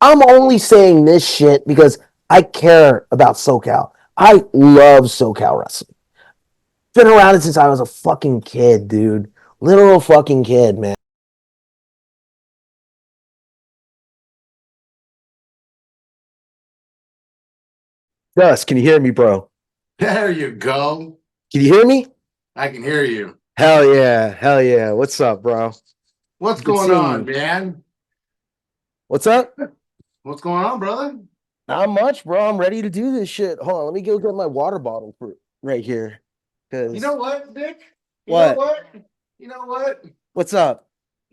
I'm only saying this shit because I care about SoCal. I love SoCal wrestling. Been around it since I was a fucking kid, dude. Literal fucking kid, man. Gus, can you hear me, bro? There you go. Can you hear me? I can hear you. Hell yeah. Hell yeah. What's up, bro? What's Good going seeing on, you. man? What's up? What's going on, brother? Not much, bro. I'm ready to do this shit. Hold on. Let me go get my water bottle for right here. You know Because what, Dick? You know what? what? You know what? What's up?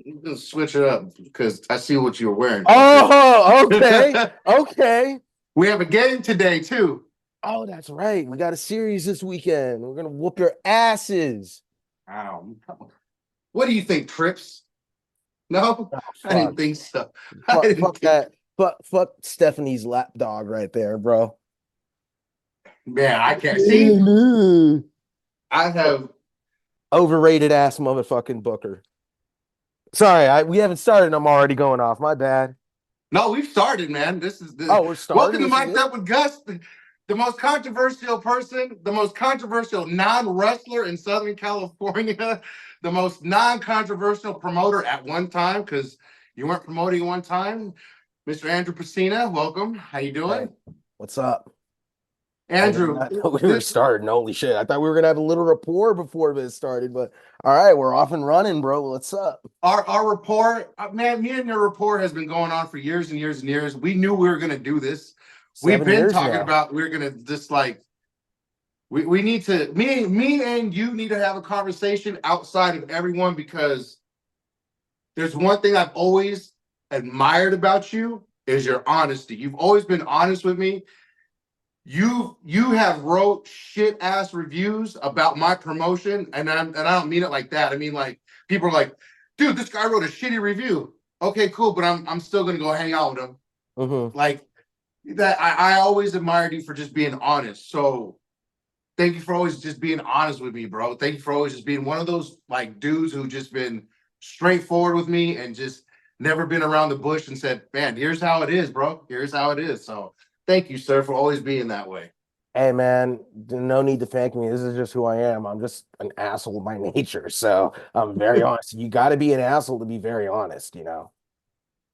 I'm gonna switch it up because I see what you're wearing, fucker. Oh, okay. Okay. We have a game today too. Oh, that's right. We got a series this weekend. We're gonna whoop your asses. Um, what do you think, Trips? No, Oh, I fuck. didn't think so. I Fuck, didn't fuck think. that. Fuck Stephanie's lap dog right there, bro. Man, I can't see. I have. Overrated ass motherfucking Booker. Sorry, we haven't started. I'm already going off. My bad. No, we've started, man. This is the Oh, we're welcome starting. to This is Mic'd it. Up with Gus, the most controversial person, the most controversial non-wrestler in Southern California, the most non-controversial promoter at one time, because you weren't promoting one time. Mr. Andrew Pesina, welcome. How you Hey, doing? what's up? I did Andrew, not know we were this starting. Holy shit! I thought we were gonna have a little rapport before this started, but all right, we're off and running, bro. What's up? our rapport, man, me and your rapport has been going on for years and years and years. We knew we were gonna do this. We've Seven been years talking now. about we're gonna just like we need to me and you need to have a conversation outside of everyone because there's one thing I've always admired about you is your honesty. You've always been honest with me. You have wrote shit ass reviews about my promotion, and I don't mean it like that. I mean like people are like, dude, this guy wrote a shitty review. Okay, cool, but I'm still gonna go hang out with him. Mm-hmm. Like that, I always admired you for just being honest. So thank you for always just being honest with me, bro. Thank you for always just being one of those like dudes who just been straightforward with me and just never been around the bush and said, man, here's how it is, bro. Here's how it is. So thank you, sir, for always being that way. Hey man, no need to thank me. This is just who I am. I'm just an asshole by nature. So I'm very honest. You got to be an asshole to be very honest, you know.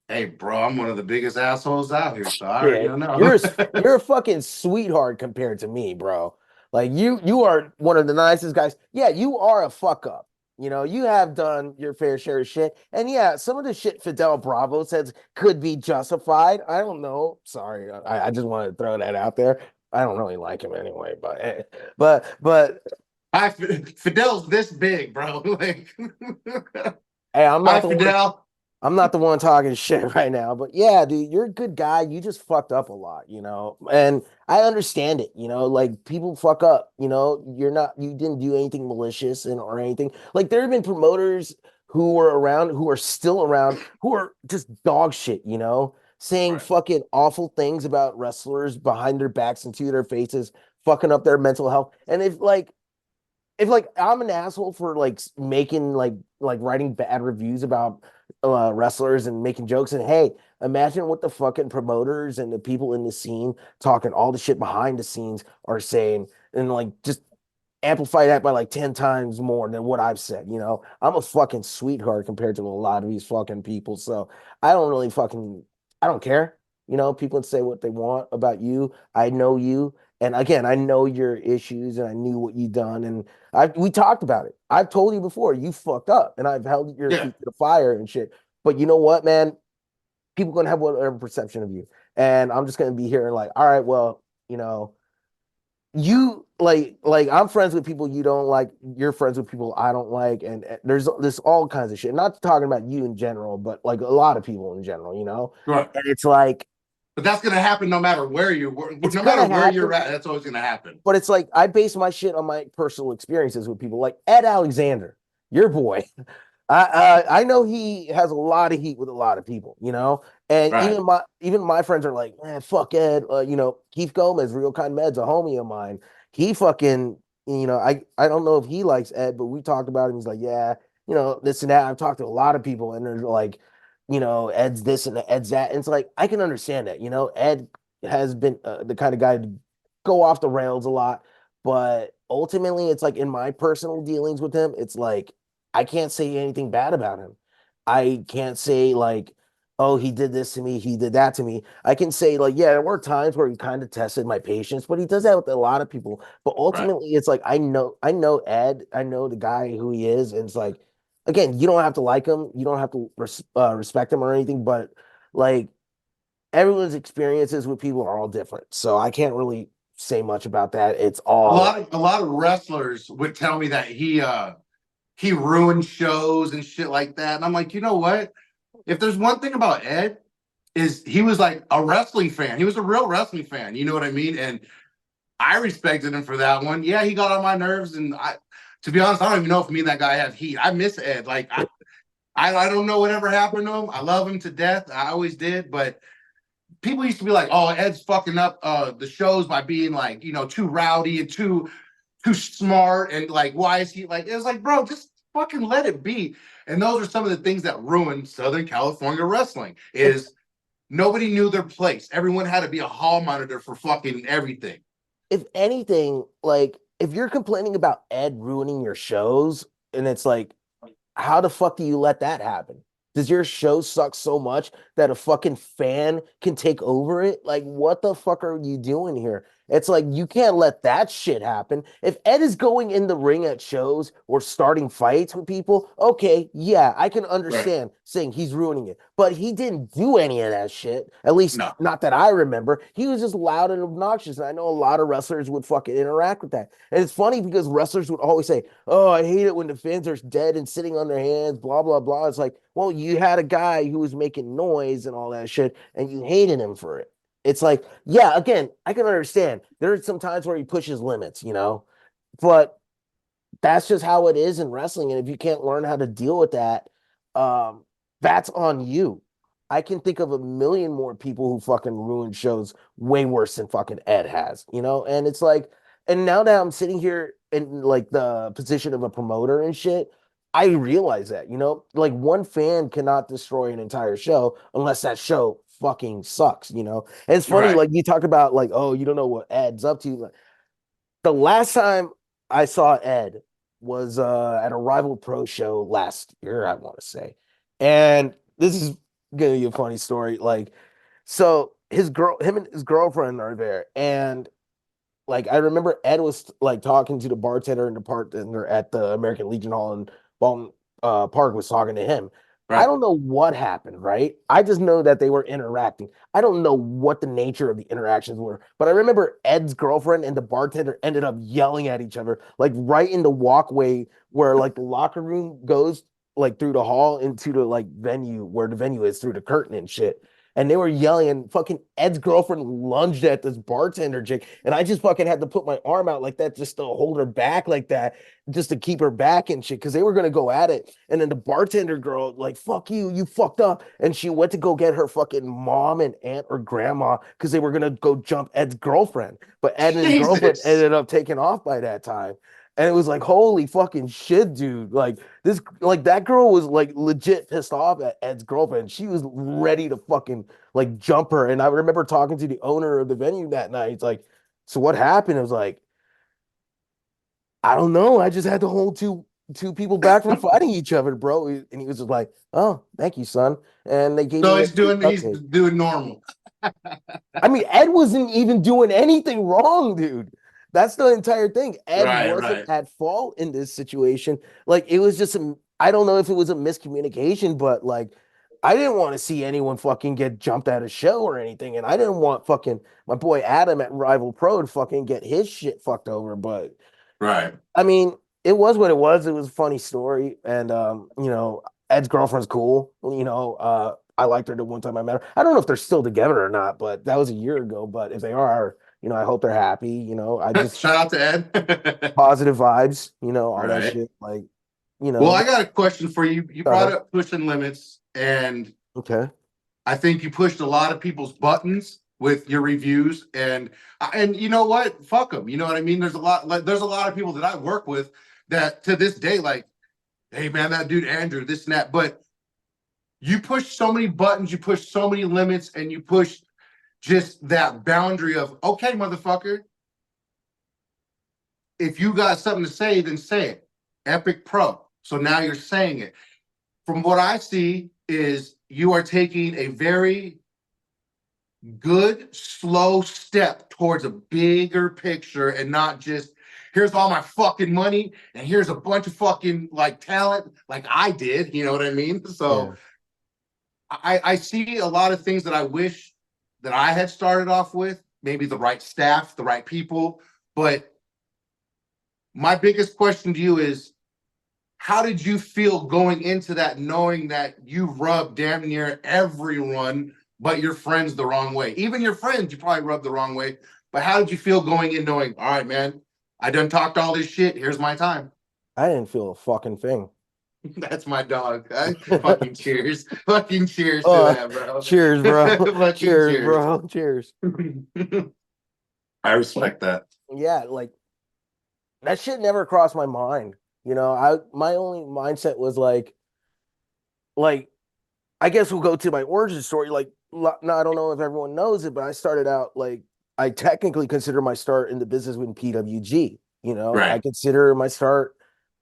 Hey, bro, I'm one of the biggest assholes out here, so I already Shit, know. you're a fucking sweetheart compared to me, bro. Like you are one of the nicest guys. Yeah, you are a fuck up. You know, you have done your fair share of shit. And yeah, some of the shit Fidel Bravo says could be justified. I don't know. Sorry. I just want to throw that out there. I don't really like him anyway, but Hi, Fidel's this big, bro. Like, hey, I'm hi, not the one. Fidel. I'm not the one talking shit right now, but yeah, dude, you're a good guy. You just fucked up a lot, you know, and I understand it, you know, like people fuck up, you know, you didn't do anything malicious and or anything. Like there have been promoters who were around, who are still around, who are just dog shit, you know, saying Right. fucking awful things about wrestlers behind their backs and to their faces, fucking up their mental health. And if like I'm an asshole for like making like writing bad reviews about wrestlers and making jokes and hey, imagine what the fucking promoters and the people in the scene talking all the shit behind the scenes are saying and like just amplify that by like 10 times more than what I've said, you know. I'm a fucking sweetheart compared to a lot of these fucking people. So I don't really fucking I don't care. You know, people can say what they want about you. I know you. And again, I know your issues and I knew what you done. And we talked about it. I've told you before, you fucked up and I've held your Yeah. feet to the fire and shit. But you know what, man? People gonna have whatever perception of you. And I'm just gonna be here and like, all right, well, you know, you like I'm friends with people you don't like, you're friends with people I don't like, and there's all kinds of shit. Not talking about you in general, but like a lot of people in general, you know? Right. And it's like But that's gonna happen no matter it's no matter gonna where happen, you're at. That's always gonna happen. but it's like I base my shit on my personal experiences with people like Ed Alexander, your boy. I know he has a lot of heat with a lot of people, you know, and Right. even my friends are like, man, fuck Ed. You know, Keith Gomez, Real Kind Med's a homie of mine. He fucking, you know, I don't know if he likes Ed, but we talked about him. He's like, yeah, you know, this and that. I've talked to a lot of people, and they're like, Ed's this and Ed's that. And it's like, I can understand that, Ed has been the kind of guy to go off the rails a lot, but ultimately, it's like in my personal dealings with him, it's like, I can't say anything bad about him. I can't say, like, oh, he did this to me, he did that to me. I can say, like, yeah, there were times where he kind of tested my patience, but he does that with a lot of people. But Right. ultimately, it's like, I know Ed, I know the guy who he is, and it's like, again, you don't have to like him, you don't have to respect him or anything, but like everyone's experiences with people are all different. So I can't really say much about that. It's all A lot of wrestlers would tell me that he ruined shows and shit like that. And I'm like, you know what? If there's one thing about Ed, is he was like a wrestling fan. He was a real wrestling fan. You know what I mean? And I respected him for that one. Yeah, he got on my nerves, and to be honest, I don't even know if me and that guy have heat. I miss Ed. Like I don't know whatever happened to him. I love him to death. I always did, but people used to be like, "Oh, Ed's fucking up the shows by being like, too rowdy and too smart, and like, why is he like?" It was like, bro, just fucking let it be. And those are some of the things that ruined Southern California wrestling. if Is nobody knew their place. Everyone had to be a hall monitor for fucking everything. if anything, like if you're complaining about Ed ruining your shows, and it's like, how the fuck do you let that happen? Does your show suck so much that a fucking fan can take over it? Like, what the fuck are you doing here? It's like you can't let that shit happen. If Ed is going in the ring at shows or starting fights with people, okay, yeah, I can Right. understand saying he's ruining it. But he didn't do any of that shit. At least No. not that I remember. He was just loud and obnoxious. And I know a lot of wrestlers would fucking interact with that. And it's funny because wrestlers would always say, oh, I hate it when the fans are dead and sitting on their hands, blah, blah, blah. It's like, well, you had a guy who was making noise and all that shit, and you hated him for it. It's like, yeah, again, I can understand. There are some times where he pushes limits, but that's just how it is in wrestling. And if you can't learn how to deal with that, um, that's on you. I can think of a million more people who fucking ruined shows way worse than fucking Ed has, And it's like, and now that I'm sitting here in like the position of a promoter and shit, I realize that, like one fan cannot destroy an entire show unless that show fucking sucks. And it's funny, Right. like you talk about like, oh, you don't know what Ed's up to. Like, the last time I saw Ed was at a Rival Pro show last year, I want to say. And this is gonna be a funny story. Like, so him and his girlfriend are there, and like I remember Ed was like talking to the bartender and the bartender at the American Legion Hall in Baldwin Park was talking to him. I Right. don't know what happened, right? I just know that they were interacting. I don't know what the nature of the interactions were, but I remember Ed's girlfriend and the bartender ended up yelling at each other, like right in the walkway where like the locker room goes like through the hall into the like venue where the venue is through the curtain and shit, and they were yelling, and fucking Ed's girlfriend lunged at this bartender chick, and I just fucking had to put my arm out like that just to hold her back like that, just to keep her back and shit, because they were gonna go at it. And then the bartender girl, like, fuck you, you fucked up. And she went to go get her fucking mom and aunt or grandma because they were gonna go jump Ed's girlfriend. But Ed and his girlfriend Jesus. ended up taking off by that time. And it was like, holy fucking shit, dude. Like that girl was like legit pissed off at Ed's girlfriend. She was ready to fucking like jump her. And I remember talking to the owner of the venue that night. It's like, so what happened? It was like, I don't know. I just had to hold two people back from fighting each other, bro. And he was just like, oh, thank you, son. And they gave So me a sweet he's update. doing normal. I mean, Ed wasn't even doing anything wrong, dude. That's the entire thing. Ed Right, wasn't right, at fault in this situation. Like it was just I don't know if it was a miscommunication, but like I didn't want to see anyone fucking get jumped at a show or anything. And I didn't want fucking my boy Adam at Rival Pro to fucking get his shit fucked over. But right. I mean, it was what it was. It was a funny story. And Ed's girlfriend's cool. I liked her the one time I met her. I don't know if they're still together or not, but that was a year ago. But if they are, I hope they're happy. I just Shout out to Ed. positive vibes, all that Right. shit. Like, Well, I got a question for you. You go brought ahead. up pushing limits, and Okay. I think you pushed a lot of people's buttons with your reviews. And you know what? Fuck them. You know what I mean? There's a lot of people that I work with that to this day, like, hey man, that dude Andrew, this and that. But you push so many buttons, you push so many limits, and you push just that boundary of, okay, motherfucker, if you got something to say, then say it. Epic Pro. So now you're saying it. From what I see, is you are taking a very good, slow step towards a bigger picture and not just here's all my fucking money and here's a bunch of fucking like talent like I did. You know what I mean? Yeah. So I see a lot of things that I wish that I had started off with, maybe the right staff, the right people. But my biggest question to you is how did you feel going into that, knowing that you rubbed damn near everyone but your friends the wrong way? Even your friends, you probably rubbed the wrong way. But how did you feel going in knowing, all right, man, I done talked all this shit. Here's my time. I didn't feel a fucking thing. That's my dog. Fucking cheers. Fucking cheers to uh, that, bro. cheers, bro. Fucking Cheers, cheers. bro. Cheers. I respect that. Yeah, like that shit never crossed my mind. My only mindset was like I guess we'll go to my origin story. No, I don't know if everyone knows it, but I started out like I technically consider my start in the business with PWG. I Right. consider my start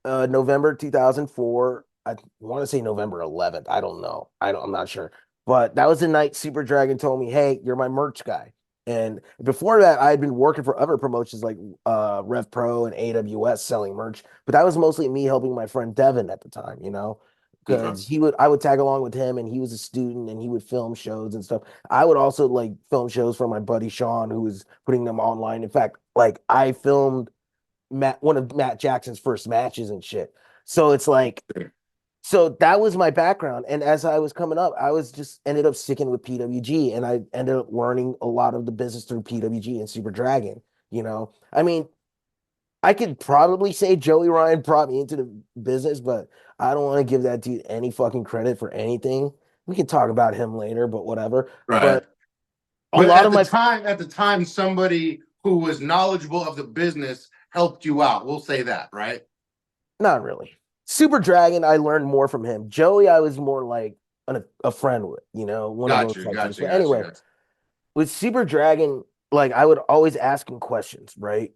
November 2004. I want to say November 11th. I don't know. I'm not sure. But that was the night Super Dragon told me, "Hey, you're my merch guy." And before that, I had been working for other promotions like Rev Pro and AWS selling merch, but that was mostly me helping my friend Devin at the time, Okay. because I would tag along with him and he was a student and he would film shows and stuff. I would also like film shows for my buddy Sean who was putting them online. In fact, like I filmed one of Matt Jackson's first matches and shit. So it's like so that was my background. And as I was coming up, I was just ended up sticking with PWG and I ended up learning a lot of the business through PWG and Super Dragon. I mean, I could probably say Joey Ryan brought me into the business, but I don't want to give that dude any fucking credit for anything. We can talk about him later, but whatever. Right. But a But lot of my at the time, somebody who was knowledgeable of the business helped you out. We'll say that, right? Not really. Super Dragon, I learned more from him. Joey, I was more like a friend with, one of those Got you, types of. got you, But got you, anyway, got you. with Super Dragon, like I would always ask him questions, right?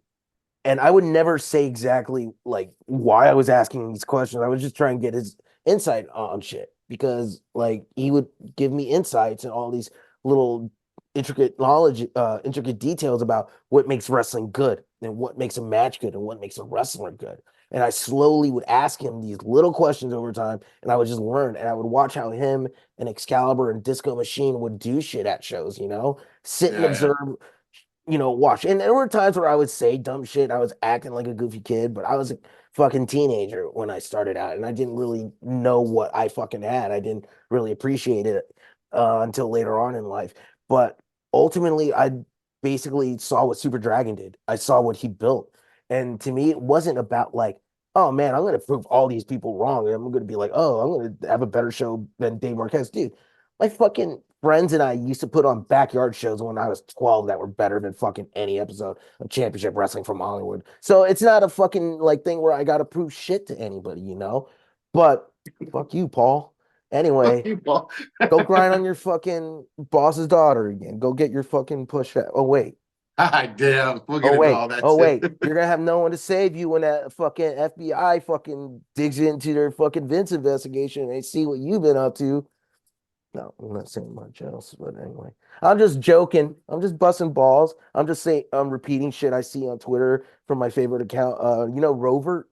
And I would never say exactly like why I was asking these questions. I was just trying to get his insight on shit because like he would give me insights and all these little intricate knowledge, intricate details about what makes wrestling good and what makes a match good and what makes a wrestler good. And I slowly would ask him these little questions over time, and I would just learn. And I would watch how him and Excalibur and Disco Machine would do shit at shows, sit and Yeah, yeah. observe, watch. And there were times where I would say dumb shit. I was acting like a goofy kid, but I was a fucking teenager when I started out, and I didn't really know what I fucking had. I didn't really appreciate it until later on in life. But ultimately, I basically saw what Super Dragon did. I saw what he built, and to me, it wasn't about like, oh man, I'm going to prove all these people wrong, and I'm going to be like, oh, I'm going to have a better show than Dave Marquez, dude. My fucking friends and I used to put on backyard shows when I was 12 that were better than fucking any episode of Championship Wrestling from Hollywood. So it's not a fucking like thing where I gotta prove shit to anybody. But fuck you, Paul. Anyway, People. go grind on your fucking boss's daughter again. Go get your fucking push. Oh wait. Ah, damn. We'll get Oh into wait. all that Oh too. wait. You're gonna have no one to save you when that fucking FBI fucking digs into their fucking Vince investigation and they see what you've been up to. No, I'm not saying much else, but anyway, I'm just joking. I'm just busting balls. I'm just saying, I'm repeating shit I see on Twitter from my favorite account. Rover.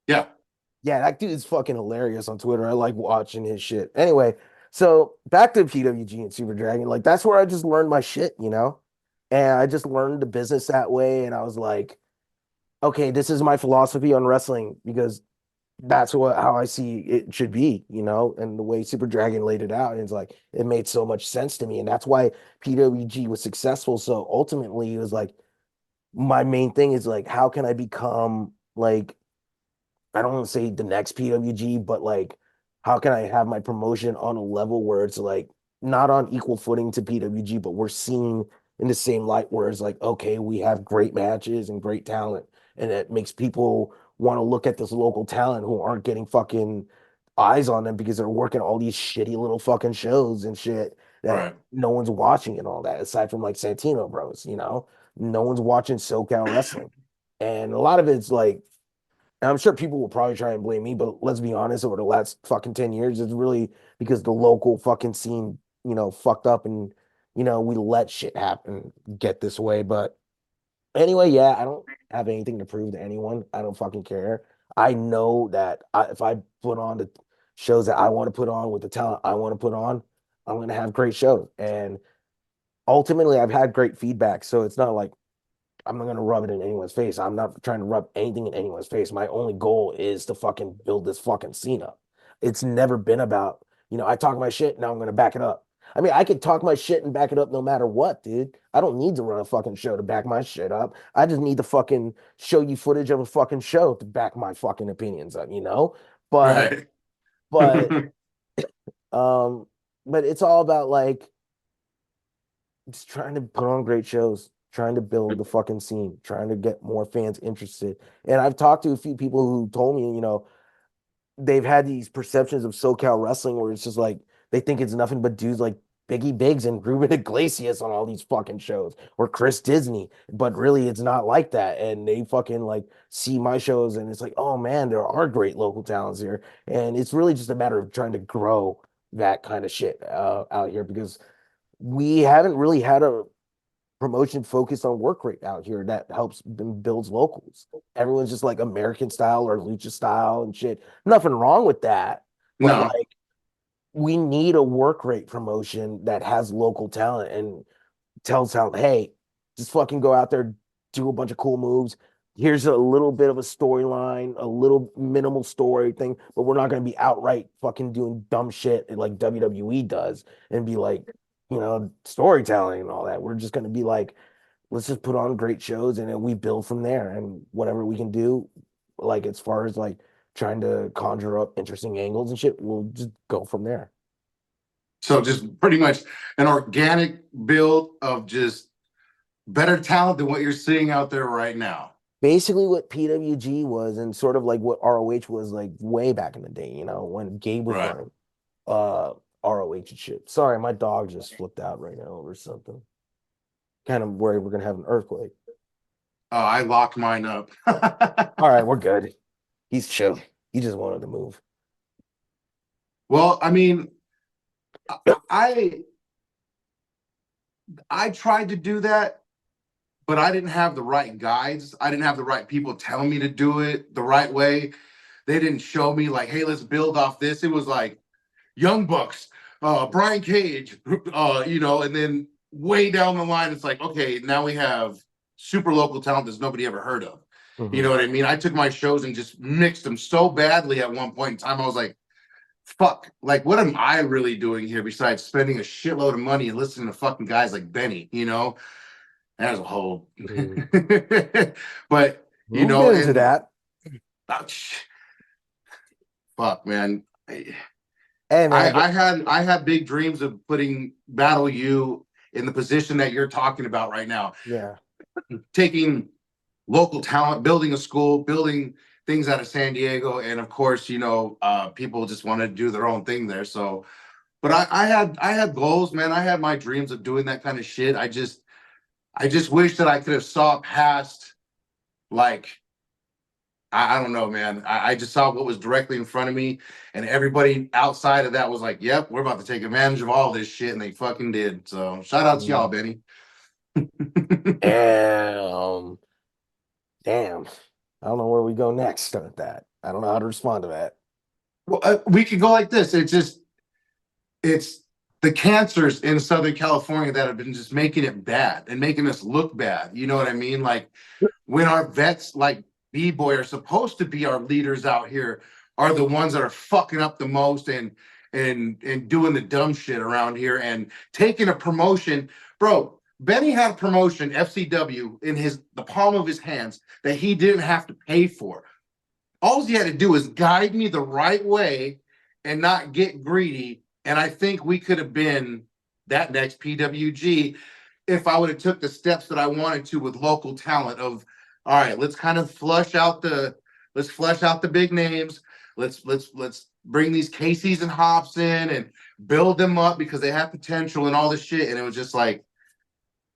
Yeah. Yeah, that dude is fucking hilarious on Twitter. I like watching his shit. Anyway, so back to PWG and Super Dragon. Like that's where I just learned my shit. And I just learned the business that way. And I was like, okay, this is my philosophy on wrestling because that's how I see it should be. And the way Super Dragon laid it out, it's like it made so much sense to me, and that's why PWG was successful. So ultimately, it was like my main thing is like, how can I become like I don't want to say the next PWG, but like, how can I have my promotion on a level where it's like not on equal footing to PWG, but we're seen in the same light where it's like, okay, we have great matches and great talent, and it makes people want to look at this local talent who aren't getting fucking eyes on them because they're working all these shitty little fucking shows and shit that Right. no one's watching and all that, aside from like Santino Bros, no one's watching SoCal wrestling. And a lot of it's like, and I'm sure people will probably try and blame me, but let's be honest, over the last fucking 10 years, it's really because the local fucking scene, fucked up and, we let shit happen get this way. But anyway, yeah, I don't have anything to prove to anyone. I don't fucking care. I know that if I put on the shows that I want to put on with the talent I want to put on, I'm going to have great shows. And ultimately, I've had great feedback. So it's not like I'm not going to rub it in anyone's face. I'm not trying to rub anything in anyone's face. My only goal is to fucking build this fucking scene up. It's never been about, I talk my shit, now I'm going to back it up. I mean, I could talk my shit and back it up no matter what, dude. I don't need to run a fucking show to back my shit up. I just need to fucking show you footage of a fucking show to back my fucking opinions up? But, Right. but, um, but it's all about like, just trying to put on great shows, trying to build the fucking scene, trying to get more fans interested. And I've talked to a few people who told me, they've had these perceptions of SoCal wrestling where it's just like they think it's nothing but dudes like Biggie Biggs and Ruben Iglesias on all these fucking shows or Chris Disney, but really it's not like that. And they fucking like see my shows and it's like, oh man, there are great local talents here. And it's really just a matter of trying to grow that kind of shit out here because we haven't really had a promotion focused on work rate out here that helps and builds locals. Everyone's just like American style or lucha style and shit. Nothing wrong with that, but No. like we need a work rate promotion that has local talent and tells talent, hey, just fucking go out there, do a bunch of cool moves. Here's a little bit of a storyline, a little minimal story thing, but we're not going to be outright fucking doing dumb shit like WWE does and be like, storytelling and all that. We're just going to be like, let's just put on great shows and then we build from there and whatever we can do, like as far as like trying to conjure up interesting angles and shit, we'll just go from there. So just pretty much an organic build of just better talent than what you're seeing out there right now. Basically what PWG was and sort of like what ROH was like way back in the day, when Gabe was Right. running uh ROH and shit. Sorry, my dog just flipped out right now over something. Kind of worried we're gonna have an earthquake. I locked mine up. All right, we're good. He's chill. He just wanted to move. Well, I mean, I I tried to do that, but I didn't have the right guides. I didn't have the right people telling me to do it the right way. They didn't show me like, hey, let's build off this. It was like Young Bucks, Brian Cage, and then way down the line, it's like, okay, now we have super local talent that's nobody ever heard of. You Hmm. know what I mean? I took my shows and just mixed them so badly at one point in time. I was like, fuck, like, what am I really doing here besides spending a shitload of money and listening to fucking guys like Benny? As a whole. Hmm. But, We'll get into and that. uh, fuck, man. Hey man, I had big dreams of putting Battle U in the position that you're talking about right now, yeah. taking local talent, building a school, building things out of San Diego, and of course, people just want to do their own thing there. So, but I had goals, man. I had my dreams of doing that kind of shit. I just wish that I could have saw past like I don't know, man. I just saw what was directly in front of me, and everybody outside of that was like, "Yep, we're about to take advantage of all this shit," and they fucking did. So, shout out to y'all, Mm. Benny. Damn. Damn. I don't know where we go next with that. I don't know how to respond to that. Well, we could go like this. It's the cancers in Southern California that have been just making it bad and making us look bad. You know what I mean? Like when our vets like B-Boy are supposed to be our leaders out here are the ones that are fucking up the most and doing the dumb shit around here and taking a promotion. Bro, Benny had a promotion, FCW, in the palm of his hands that he didn't have to pay for. All he had to do is guide me the right way and not get greedy. And I think we could have been that next PWG if I would have took the steps that I wanted to with local talent of all right, let's flesh out the big names. Let's bring these Casey's and Hops in and build them up because they have potential and all this shit. And it was just like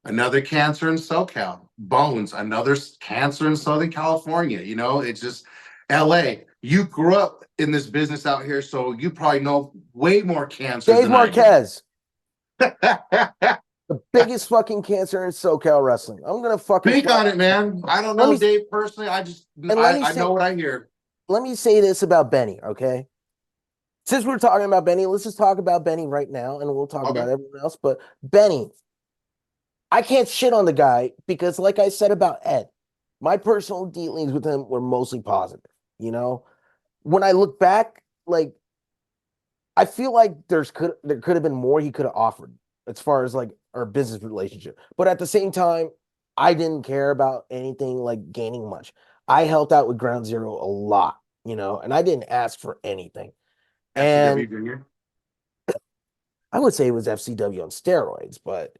another cancer in SoCal, Bones, another cancer in Southern California. You know, it's just LA. You grew up in this business out here, so you probably know way more cancers Dave than I do. Marquez, the biggest fucking cancer in SoCal wrestling. I'm gonna fucking Speak flat on it, out. man. I don't Let know me Dave personally. I just and I know what I hear. let me say this about Benny, okay? Since we're talking about Benny, let's just talk about Benny right now, and we'll talk Okay. about everyone else. But Benny, I can't shit on the guy because, like I said about Ed, my personal dealings with him were mostly positive. You know, when I look back, like I feel like there could have been more he could have offered as far as like our business relationship. But at the same time, I didn't care about anything like gaining much. I helped out with Ground Zero a lot, you know, and I didn't ask for anything. And FCW Junior. I would say it was FCW on steroids, but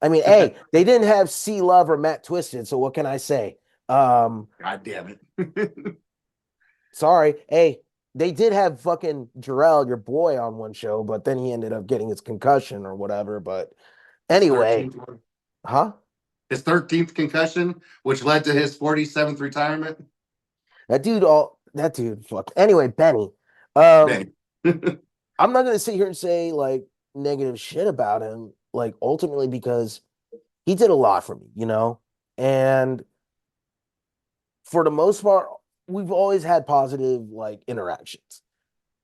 I mean, hey, they didn't have C Love or Matt Twisted, so what can I say? Um, God damn it. sorry. Hey, they did have fucking Jarrell, your boy, on one show, but then he ended up getting his concussion or whatever. But His anyway, 13th one. huh? His 13th concussion, which led to his 47th retirement. That dude, fuck. Anyway, Benny. Um, Man. I'm not gonna sit here and say like negative shit about him, like ultimately because he did a lot for me, you know? And for the most part, we've always had positive like interactions.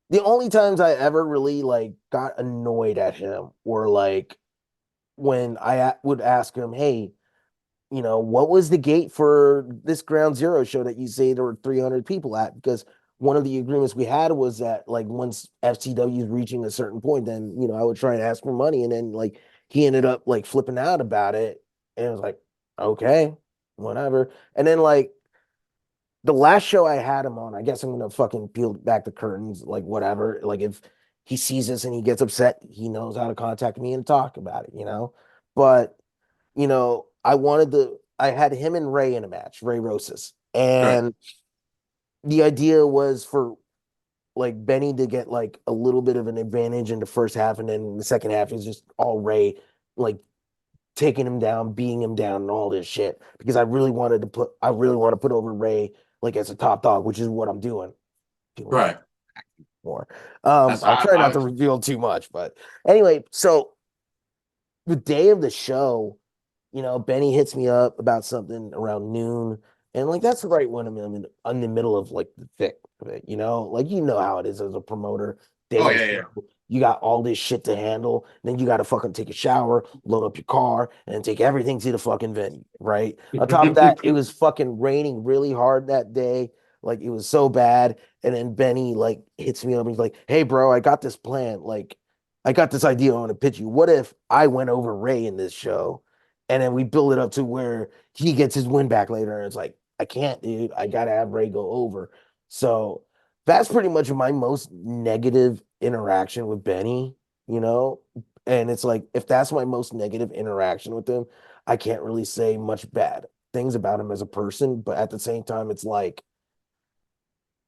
The only times I ever really like got annoyed at him were like when would ask him, "Hey, you know, what was the gate for this Ground Zero show that you say there were 300 people at?" Because one of the agreements we had was that like once FCW is reaching a certain point, then you know I would try and ask for money, and then like he ended up like flipping out about it, and it was like, okay, whatever. And then like the last show I had him on, I guess I'm gonna fucking peel back the curtains, like whatever. Like if he sees this and he gets upset, he knows how to contact me and talk about it, you know. But you know, I had him and Ray in a match, Ray Rosas, Right. and the idea was for like Benny to get like a little bit of an advantage in the first half, and then the second half is just all Ray, like taking him down, beating him down, and all this shit. Because I really want to put over Ray like as a top dog, which is what I'm doing. Peeling back Right. more. That's I'll try not I to reveal too much, but anyway, so the day of the show, you know, Benny hits me up about something around noon. And like that's right when I'm in the middle of like the thick of it, you know, like you know how it is as a promoter, day oh of the yeah, yeah. show. You got all this shit to handle. Then you got to fucking take a shower, load up your car, and then take everything to the fucking venue, right? On top of that, it was fucking raining really hard that day. Like it was so bad. And then Benny like hits me up and he's like, "Hey, bro, I got this plan. Like, I got this idea I want to pitch you. What if I went over Ray in this show?" And then we build it up to where he gets his win back later. And it's like, I can't, dude. I gotta have Ray go over. So that's pretty much my most negative interaction with Benny, you know? And it's like, if that's my most negative interaction with him, I can't really say much bad things about him as a person. But at the same time, it's like,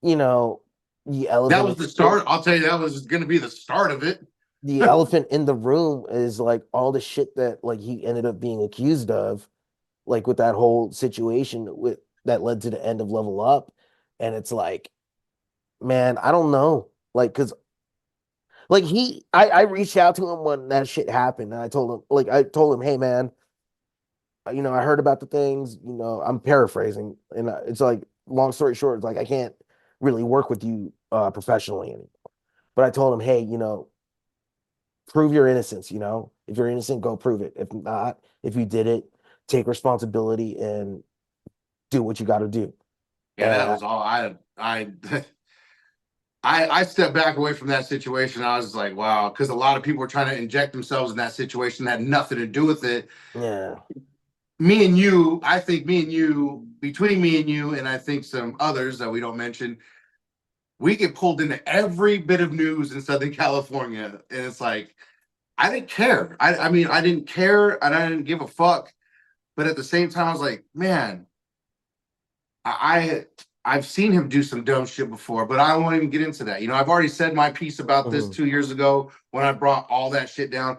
you know, the That elephant was the start. I'll tell you, that was going to be the start of it. the elephant in the room is like all the shit that like he ended up being accused of like with that whole situation with that led to the end of Level Up. And it's like, man, I don't know. Like, cause like I reached out to him when that shit happened. And I told him, hey man, you know, I heard about the things, you know, I'm paraphrasing. And it's like, long story short, it's like, I can't really work with you professionally anymore. But I told him, hey, you know, prove your innocence, you know, if you're innocent, go prove it. If not, if you did it, take responsibility and do what you got to do. Yeah, that And was all I stepped back away from that situation. I was like, wow, because a lot of people were trying to inject themselves in that situation that had nothing to do with it. yeah, Me and you, I think me and you, between me and you, and I think some others that we don't mention, we get pulled into every bit of news in Southern California. And it's like, I didn't care. I mean, I didn't care and I didn't give a fuck. But at the same time, I was like, man, I I've seen him do some dumb shit before, but I won't even get into that. I've already said my piece about this Mhm. 2 years ago when I brought all that shit down.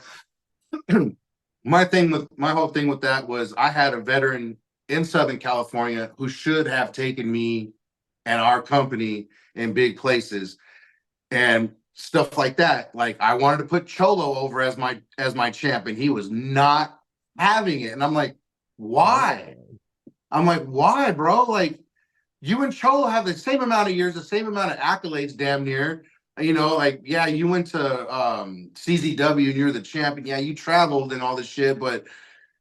My whole thing with that was I had a veteran in Southern California who should have taken me and our company in big places and stuff like that. Like I wanted to put Cholo over as my champ, and he was not having it. And I'm like, why? Oh, I'm like, why, bro? Like you and Cholo have the same amount of years, the same amount of accolades, damn near. Like yeah, you went to CZW and you're the champ, and yeah, you traveled and all this shit, but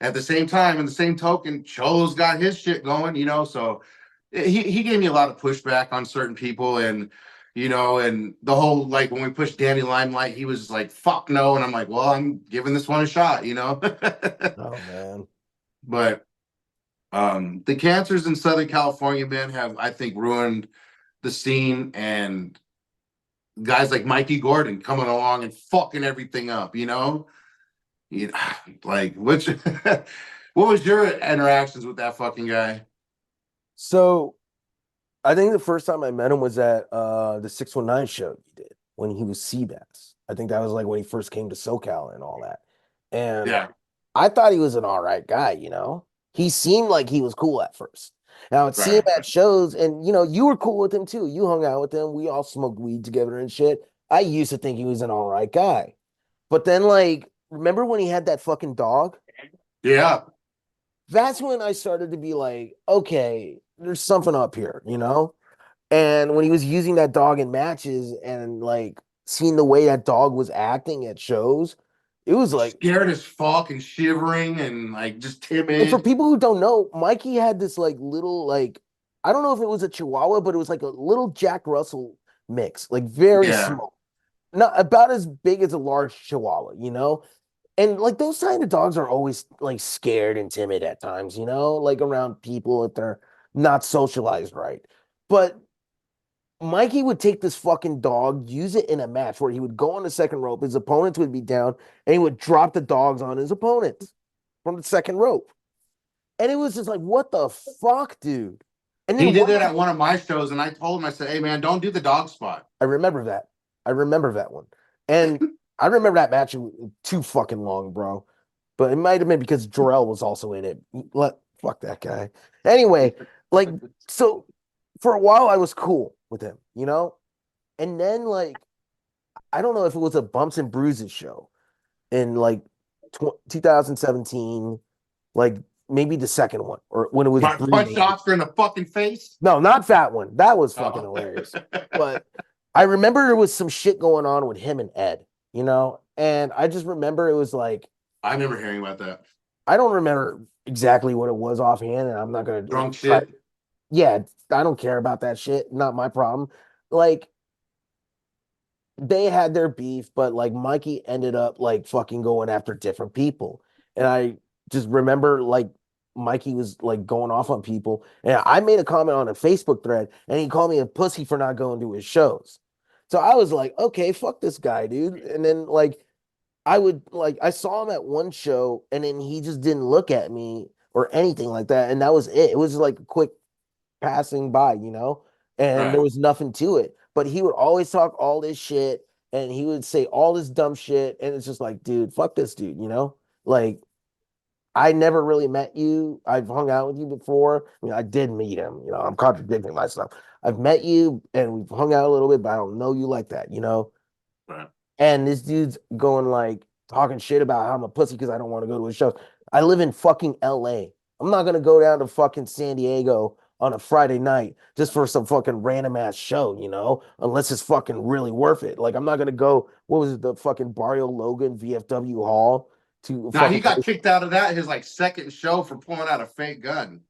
at the same time, in the same token, Cholo's got his shit going. So he gave me a lot of pushback on certain people, and the whole like when we pushed Danny Limelight, he was like, fuck no. And I'm like, well, I'm giving this one a shot. oh man. But the cancers in Southern California, man, have I think ruined the scene, and guys like Mikey Gordon coming along and fucking everything up. You like which what was your interactions with that fucking guy? So I think the first time I met him was at the 619 show he did when he was Seabass. I think that was like when he first came to SoCal and all that. And Yeah, I thought he was an all right guy, you know? He seemed like he was cool at first. Now, I would see him right. at shows, and you were cool with him too. You hung out with him. We all smoked weed together and shit. I used to think he was an all right guy. But then, like, remember when he had that fucking dog? Yeah, That's when I started to be like, okay, there's something up here, you know? And when he was using that dog in matches and like seeing the way that dog was acting at shows, it was scared as fuck and shivering and like just like for timid. people who don't know, Mikey had this like little like I don't know if it was a Chihuahua, but it was like a little Jack Russell mix, like very Yeah, small, not about as big as a large Chihuahua, you know. And like those kind of dogs are always like scared and timid at times, you know, like around people if they're not socialized right. But Mikey would take this fucking dog, use it in a match where he would go on the second rope, his opponents would be down, and he would drop the dogs on his opponents from the second rope. And it was just like, what the fuck, dude? And he then did one that night, at one of my shows, and I told him, I said, "Hey man, don't do the dog spot." I remember that. I remember that one. And I remember that match too fucking long, bro. But it might have been because Jarrell was also in it. Fuck that guy. Anyway, like, so for a while I was cool with him, you know? And then like I don't know if it was a Bumps and Bruises show in like 2017, like maybe the second one, or when it was My Brew punched Nation. Oscar in the fucking face. No, not that one. That was fucking Oh. hilarious. But I remember there was some shit going on with him and Ed, you know? And I just remember it was like, I remember hearing about that I don't remember exactly what it was offhand, and I'm not gonna drunk try. shit. Yeah, I don't care about that shit. Not my problem. Like, they had their beef, but like Mikey ended up like fucking going after different people. And I just remember like Mikey was like going off on people. And I made a comment on a Facebook thread and he called me a pussy for not going to his shows. So I was like, okay, fuck this guy, dude. And then like I saw him at one show and then he just didn't look at me or anything like that. And that was it. It was like a quick passing by, you know, and there Right. was nothing to it. But he would always talk all this shit and he would say all this dumb shit. And it's just like, dude, fuck this dude, you know? Like, I never really met you. I've hung out with you before. I mean, I did meet him, you know, I'm contradicting myself. I've met you and we've hung out a little bit, but I don't know you like that, you know? Right. And this dude's going like talking shit about how I'm a pussy because I don't want to go to his shows. I live in fucking LA. I'm not gonna go down to fucking San Diego on a Friday night just for some fucking random ass show, you know, unless it's fucking really worth it. Like I'm not gonna go, what was it, the fucking Barrio Logan VFW Hall to Now he fucking got kicked out of that his like second show for pulling out a fake gun.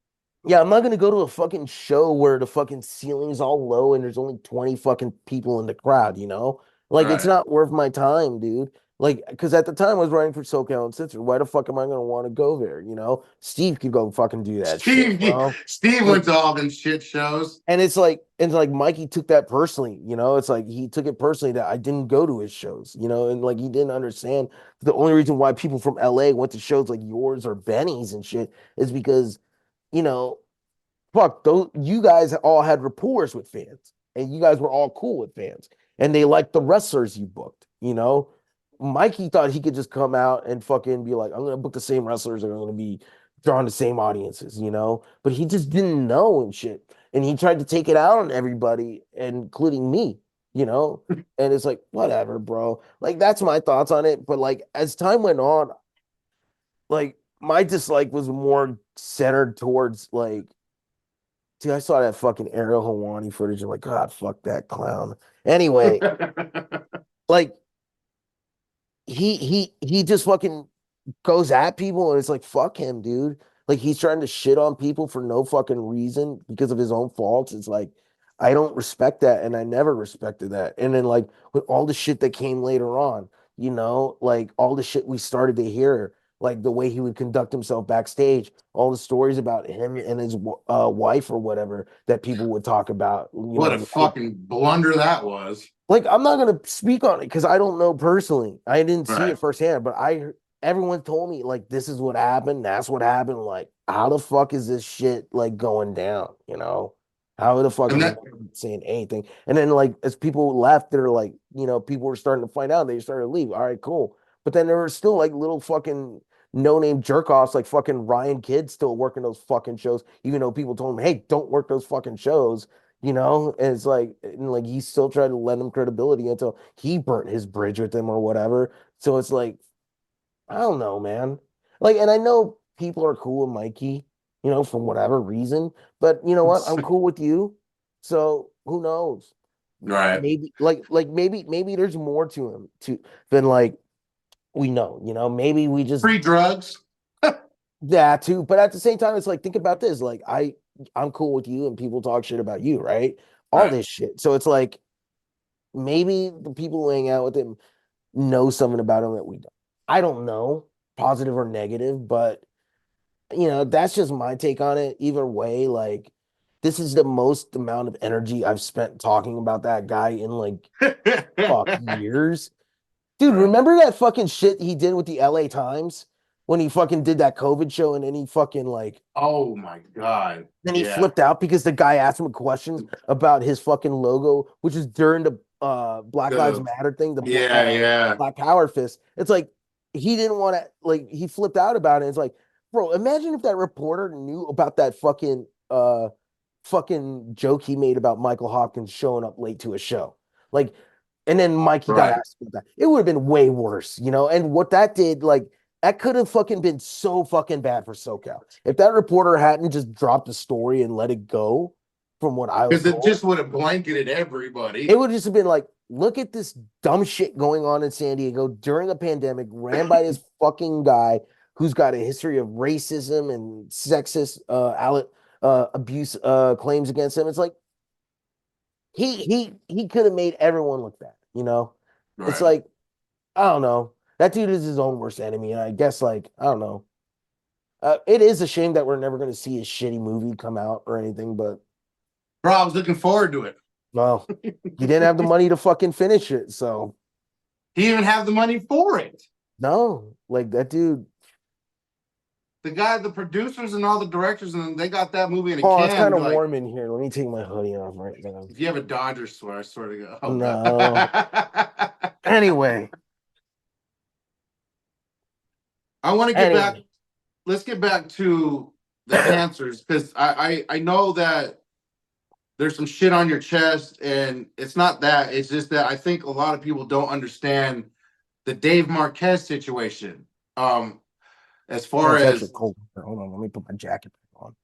yeah, I'm not gonna go to a fucking show where the fucking ceiling's all low and there's only 20 fucking people in the crowd, you know? Like it's Right. not worth my time, dude. Like, because at the time I was writing for SoCal and Cincinnati. Why the fuck am I gonna want to go there? You know, Steve could go fucking do that shit, bro. Steve Like, went to all them shit shows. and it's like Mikey took that personally, you know. It's like he took it personally that I didn't go to his shows, you know, and like he didn't understand the only reason why people from LA went to shows like yours or Benny's and shit is because, you know, fuck, those you guys all had rapport with fans, and you guys were all cool with fans, and they liked the wrestlers you booked. Mikey thought he could just come out and fucking be like, I'm gonna book the same wrestlers that are gonna be drawing the same audiences. But he just didn't know and shit. And he tried to take it out on everybody, including me, you know? And it's like, whatever, bro. Like, that's my thoughts on it. But like as time went on, like my dislike was more centered towards like, dude, I saw that fucking Ariel Hawani footage. I'm like, God, fuck that clown. Anyway, like he just fucking goes at people and it's like, fuck him, dude. Like he's trying to shit on people for no fucking reason because of his own faults. It's like, I don't respect that and I never respected that. And then like with all the shit that came later on, like all the shit we started to hear, like the way he would conduct himself backstage, all the stories about him and his wife or whatever that people would talk about, What a fucking blunder that was. like I'm not gonna speak on it because I don't know personally. I didn't see Right. it firsthand, but everyone told me like this is what happened, that's what happened. Like, how the fuck is this shit like going down? How the fuck And is no that one saying anything? And then like as people left, they're like, people were starting to find out, they started to leave. All right, cool. But then there were still like little fucking no-name jerk-offs like fucking Ryan Kidd still working those fucking shows, even though people told him, hey, don't work those fucking shows. And it's like, and like he still tried to lend him credibility until he burnt his bridge with him or whatever. So it's like, I don't know, man. Like, and I know people are cool with Mikey, for whatever reason, but you know what? I'm cool with you. So who knows? right. Maybe maybe there's more to him than like we know, maybe we just Free drugs. that too. But at the same time, it's like, think about this. Like, I'm cool with you and people talk shit about you, right? All Right. this shit. So it's like maybe the people who hang out with him know something about him that we don't. I don't know, positive or negative, but that's just my take on it. Either way, like this is the most amount of energy I've spent talking about that guy in like fuck years. Dude, Right. remember that fucking shit he did with the LA Times when he fucking did that COVID show and then he fucking like Oh my God. then he Yeah. flipped out because the guy asked him questions about his fucking logo, which is during the Black Lives The Matter thing, the yeah, yeah. Black Power fist. It's like he didn't want to like he flipped out about it. It's like, bro, imagine if that reporter knew about that fucking joke he made about Michael Hopkins showing up late to a show. Like, and then Mikey got Right. asked about that. It would have been way worse. And what that did, like, that could have fucking been so fucking bad for SoCal. If that reporter hadn't just dropped the story and let it go, from what I was Because it told, just would have blanketed it everybody. would just have been like, look at this dumb shit going on in San Diego during a pandemic, ran by this fucking guy who's got a history of racism and sexist abuse claims against him. It's like he could have made everyone look bad. It's Right. like, I don't know. That dude is his own worst enemy. And I guess like, I don't know. It is a shame that we're never going to see his shitty movie come out or anything, but Bro, I was looking forward to it. well, he didn't have the money to fucking finish it. So He didn't even have the money for it. no, like that dude. The guy, the producers and all the directors, and they got that movie in a Oh, it's kind can. of Like, warm in here. Let me take my hoodie off right now. if you have a Dodger swear, I swear to God. Oh No. God. Anyway, I want to get back. anyway. Let's get back to the cancers because I know that there's some shit on your chest, and it's not that. It's just that I think a lot of people don't understand the Dave Marquez situation. Um, as Oh, far it's actually as cold. Hold on, let me put my jacket back on.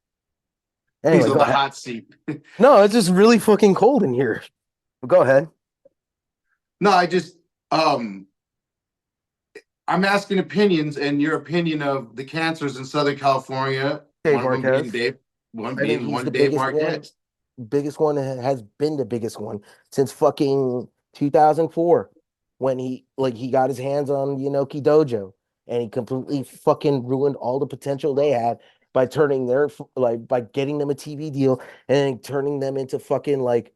he's Anyway, on go the ahead. hot seat. No, it's just really fucking cold in here. Go ahead. No, I just I'm asking opinions and your opinion of the cancers in Southern California. Dave One of them being Marquez. Dave, one I think being he's one the Dave biggest one. Marquez. Biggest one has been the biggest one since fucking 2004 when he got his hands on Yanoki Dojo and he completely fucking ruined all the potential they had by turning by getting them a TV deal and then turning them into fucking like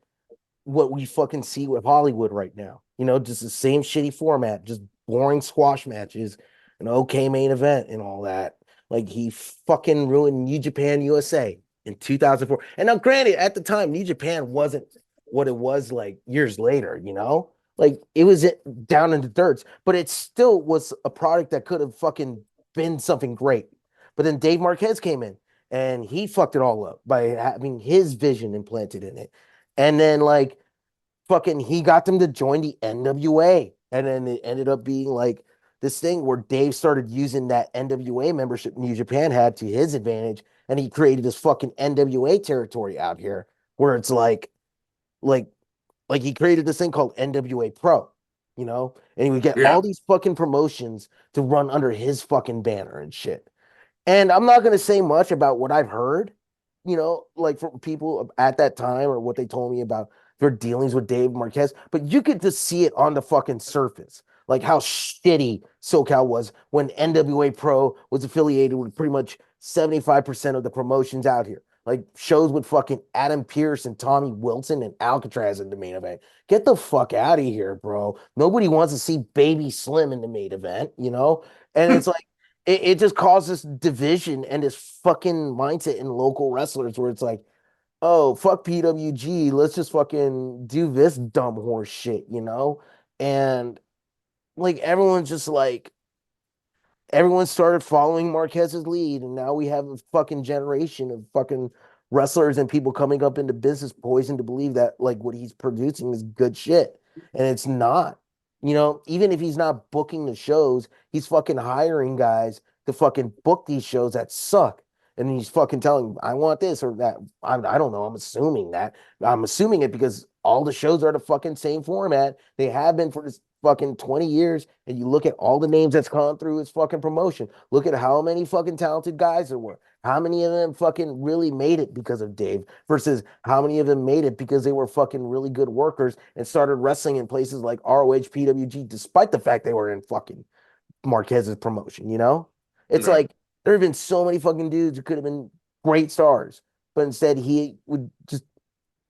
what we fucking see with Hollywood right now. Just the same shitty format, just boring squash matches, an okay main event and all that. Like he fucking ruined New Japan USA. in 2004. And now, granted, at the time, New Japan wasn't what it was like years later, you know? Like it was down in the dirt, but it still was a product that could have fucking been something great. But then Dave Marquez came in and he fucked it all up by having his vision implanted in it. And then, like, fucking, he got them to join the NWA. And then it ended up being like this thing where Dave started using that NWA membership New Japan had to his advantage. And he created this fucking NWA territory out here where it's like, like he created this thing called NWA Pro, you know? And he would get all Yeah. these fucking promotions to run under his fucking banner and shit. And I'm not going to say much about what I've heard, like from people at that time or what they told me about their dealings with Dave Marquez, but you could just see it on the fucking surface, like how shitty SoCal was when NWA Pro was affiliated with pretty much 75% of the promotions out here. Like shows with fucking Adam Pearce and Tommy Wilson and Alcatraz in the main event. Get the fuck out of here, bro. Nobody wants to see Baby Slim in the main event, you know? And it's like, it just causes division and this fucking mindset in local wrestlers where it's like, oh, fuck PWG. Let's just fucking do this dumb horse shit, you know? And like everyone's just like, everyone started following Marquez's lead, and now we have a fucking generation of fucking wrestlers and people coming up into business poisoned to believe that like what he's producing is good shit, and it's not. You know, even if he's not booking the shows, he's fucking hiring guys to fucking book these shows that suck. And he's fucking telling, I want this or that. I don't know. I'm assuming that. I'm assuming it because all the shows are the fucking same format. They have been for this fucking 20 years, and you look at all the names that's gone through his fucking promotion. Look at how many fucking talented guys there were. How many of them fucking really made it because of Dave versus how many of them made it because they were fucking really good workers and started wrestling in places like ROH, PWG, despite the fact they were in fucking Marquez's promotion, you know? It's Right. like there have been so many fucking dudes who could have been great stars, but instead he would just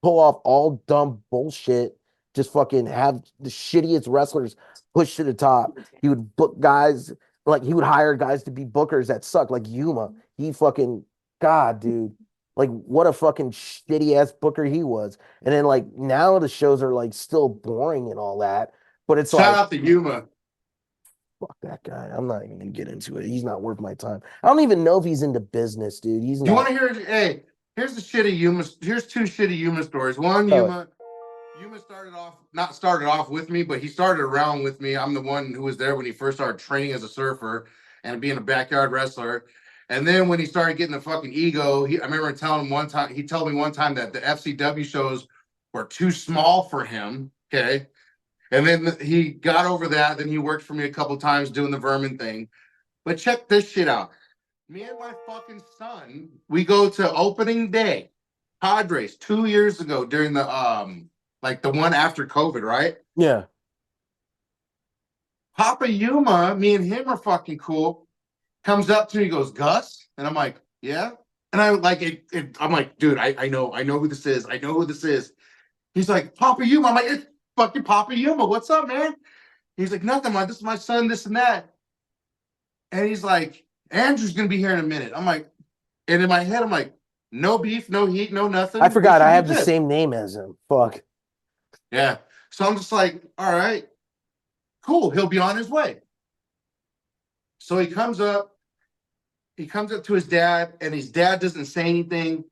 pull off all dumb bullshit, just fucking have the shittiest wrestlers pushed to the top. He would book guys, like he would hire guys to be bookers that suck, like Yuma. He fucking, God, dude. Like what a fucking shitty ass booker he was. And then like now the shows are like still boring and all that. But it's Shout like, out to Yuma. fuck that guy. I'm not even gonna get into it. He's not worth my time. I don't even know if he's into business, dude. He's Do you want not. to hear? Hey, here's the shitty Yuma. Here's two shitty Yuma stories. One, Oh, Yuma started off not started off with me, but he started around with me. I'm the one who was there when he first started training as a surfer and being a backyard wrestler. And then when he started getting the fucking ego, I remember telling him one time. He told me one time that the FCW shows were too small for him. Okay, and then he got over that. Then he worked for me a couple times doing the Vermin thing. But check this shit out. Me and my fucking son, we go to opening day, Padres 2 years ago during the like the one after COVID, right? yeah. Papa Yuma, me and him are fucking cool. Comes up to me, goes, Gus, and I'm like, yeah. And I like I'm like, dude, I know who this is. I know who this is. He's like, Papa Yuma. I'm like, it's fucking Papa Yuma. What's up, man? He's like, nothing, man. This is my son, this and that. And he's like, Andrew's gonna be here in a minute. I'm like, and in my head, I'm like, no beef, no heat, no I nothing. We forgot should I be have the good. same name as him. Fuck. Yeah. So I'm just like, all right, cool. He'll be on his way. So he comes up to his dad, and his dad doesn't say anything.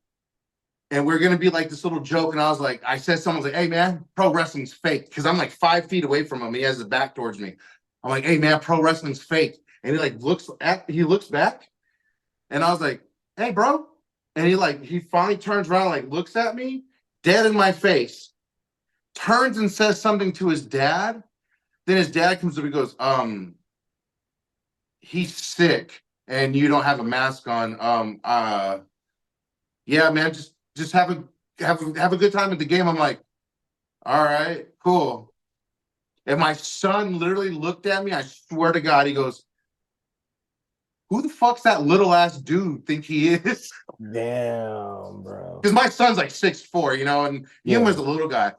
And we're gonna be like this little joke. And I said something like, hey man, pro wrestling's fake. Cause I'm like 5 feet away from him. He has his back towards me. I'm like, hey man, pro wrestling's fake. And he looks back, and I was like, hey, bro. And he finally turns around, like looks at me, dead in my face, turns and says something to his dad. Then his dad comes up and goes, he's sick and you don't have a mask on. Yeah, man, just have a good time at the game. I'm like, all right, cool. And my son literally looked at me. I swear to God, he goes, who the fuck's that little ass dude think he is? Damn, bro. Because my son's like 6'4", and Yuma's Yeah. a little guy.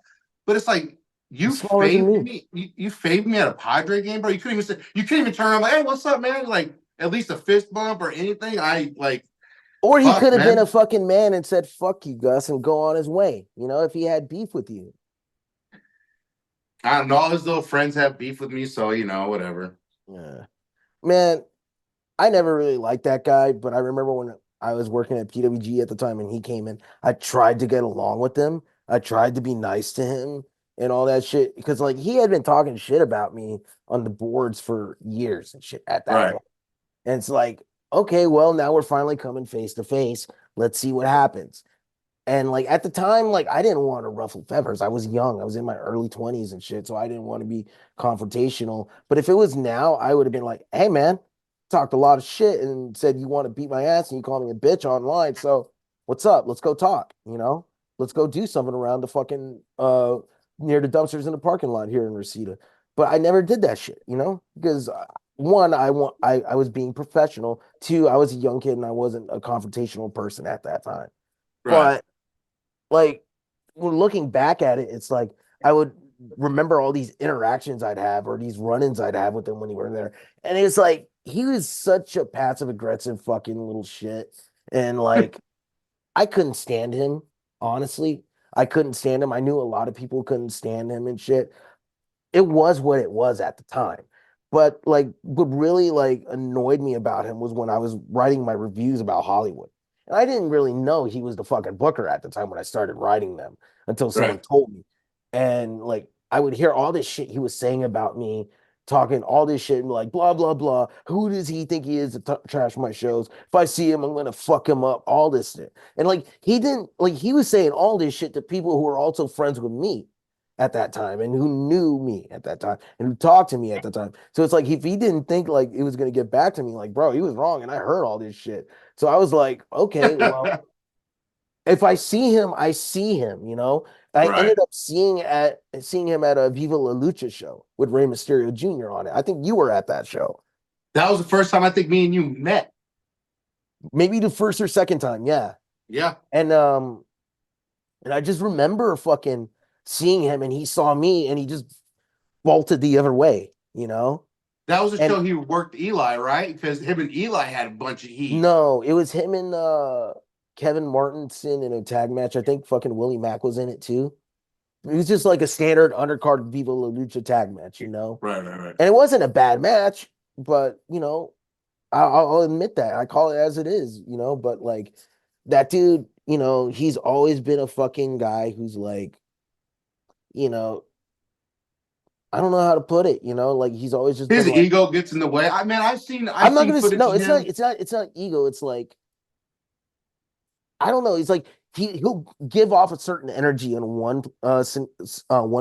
But it's like you He's smaller than faved me. me. You faved me at a Padre game, bro. You couldn't even turn around like, hey, what's up, man? Like at least a fist bump or anything. I like Or he Fuck, could have been a man. fucking man and said, fuck you, Gus, and go on his way, if he had beef with you. I don't know. All his little friends have beef with me, so whatever. Yeah. Man, I never really liked that guy, but I remember when I was working at PWG at the time and he came in, I tried to get along with him. I tried to be nice to him and all that shit because like he had been talking shit about me on the boards for years and shit at that Right, point. And it's like, okay, well, now we're finally coming face to face. Let's see what happens. And like at the time, like I didn't want to ruffle feathers. I was young. I was in my early 20s and shit. So I didn't want to be confrontational. But if it was now, I would have been like, hey man, talked a lot of shit and said you want to beat my ass and you call me a bitch online. So what's up? Let's go talk, Let's go do something around the fucking near the dumpsters in the parking lot here in Reseda. But I never did that shit, because one, I was being professional. Two, I was a young kid and I wasn't a confrontational person at that time. right. But like when looking back at it, it's like I would remember all these interactions I'd have or these run-ins I'd have with him when he were there. And it's like he was such a passive aggressive fucking little shit. And like I couldn't stand him, honestly. I couldn't stand him. I knew a lot of people couldn't stand him and shit. It was what it was at the time. But like what really like annoyed me about him was when I was writing my reviews about Hollywood. And I didn't really know he was the fucking booker at the time when I started writing them until someone Right. told me. And like I would hear all this shit he was saying about me, talking all this shit and like blah blah blah. Who does he think he is to trash my shows? If I see him, I'm gonna fuck him up. All this shit. And like he didn't like he was saying all this shit to people who were also friends with me at that time and who knew me at that time and who talked to me at the time. So it's like if he didn't think like it was gonna get back to me, like bro, he was wrong and I heard all this shit. So I was like, okay, well, if I see him, I see him. I ended Right. up seeing him at a Viva La Lucha show with Rey Mysterio Jr. on it. I think you were at that show. That was the first time I think me and you met. Maybe the first or second time, yeah. Yeah. And and I just remember fucking seeing him and he saw me and he just bolted the other way. That was a And show he worked Eli, right? Because him and Eli had a bunch of heat. no, it was him and Kevin Martinson in a tag match. I think fucking Willie Mack was in it too. It was just like a standard undercard Viva La Lucha tag match. Right, right, right. And it wasn't a bad match, but I'll admit that. I call it as it is. But like that dude, he's always been a fucking guy who's like, you know, I don't know how to put it. Like he's always just been His like, ego gets in the way. I mean, I've I'm not seen gonna, footage no, of it's not, him. it's not ego. It's like, I don't know. He's like he'll give off a certain energy in one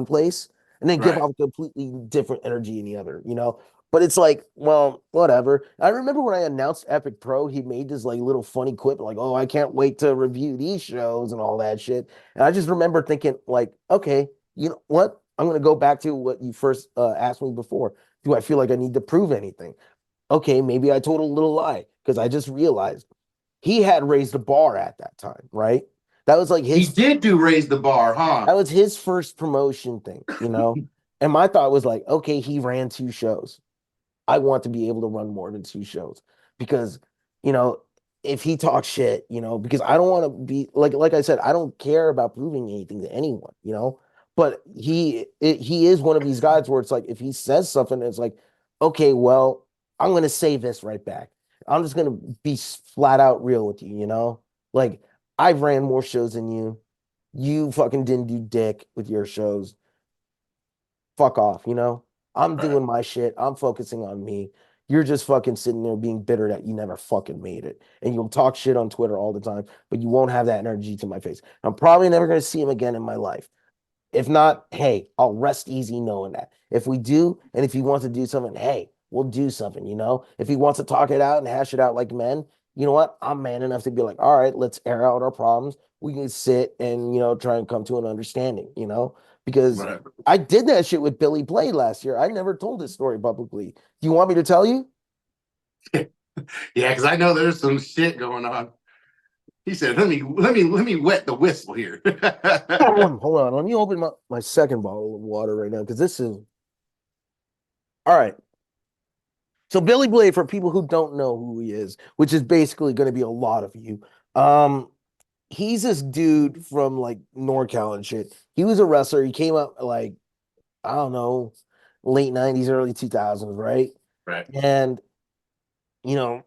place and then give Right. off a completely different energy in the other. But it's like, well, whatever. I remember when I announced Epic Pro, he made this like little funny quip like, "Oh, I can't wait to review these shows and all that shit." And I just remember thinking like, "Okay, you know what? I'm gonna go back to what you first asked me before. Do I feel like I need to prove anything? Okay, maybe I told a little lie because I just realized." He had raised the bar at that time, right? That was like He his did do raise the bar, huh? that was his first promotion thing. And my thought was like, okay, he ran two shows. I want to be able to run more than two shows because, you know, if he talks shit, because I don't want to be like I said, I don't care about proving anything to anyone. But he is one of these guys where it's like if he says something, it's like, okay, well, I'm gonna say this right back. I'm just gonna be flat out real with you. Like I've ran more shows than you. You fucking didn't do dick with your shows. Fuck off. I'm Right. doing my shit. I'm focusing on me. You're just fucking sitting there being bitter that you never fucking made it. And you'll talk shit on Twitter all the time, but you won't have that energy to my face. I'm probably never going to see him again in my life. If not, hey, I'll rest easy knowing that. If we do, and if he wants to do something, hey, we'll do something. If he wants to talk it out and hash it out like men, you know what? I'm man enough to be like, all right, let's air out our problems. We can sit and, try and come to an understanding, because Right. I did that shit with Billy Blade last year. I never told this story publicly. Do you want me to tell you? Yeah, because I know there's some shit going on. He said, let me wet the whistle here. Hold on. Let me open my second bottle of water right now because this is all right. So Billy Blade, for people who don't know who he is, which is basically going to be a lot of you, um, he's this dude from like NorCal and shit. He was a wrestler. He came up like I don't know, late 90s, early 2000s, right? Right. And you know,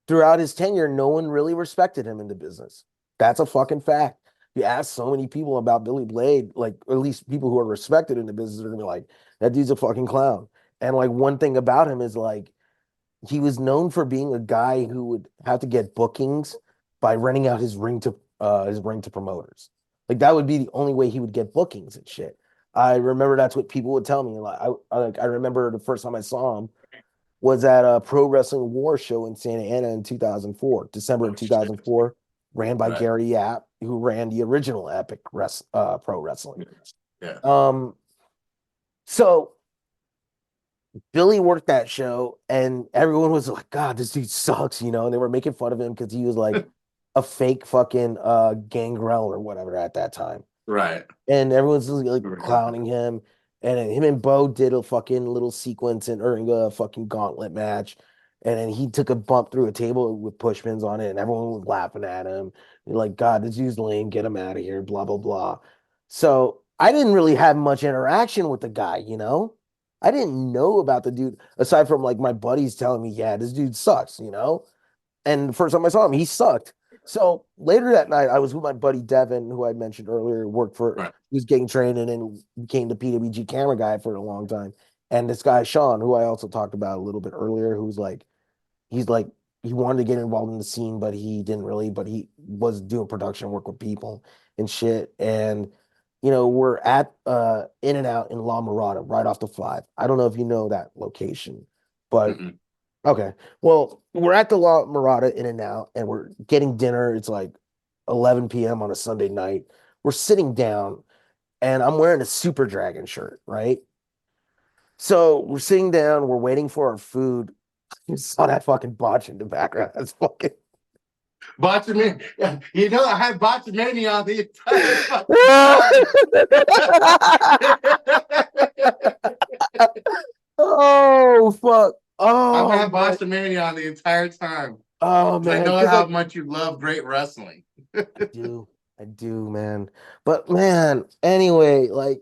throughout his tenure, no one really respected him in the business. That's a fucking fact. You ask so many people about Billy Blade, like or at least people who are respected in the business, are gonna be like, that dude's a fucking clown. And like one thing about him is like he was known for being a guy who would have to get bookings by renting out his ring to promoters. Like that would be the only way he would get bookings and shit. I remember that's what people would tell me. Like I remember the first time I saw him was at a pro wrestling war show in Santa Ana in 2004, December of Oh shit. 2004, ran by Right. Gary Yap, who ran the original Pro Wrestling. Yeah. Um, so Billy worked that show, and everyone was like, "God, this dude sucks," and they were making fun of him because he was like a fake fucking gangrel or whatever at that time. Right. And everyone's like clowning him. And then him and Bo did a fucking little sequence in during a fucking gauntlet match. And then he took a bump through a table with pushpins on it, and everyone was laughing at him. They're like, God, this dude's lame, get him out of here, blah, blah, blah. So I didn't really have much interaction with the guy. I didn't know about the dude aside from like my buddies telling me, yeah, this dude sucks. And the first time I saw him, he sucked. So later that night, I was with my buddy Devin, who I mentioned earlier, Right. he was getting trained and then became the PWG camera guy for a long time. And this guy, Sean, who I also talked about a little bit earlier, he's like, he wanted to get involved in the scene, but he didn't really, but he was doing production work with people and shit. And, we're at In and Out in La Mirada, right off the five. I don't know if you know that location, but Mm-mm. okay. Well, we're at the La Mirada In and Out, and we're getting dinner. It's like 11 p.m. on a Sunday night. We're sitting down, and I'm wearing a Super Dragon shirt, right? So we're sitting down, we're waiting for our food. You saw that fucking botch in the background. That's fucking. Botchamania. Yeah, I had Botchamania on the entire fucking time. Oh fuck. I've Oh had man. Botchamania on the entire time. Oh Because I man. know Because how like much you love great wrestling. I do. I do, man. But man, anyway, like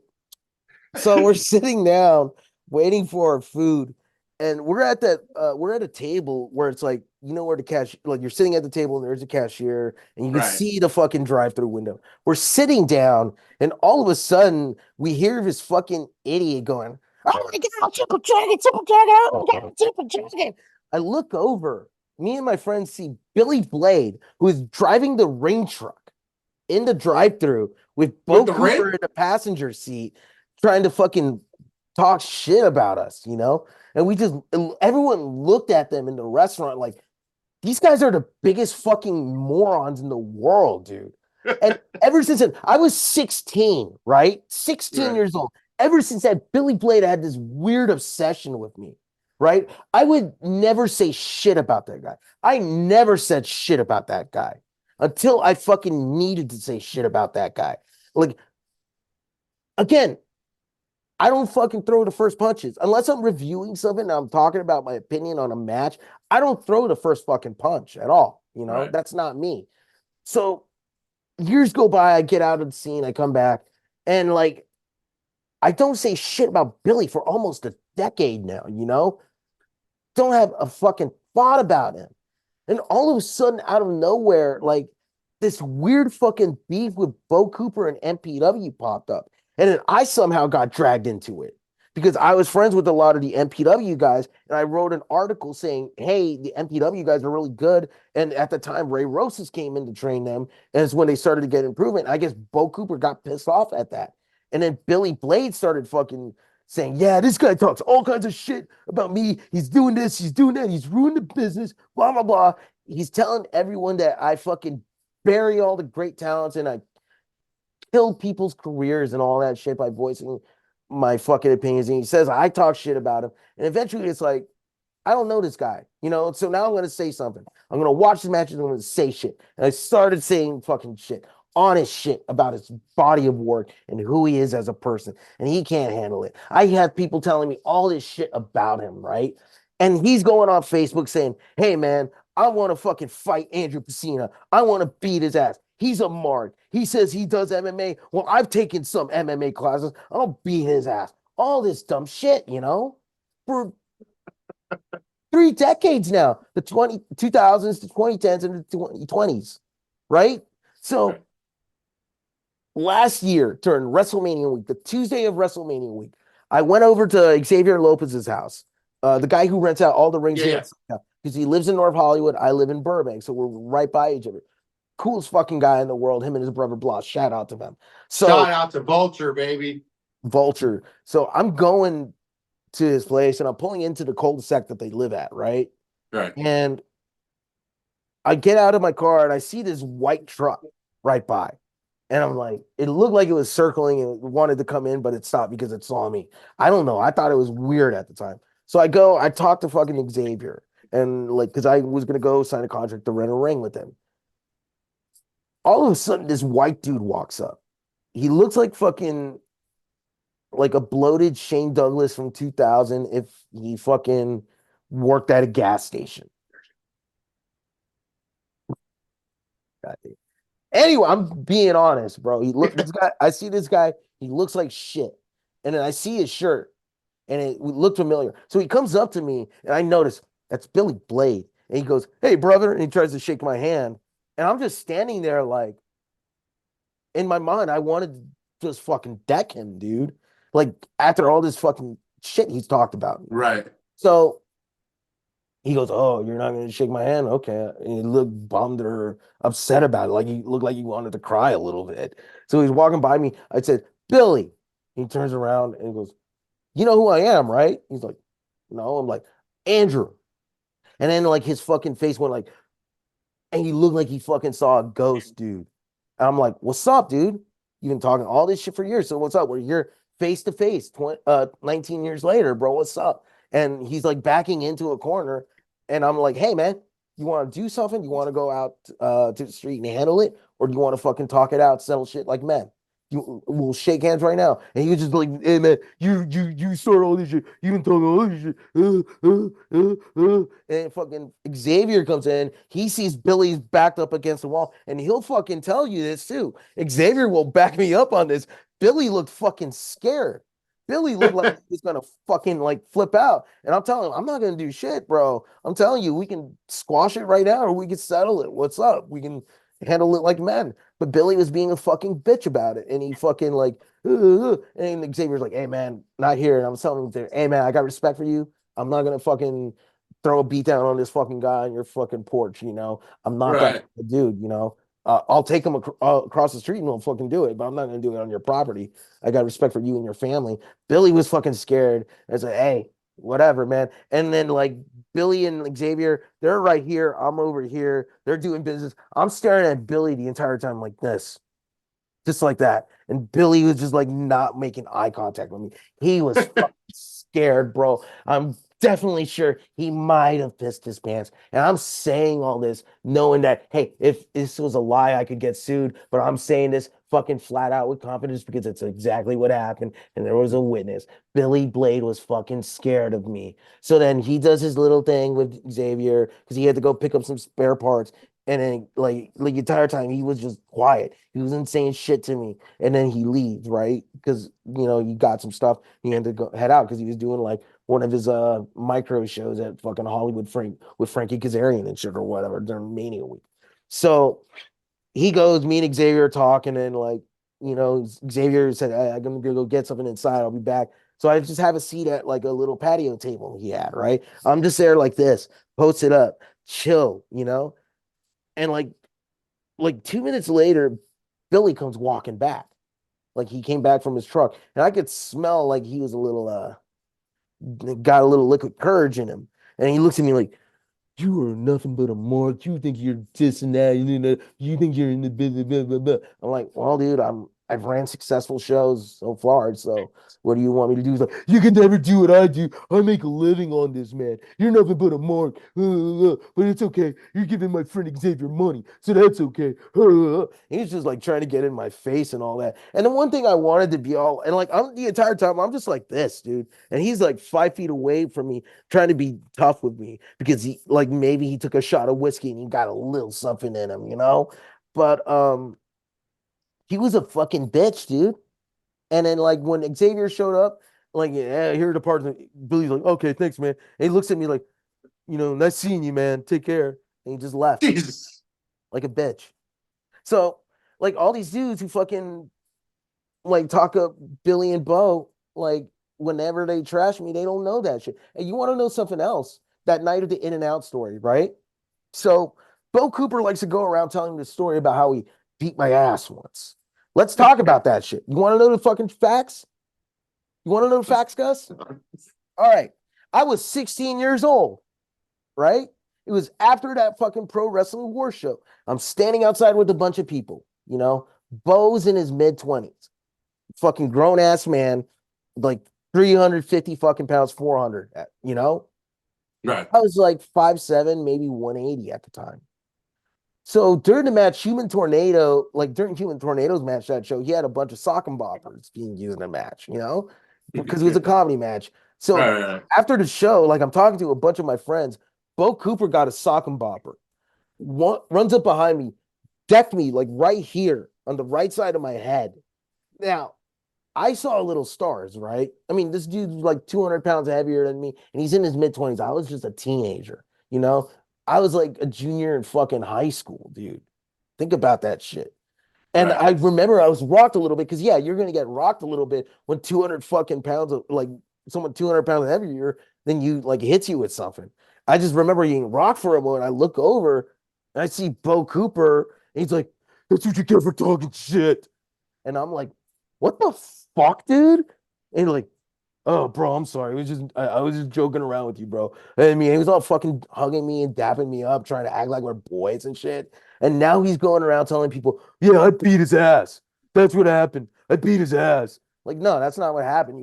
so we're sitting down waiting for our food, and we're at a table where it's like where the cash like you're sitting at the table and there's a cashier and you can Right. see the fucking drive-through window. We're sitting down, and all of a sudden we hear this fucking idiot going, "Oh my god, triple dragon, triple dragon, oh my god, triple dragon." I look over, me and my friends see Billy Blade, who is driving the ring truck in the drive-through with With Bo the Cooper ring? in the passenger seat trying to fucking talk shit about us. And everyone looked at them in the restaurant like, these guys are the biggest fucking morons in the world, dude. And ever since then, I was 16, right? 16 Right. years old. Ever since that, Billy Blade had this weird obsession with me, right? I would never say shit about that guy. I never said shit about that guy until I fucking needed to say shit about that guy. Like, again, I don't fucking throw the first punches unless I'm reviewing something and I'm talking about my opinion on a match. I don't throw the first fucking punch at all. Right. That's not me. So years go by, I get out of the scene, I come back, and like I don't say shit about Billy for almost a decade now. Don't have a fucking thought about him. And all of a sudden, out of nowhere, like this weird fucking beef with Bo Cooper and MPW popped up. And then I somehow got dragged into it because I was friends with a lot of the MPW guys. And I wrote an article saying, hey, the MPW guys are really good. And at the time, Ray Rosas came in to train them. And it's when they started to get improvement. I guess Bo Cooper got pissed off at that. And then Billy Blade started fucking saying, yeah, this guy talks all kinds of shit about me. He's doing this, he's doing that, he's ruined the business, blah, blah, blah. He's telling everyone that I fucking bury all the great talents and I kill people's careers and all that shit by voicing my fucking opinions. And he says I talk shit about him. And eventually it's like, I don't know this guy. So now I'm going to say something. I'm going to watch the matches. I'm going to say shit. And I started saying fucking shit, honest shit about his body of work and who he is as a person. And he can't handle it. I have people telling me all this shit about him, right? And he's going on Facebook saying, "Hey man, I want to fucking fight Andrew Pesina. I want to beat his ass. He's a mark. He says he does MMA. Well, I've taken some MMA classes. I'll beat his ass." All this dumb shit, for 3 decades now, the 2000s, the 2010s, and the 2020s, right? So Right. last year during WrestleMania week, the Tuesday of WrestleMania week, I went over to Xavier Lopez's house, the guy who rents out all the rings Yeah, here yeah. because he lives in North Hollywood. I live in Burbank, so we're right by each other. Coolest fucking guy in the world. Him and his brother Blah. Shout out to them. Shout So out to Vulture, baby. Vulture. So I'm going to his place and I'm pulling into the cul-de-sac that they live at, right? Right. And I get out of my car and I see this white truck right by. And I'm like, it looked like it was circling and it wanted to come in, but it stopped because it saw me. I don't know. I thought it was weird at the time. So I talked to fucking Xavier and like, because I was going to go sign a contract to rent a ring with him. All of a sudden, this white dude walks up. He looks like fucking, like a bloated Shane Douglas from 2000 if he fucking worked at a gas station. God damn. Anyway, I'm being honest, bro. This guy, I see this guy, he looks like shit. And then I see his shirt and it looked familiar. So he comes up to me and I notice that's Billy Blade. And he goes, "Hey, brother." And he tries to shake my hand. And I'm just standing there like, in my mind, I wanted to just fucking deck him, dude. Like after all this fucking shit he's talked about me. Right. So he goes, "Oh, you're not going to shake my hand? Okay." And he looked bummed or upset about it. Like he looked like he wanted to cry a little bit. So he's walking by me. I said, "Billy." He turns around and he goes, "You know who I am, right?" He's like, "No." I'm like, "Andrew." And then like his fucking face went like, and he looked like he fucking saw a ghost, dude. And I'm like, "What's up, dude? You've been talking all this shit for years. So what's up? We're here face to face, 19 years later, bro. What's up?" And he's like backing into a corner. And I'm like, "Hey, man, you want to do something? You want to go out to the street and handle it? Or do you want to fucking talk it out, settle shit like men? We'll shake hands right now." And he was just like, "Hey man, you start all this shit. You been talking all this shit." And fucking Xavier comes in. He sees Billy's backed up against the wall, and he'll fucking tell you this too. Xavier will back me up on this. Billy looked fucking scared. Billy looked like he was gonna fucking like flip out. And I'm telling him, I'm not gonna do shit, bro. I'm telling you, we can squash it right now, or we can settle it. What's up? We can handle it like men. But Billy was being a fucking bitch about it. And he fucking like, and Xavier's like, "Hey man, not here." And I'm telling him, "Hey man, I got respect for you. I'm not gonna fucking throw a beat down on this fucking guy on your fucking porch. I'm not that Right. dude. I'll take him across the street and we'll fucking do it, but I'm not gonna do it on your property. I got respect for you and your family." Billy was fucking scared. I said, "Hey, whatever, man." And then like Billy and Xavier, they're right here. I'm over here. They're doing business. I'm staring at Billy the entire time like this, just like that. And Billy was just like not making eye contact with me. He was fucking scared, bro. I'm definitely sure he might have pissed his pants. And I'm saying all this knowing that, hey, if this was a lie, I could get sued. But I'm saying this fucking flat out with confidence because it's exactly what happened. And there was a witness. Billy Blade was fucking scared of me. So then he does his little thing with Xavier because he had to go pick up some spare parts. And then like the entire time he was just quiet. He wasn't saying shit to me. And then he leaves, right? Because he got some stuff. He had to go head out because he was doing like one of his micro shows at fucking Hollywood Frank with Frankie Kazarian and shit or whatever during Mania week. So he goes, me and Xavier talk, and then Xavier said, "Hey, I'm gonna go get something inside. I'll be back." So I just have a seat at like a little patio table he had, right? I'm just there like this, post it up, chill. And like 2 minutes later, Billy comes walking back. Like he came back from his truck. And I could smell like he was a little got a little liquid courage in him. And he looks at me like, "You are nothing but a mark. You think you're this and that, you think you're in the business, blah, blah, blah." I'm like, "Well, dude, I've ran successful shows so far. So what do you want me to do? He's like, you can never do what I do. I make a living on this, man. You're nothing but a mark. But it's okay. You're giving my friend Xavier money, so that's okay. He's just like trying to get in my face and all that. And the one thing I wanted to be all and like I'm the entire time I'm just like this, dude. And he's like 5 feet away from me, trying to be tough with me because he like maybe he took a shot of whiskey and he got a little something in him, you know. But he was a fucking bitch, dude. And then like when Xavier showed up, like, yeah, here are the parts. Billy's like, okay, thanks, man. And he looks at me like, nice seeing you, man. Take care. And he just left Jesus. like a bitch. So like all these dudes who fucking like talk up Billy and Bo, like whenever they trash me, they don't know that shit. And you want to know something else? That night of the In and Out story, right? So Bo Cooper likes to go around telling the story about how he beat my ass once. Let's talk about that shit. You want to know the fucking facts? You want to know the facts, Gus? All right. I was 16 years old, right? It was after that fucking pro wrestling war show. I'm standing outside with a bunch of people, Bo's in his mid 20s, fucking grown ass man, like 350 fucking pounds, 400. Right. I was like 5'7", maybe 180 at the time. So during the match, Human Tornado, like during Human Tornado's match that show, he had a bunch of sock and boppers being used in the match, because it was a comedy match. Right, So right, right. after the show, like I'm talking to a bunch of my friends, Bo Cooper got a sock and bopper, runs up behind me, decked me like right here on the right side of my head. Now, I saw little stars, right? I mean, this dude's like 200 pounds heavier than me, and he's in his mid 20s. I was just a teenager, you know? I was like a junior in fucking high school, dude. Think about that shit. And Right. I remember I was rocked a little bit because, yeah, you're going to get rocked a little bit when 200 fucking pounds of like someone 200 pounds heavier than you like hits you with something. I just remember being rocked for a moment. I look over and I see Bo Cooper, and he's like, that's what you get for talking shit. And I'm like, what the fuck, dude? And like, oh, bro, I'm sorry. It was just I was just joking around with you, bro. I mean, he was all fucking hugging me and dapping me up, trying to act like we're boys and shit. And now he's going around telling people, "Yeah, I beat his ass. That's what happened. I beat his ass." Like, no, that's not what happened.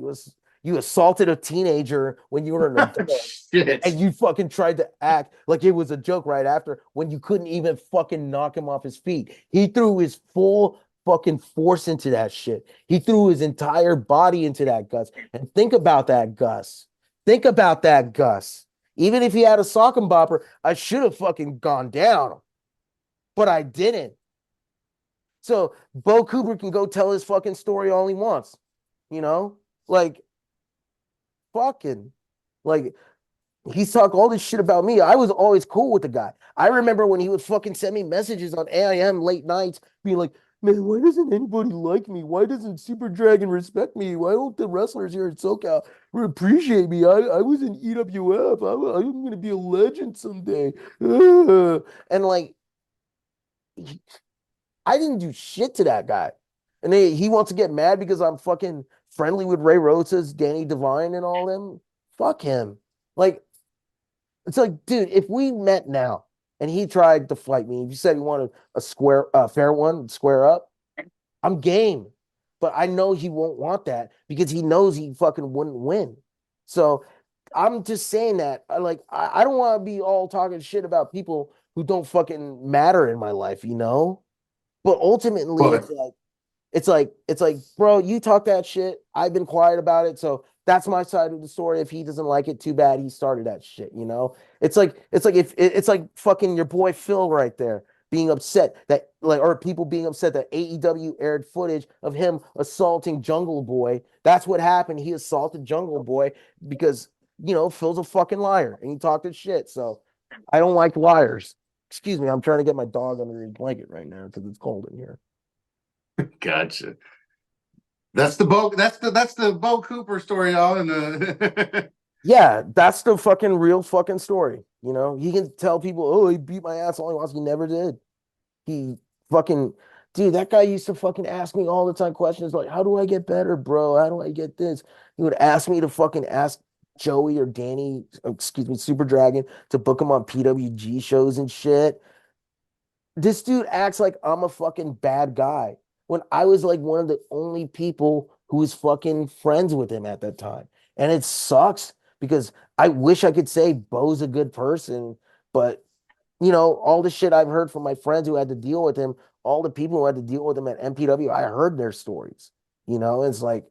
You assaulted a teenager when you were an adult, Shit. and you fucking tried to act like it was a joke right after when you couldn't even fucking knock him off his feet. He threw his full fucking force into that shit. He threw his entire body into that, Gus. And think about that, Gus. Think about that, Gus. Even if he had a sock and bopper, I should have fucking gone down, but I didn't. So Bo Cooper can go tell his fucking story all he wants, you know? Like, fucking, like, he's talking all this shit about me. I was always cool with the guy. I remember when he would fucking send me messages on AIM late nights, being like, man, why doesn't anybody like me? Why doesn't Super Dragon respect me? Why don't the wrestlers here in SoCal appreciate me? I was in EWF. I'm going to be a legend someday. And like, I didn't do shit to that guy. And he wants to get mad because I'm fucking friendly with Ray Rosas, Danny Devine, and all them. Fuck him. Like, it's like, dude, if we met now and he tried to fight me, if you said he wanted a fair one, square up, I'm game. But I know he won't want that because he knows he fucking wouldn't win. So I'm just saying that. I don't want to be all talking shit about people who don't fucking matter in my life, you know? But ultimately, But it's like, bro, you talk that shit. I've been quiet about it. So that's my side of the story. If he doesn't like it, too bad. He started that shit, you know? It's like if it's like fucking your boy Phil right there being upset that like or people being upset that AEW aired footage of him assaulting Jungle Boy. That's what happened. He assaulted Jungle Boy because Phil's a fucking liar and he talked his shit. So I don't like liars. Excuse me, I'm trying to get my dog under his blanket right now because it's cold in here. gotcha. That's the Bo Cooper story, y'all. And the Yeah, that's the fucking real fucking story. He can tell people, oh, he beat my ass all he wants. He never did. He fucking, dude, that guy used to fucking ask me all the time questions like, how do I get better, bro? How do I get this? He would ask me to fucking ask Joey or Danny, excuse me, Super Dragon to book him on PWG shows and shit. This dude acts like I'm a fucking bad guy. when I was like one of the only people who was fucking friends with him at that time. And it sucks because I wish I could say Bo's a good person, but all the shit I've heard from my friends who had to deal with him, all the people who had to deal with him at MPW, I heard their stories. It's like,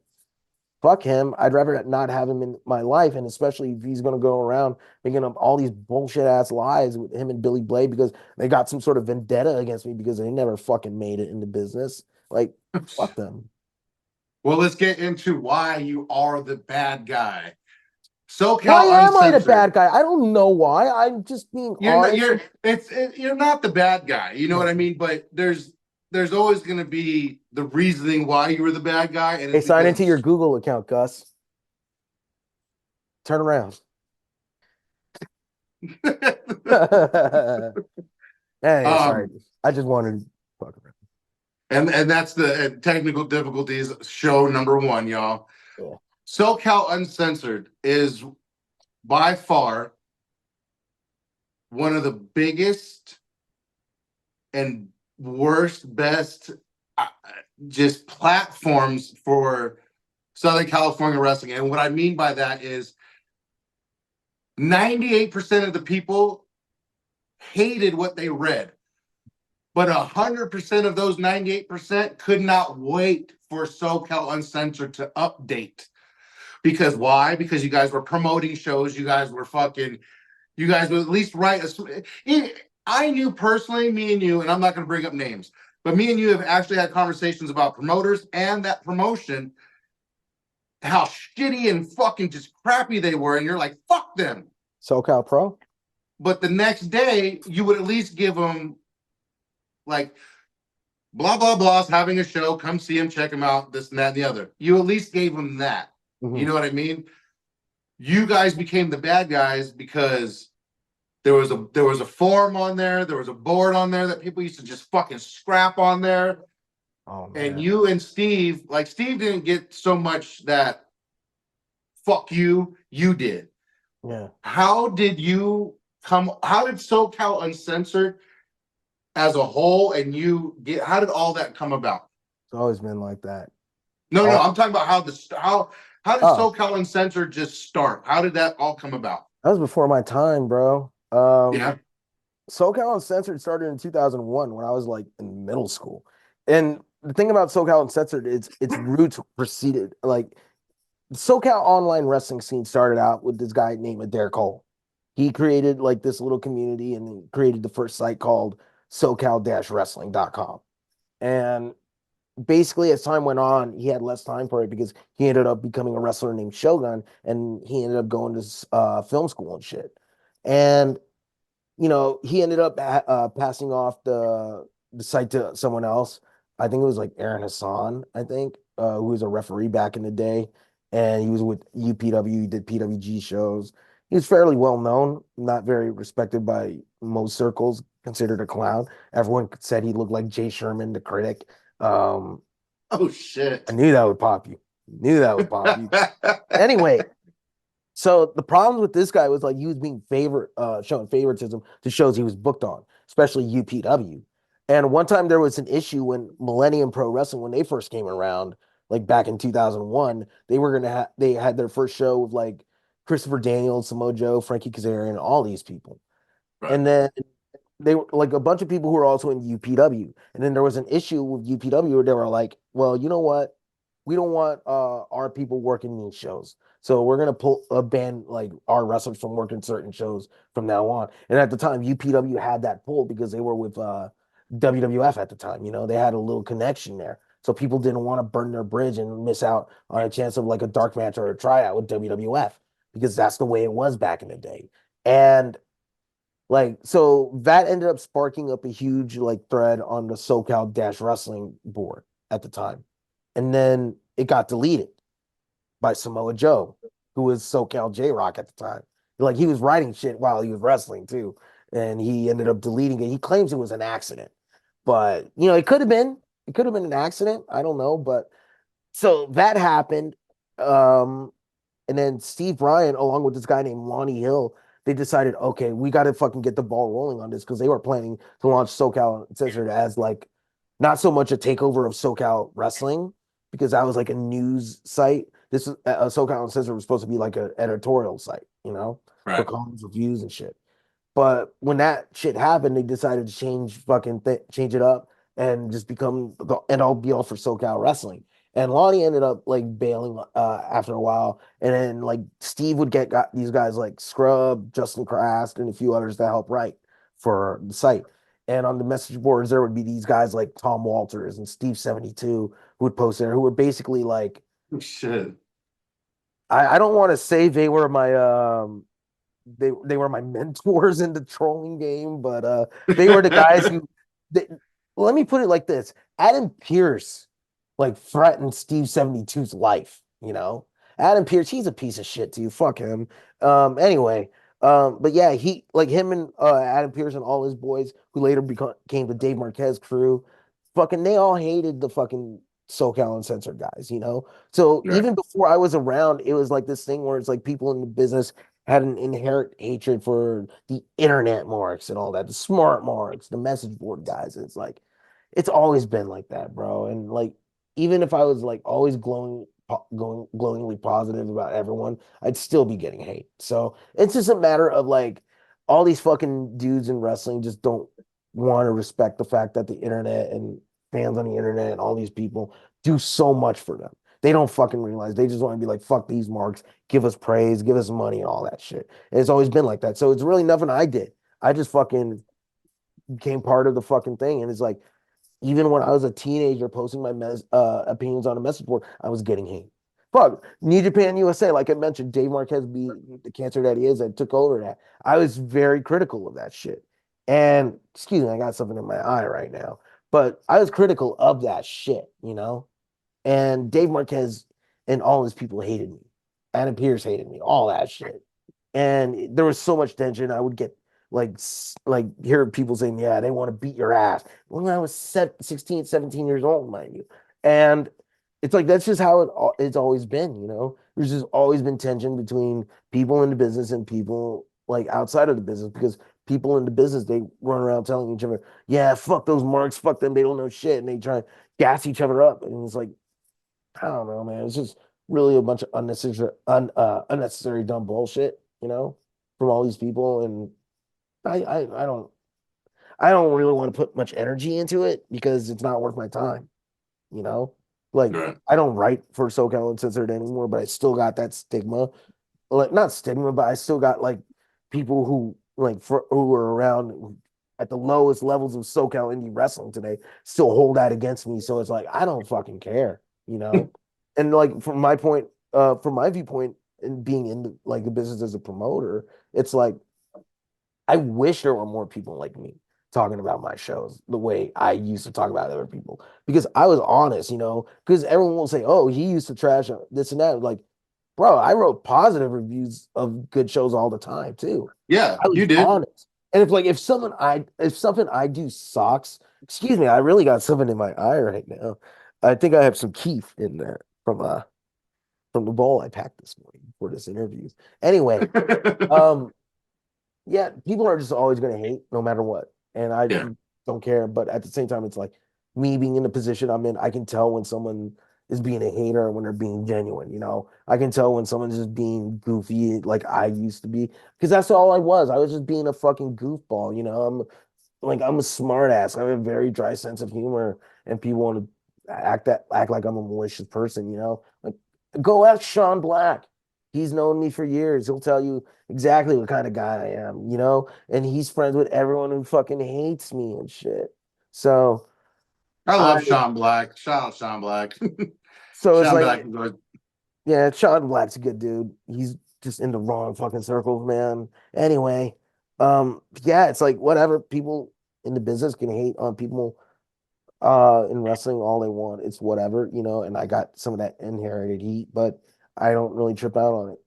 fuck him. I'd rather not have him in my life. And especially if he's going to go around making up all these bullshit ass lies with him and Billy Blade because they got some sort of vendetta against me because they never fucking made it in the business. Like, fuck them. Well, let's get into why you are the bad guy. Why SoCal am I the Uncensored. bad guy? I don't know why. I'm just being You're not honest. you're not the bad guy. You know what I mean? But there's always going to be the reasoning why you were the bad guy, and Hey, it's sign because into your Google account, Gus. Turn around. Hey, sorry. um I just wanted to fuck around. and that's the technical difficulties show number one, y'all. Yeah. SoCal Uncensored is by far one of the biggest and worst, best uh, just platforms for Southern California wrestling. And what I mean by that is 98% of the people hated what they read, but 100% of those 98% could not wait for SoCal Uncensored to update. Because why? Because you guys were promoting shows. You guys would at least write I knew personally, me and you, and I'm not going to bring up names, but me and you have actually had conversations about promoters and that promotion, how shitty and fucking just crappy they were. And you're like, fuck them. SoCal Pro? But the next day, you would at least give them like, blah, blah, blah's having a show. Come see him, check him out, this and that and the other. You at least gave them that. You Hmm. know what I mean? You guys became the bad guys because there was a forum on there was a board on there that people used to just fucking scrap on there, Oh, and man. you and Steve, like, Steve didn't get so much that fuck you did. Yeah. How did SoCal Uncensored as a whole, and how did all that come about? It's always been like that. No, All, I'm talking about how did oh, SoCal Uncensored just start? How did that all come about? that was before my time, bro. Yeah. SoCal Uncensored started in 2001 when I was like in middle school. And the thing about SoCal Uncensored is its roots preceded like SoCal online wrestling scene started out with this guy named Adair Cole. He created like this little community and he created the first site called SoCal-wrestling.com. And basically, as time went on, he had less time for it because he ended up becoming a wrestler named Shogun and he ended up going to film school and shit. And he ended up passing off the site to someone else. I think it was like Aaron Hassan, I think, who was a referee back in the day, and he was with UPW. He did PWG shows. He was fairly well known, not very respected by most circles, considered a clown. Everyone said he looked like Jay Sherman, the critic. Um, Oh I shit. knew that would pop you. Knew that would pop you. Anyway, so the problem with this guy was like he was being showing favoritism to shows he was booked on, especially UPW. And one time there was an issue when Millennium Pro Wrestling, when they first came around, like back in 2001, they had their first show with like Christopher Daniels, Samoa Joe, Frankie Kazarian, all these people. Right. And then they were like a bunch of people who were also in UPW. And then there was an issue with UPW where they were like, well, you know what? We don't want our people working these shows. So we're gonna pull a ban like our wrestlers from working certain shows from now on. And at the time, UPW had that pull because they were with WWF at the time. They had a little connection there. So people didn't want to burn their bridge and miss out on a chance of like a dark match or a tryout with WWF because that's the way it was back in the day. And like, so that ended up sparking up a huge like thread on the SoCal Dash Wrestling board at the time. And then it got deleted by Samoa Joe, who was SoCal J Rock at the time. Like he was writing shit while he was wrestling too. And he ended up deleting it. He claims it was an accident. But it could have been. It could have been an accident. I don't know. But so that happened. Um, and then Steve Bryan, along with this guy named Lonnie Hill, they decided, okay, we got to fucking get the ball rolling on this because they were planning to launch SoCal Censored as like not so much a takeover of SoCal wrestling because that was like a news site. This is SoCal Uncensored was supposed to be like an editorial site, for Right. columns, reviews, and shit. But when that shit happened, they decided to change it up and just become the end all be all for SoCal wrestling. And Lonnie ended up like bailing after a while, and then like Steve would got these guys like Scrub, Justin Crast, and a few others to help write for the site. And on the message boards, there would be these guys like Tom Walters and Steve 72 who would post there, who were basically like, Oh, shit. I don't want to say they were my mentors in the trolling game, but they were the guys who they, let me put it like this. Adam Pierce like threatened Steve 72's life, you know? Adam Pierce, he's a piece of shit too. Fuck him. Anyway, but yeah, he like him and Adam Pierce and all his boys who later became the Dave Marquez crew, fucking they all hated the fucking SoCal Uncensored guys, you know? So Right. even before I was around, it was like this thing where it's like people in the business had an inherent hatred for the internet marks and all that, the smart marks, the message board guys. It's like it's always been like that, bro. And like even if I was like always glowingly positive about everyone, I'd still be getting hate. So it's just a matter of like all these fucking dudes in wrestling just don't want to respect the fact that the internet and fans on the internet and all these people do so much for them. They don't fucking realize they just want to be like, fuck these marks, give us praise, give us money, and all that shit. And it's always been like that. So it's really nothing I did. I just fucking became part of the fucking thing. And it's like, even when I was a teenager posting my opinions on a message board, I was getting hate. Fuck, New Japan USA, like I mentioned, Dave Marquez being the cancer that he is, that took over that. I was very critical of that shit. And excuse me, I got something in my eye right now. But I was critical of that shit, you know? And Dave Marquez and all his people hated me. Adam Pierce hated me, all that shit. And there was so much tension. I would get like hear people saying, "Yeah, they want to beat your ass." When I was 16, 17 years old, mind you. And it's like that's just how it's always been, you know. There's just always been tension between people in the business and people like outside of the business because people in the business they run around telling each other, "Yeah, fuck those marks, fuck them, they don't know shit," and they try and gas each other up. And it's like I don't know, man. It's just really a bunch of unnecessary dumb bullshit, from all these people. And I don't really want to put much energy into it because it's not worth my time, you know? Like Right. I don't write for SoCal Uncensored anymore, but I still got that stigma. Like not stigma, but I still got like people who who are around at the lowest levels of SoCal indie wrestling today still hold that against me. So it's like I don't fucking care, you know? And like from my viewpoint and being in like the business as a promoter, it's like I wish there were more people like me talking about my shows the way I used to talk about other people because I was honest, because everyone will say, "Oh, he used to trash this and that." Like, bro, I wrote positive reviews of good shows all the time too. Yeah, I you was did. honest. And if something I do sucks, excuse me, I really got something in my eye right now. I think I have some keef in there from the bowl I packed this morning for this interview. Anyway, um yeah, people are just always going to hate no matter what. And I Yeah. don't care. But at the same time, it's like me being in the position I'm in, I can tell when someone is being a hater and when they're being genuine, I can tell when someone's just being goofy like I used to be. Because that's all I was. I was just being a fucking goofball, I'm a smart ass. I have a very dry sense of humor, and people want to act like I'm a malicious person, Like go ask Sean Black. He's known me for years. He'll tell you exactly what kind of guy I am, and he's friends with everyone who fucking hates me and shit. So I I love Sean Black. Shout out Sean Black. so it's Sean like Black was yeah, Sean Black's a good dude. He's just in the wrong fucking circles, man. Anyway, yeah, it's like whatever. People in the business can hate on people in wrestling all they want. It's whatever, and I got some of that inherited heat, but I don't really trip out on it.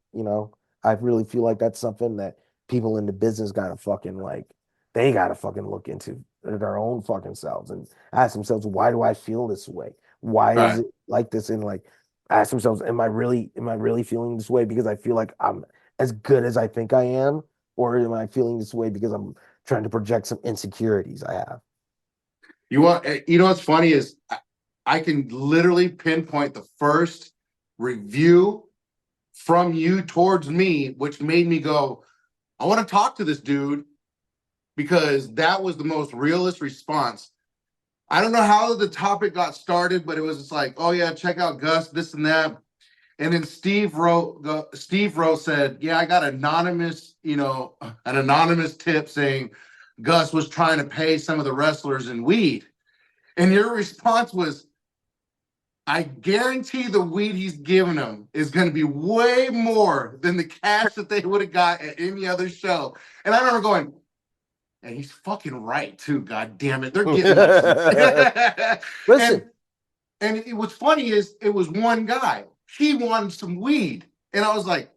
I really feel like that's something that people in the business gotta fucking like they gotta fucking look into their own fucking selves and ask themselves, why do I feel this way? Why is right. it like this? And like ask themselves, am I really feeling this way because I feel like I'm as good as I think I am? Or am I feeling this way because I'm trying to project some insecurities I have? you know what's funny is I can literally pinpoint the first review from you towards me, which made me go, I want to talk to this dude because that was the most realist response. I don't know how the topic got started, but it was just like, oh yeah, check out Gus, this and that. And then Steve wrote said, yeah, I got anonymous, an anonymous tip saying Gus was trying to pay some of the wrestlers in weed. And your response was, I guarantee the weed he's giving them is going to be way more than the cash that they would have got at any other show. And I remember going, and he's fucking right too. God damn it, they're getting like some. and Listen, what's funny is it was one guy. He wanted some weed, and I was like,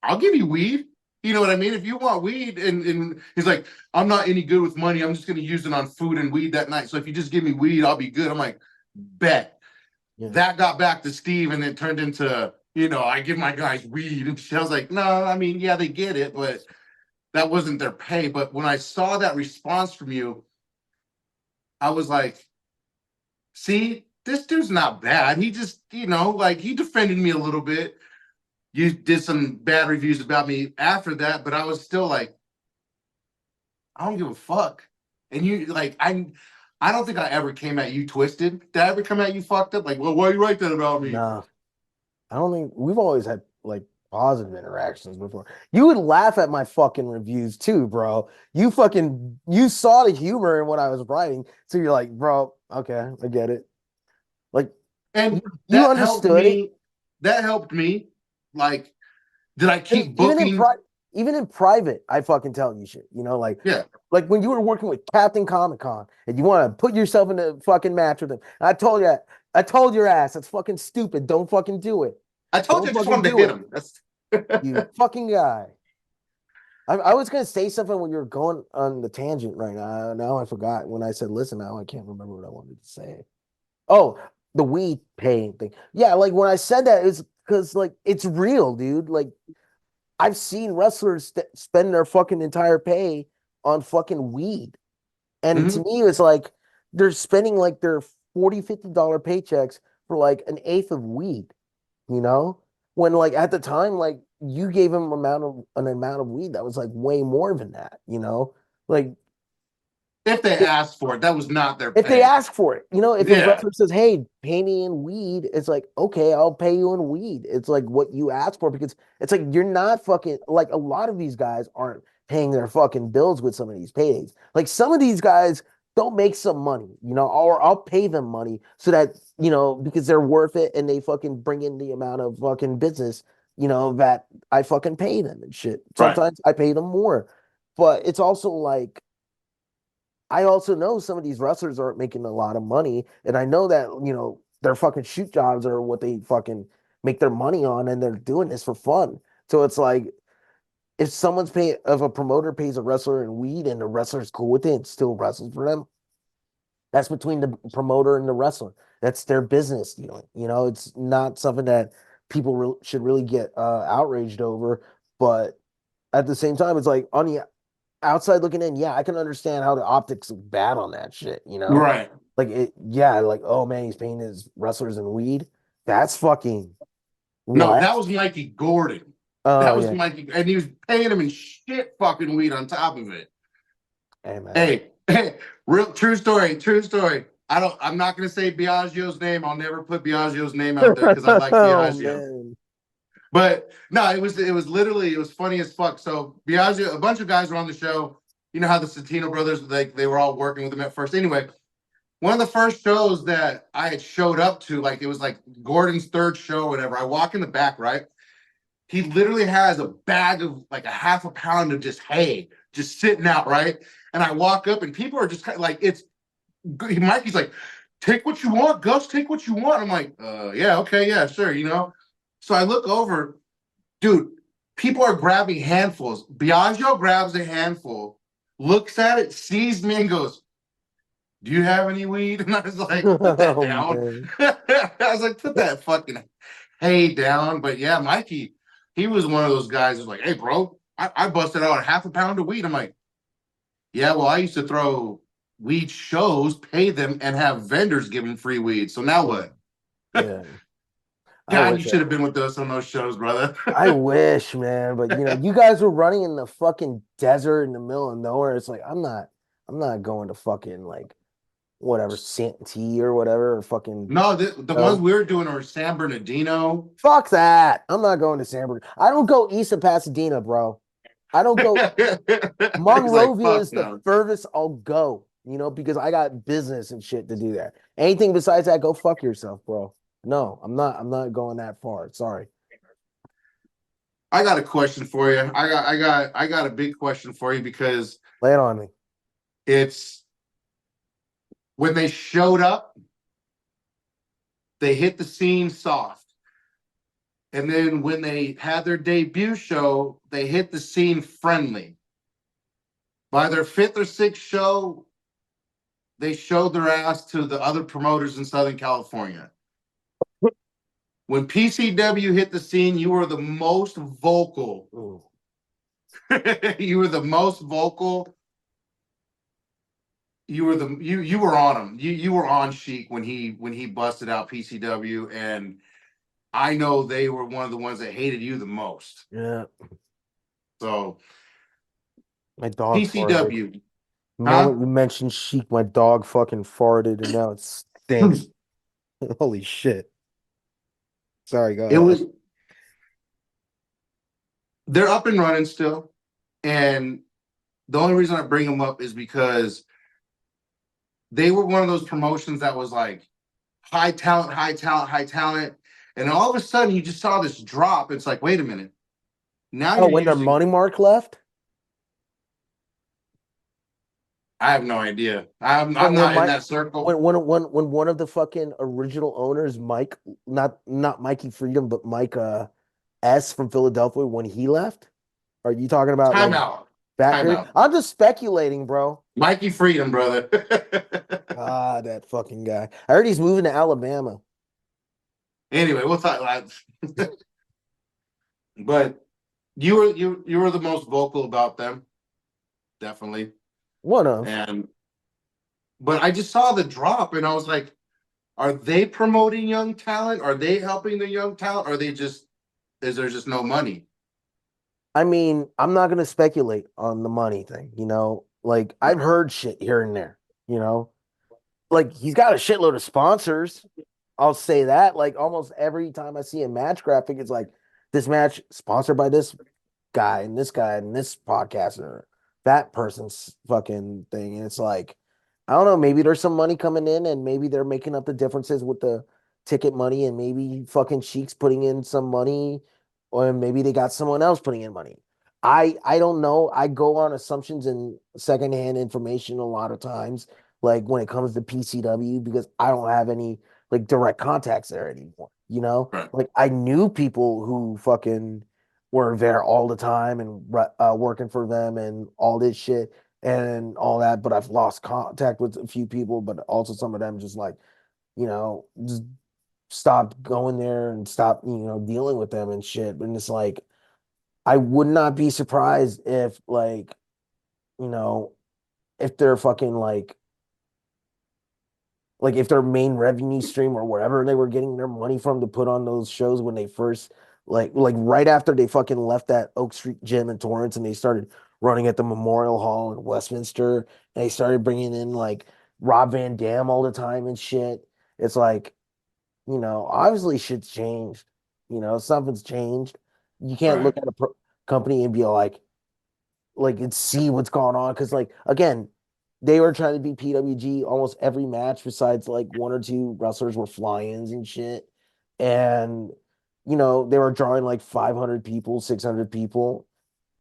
I'll give you weed. You know what I mean? If you want weed, and he's like, I'm not any good with money. I'm just going to use it on food and weed that night. So if you just give me weed, I'll be good. I'm like, bet. yeah. That got back to Steve, and it turned into, I give my guys weed. And I was like, no, I mean, yeah, they get it, but that wasn't their pay. But when I saw that response from you, I was like, see, this dude's not bad. He just, like he defended me a little bit. You did some bad reviews about me after that, but I was still like, I don't give a fuck. And you like, I don't think I ever came at you twisted. Did I ever come at you fucked up? Like, well, why you write that about me? Nah, I don't think we've always had like positive interactions before. You would laugh at my fucking reviews too, bro. You saw the humor in what I was writing, so you're like, bro, okay, I get it. Like you, And you that helped understood it. me. That helped me. Like, did I And keep booking? even in private, I fucking tell you shit. Yeah, Like when you were working with Captain Comic Con and you want to put yourself in a fucking match with him. I told your ass that's fucking stupid. Don't fucking do it. I told you Don't I just fucking wanted to do hit it. him. That's You fucking guy. I was gonna say something when you were going on the tangent right now. Now I forgot when I said listen. Now I can't remember what I wanted to say. Oh, the weed paying thing. Yeah, like when I said that, it's because like it's real, dude. Like I've seen wrestlers spend their fucking entire pay on fucking weed. And to Mhm. me, it's like they're spending like their $40, $50 paychecks for like an eighth of weed, you know? When like at the time, like you gave them an amount of weed that was like way more than that, you know? Like If they asked for it, that was not their if they pay. ask for it, if a Yeah, wrestler says, "Hey, pay me in weed," it's like, okay, I'll pay you in weed. It's like what you ask for because it's like you're not fucking like a lot of these guys aren't paying their fucking bills with some of these paydays. Like some of these guys don't make some money, or I'll pay them money so that, because they're worth it and they fucking bring in the amount of fucking business, that I fucking pay them and shit. right, Sometimes I pay them more. But it's also like I also know some of these wrestlers aren't making a lot of money, and I know that their fucking shoot jobs are what they fucking make their money on, and they're doing this for fun. So it's like if a promoter pays a wrestler in weed and the wrestler's cool with it and still wrestles for them, that's between the promoter and the wrestler. That's their business dealing. It's not something that people should really get outraged over. But at the same time, it's like on the outside looking in, yeah, I can understand how the optics look bad on that shit. right. Like yeah, like oh man, he's paying his wrestlers in weed. That's fucking No, what? that was Mikey Gordon. Oh That was yeah, Mikey, and he was paying him in shit fucking weed on top of it. hey man. Hey, real true story, true story. I'm not gonna say Biagio's name. I'll never put Biagio's name out there because I like Oh Biagio. man. But no, it was literally it was funny as fuck. So Biagio, a bunch of guys were on the show. You know how the Santino brothers, they were all working with him at first. Anyway, one of the first shows that I had showed up to, like it was like Gordon's third show, or whatever. I walk in the back, right? He literally has a bag of like a half a pound of just hay just sitting out, right? And I walk up and people are just kind of like, it's Mikey's like, take what you want, Gus, take what you want. I'm like, yeah, okay, yeah, sure. So I look over, dude, people are grabbing handfuls. Biagio grabs a handful, looks at it, sees me, and goes, do you have any weed? And I was like, put that Oh down. man. I was like, put that fucking hay down. But yeah, Mikey, he was one of those guys who's like, hey, bro, I busted out a half a pound of weed. I'm like, yeah, well, I used to throw weed shows, pay them, and have vendors give them free weed. So now Yeah. what? Yeah. I God, you wish should have been with us on those shows, brother. I wish, man, but you guys were running in the fucking desert in the middle of nowhere. It's like I'm not going to fucking like whatever Santee or whatever or fucking No, the ones no. we were doing are San Bernardino. Fuck that. I'm not going to San Bernardino. I don't go east of Pasadena, bro. I don't go He's like, Monrovia fuck is the no. furthest I'll go, because I got business and shit to do there. Anything besides that, go fuck yourself, bro. No, I'm not going that far. Sorry. I got a question for you. I got a big question for you because Lay it on me. it's when they showed up, they hit the scene soft. And then when they had their debut show, they hit the scene friendly. By their fifth or sixth show, they showed their ass to the other promoters in Southern California. When PCW hit the scene, you were the most vocal. Ooh. You were the most vocal. You were on him. You were on Sheik when he busted out PCW, and I know they were one of the ones that hated you the most. Yeah, So my dog farted. PCW, The huh? moment you mentioned Sheik, my dog fucking farted, and now it stinks. Holy shit. Sorry, go It ahead. was they're up and running still, and the only reason I bring them up is because they were one of those promotions that was like high talent, high talent, high talent, and all of a sudden you just saw this drop. It's like, wait a minute, now Oh, you're when their using. money mark left? I have no idea. I'm When not in Mike that circle. when one of the fucking original owners, Mike, not Mikey Freedom, but Mike S from Philadelphia, when he left? Are you talking about like Timeout. that period? Timeout. I'm just speculating, bro. Mikey Freedom, brother. Ah, that fucking guy. I heard he's moving to Alabama. Anyway, we'll talk. But you were the most vocal about them, definitely. One of. And but I just saw the drop, and I was like, are they promoting young talent? Are they helping the young talent? Or are they just is there just no money? I mean, I'm not gonna speculate on the money thing. Like I've heard shit here and there, you know. Like he's got a shitload of sponsors. I'll say that. Like almost every time I see a match graphic, it's like this match sponsored by this guy and this podcaster, that person's fucking thing. And it's like, I don't know, maybe there's some money coming in and maybe they're making up the differences with the ticket money and maybe fucking Cheeks putting in some money or maybe they got someone else putting in money. I don't know. I go on assumptions and secondhand information a lot of times, like when it comes to PCW, because I don't have any like direct contacts there anymore. Right. Like I knew people who fucking were there all the time and working for them and all this shit and all that. But I've lost contact with a few people, but also some of them just like, just stopped going there and stopped, dealing with them and shit. And it's like, I would not be surprised if you know, if they're fucking like if their main revenue stream or wherever they were getting their money from to put on those shows when they first like right after they fucking left that Oak Street gym in Torrance and they started running at the Memorial Hall in Westminster and they started bringing in like Rob Van Dam all the time and shit. It's like, obviously shit's changed. Something's changed. You can't look Right. at a company and be like and see what's going on because like again they were trying to be PWG almost every match besides like one or two wrestlers were fly-ins and shit. And they were drawing like 500 people, 600 people,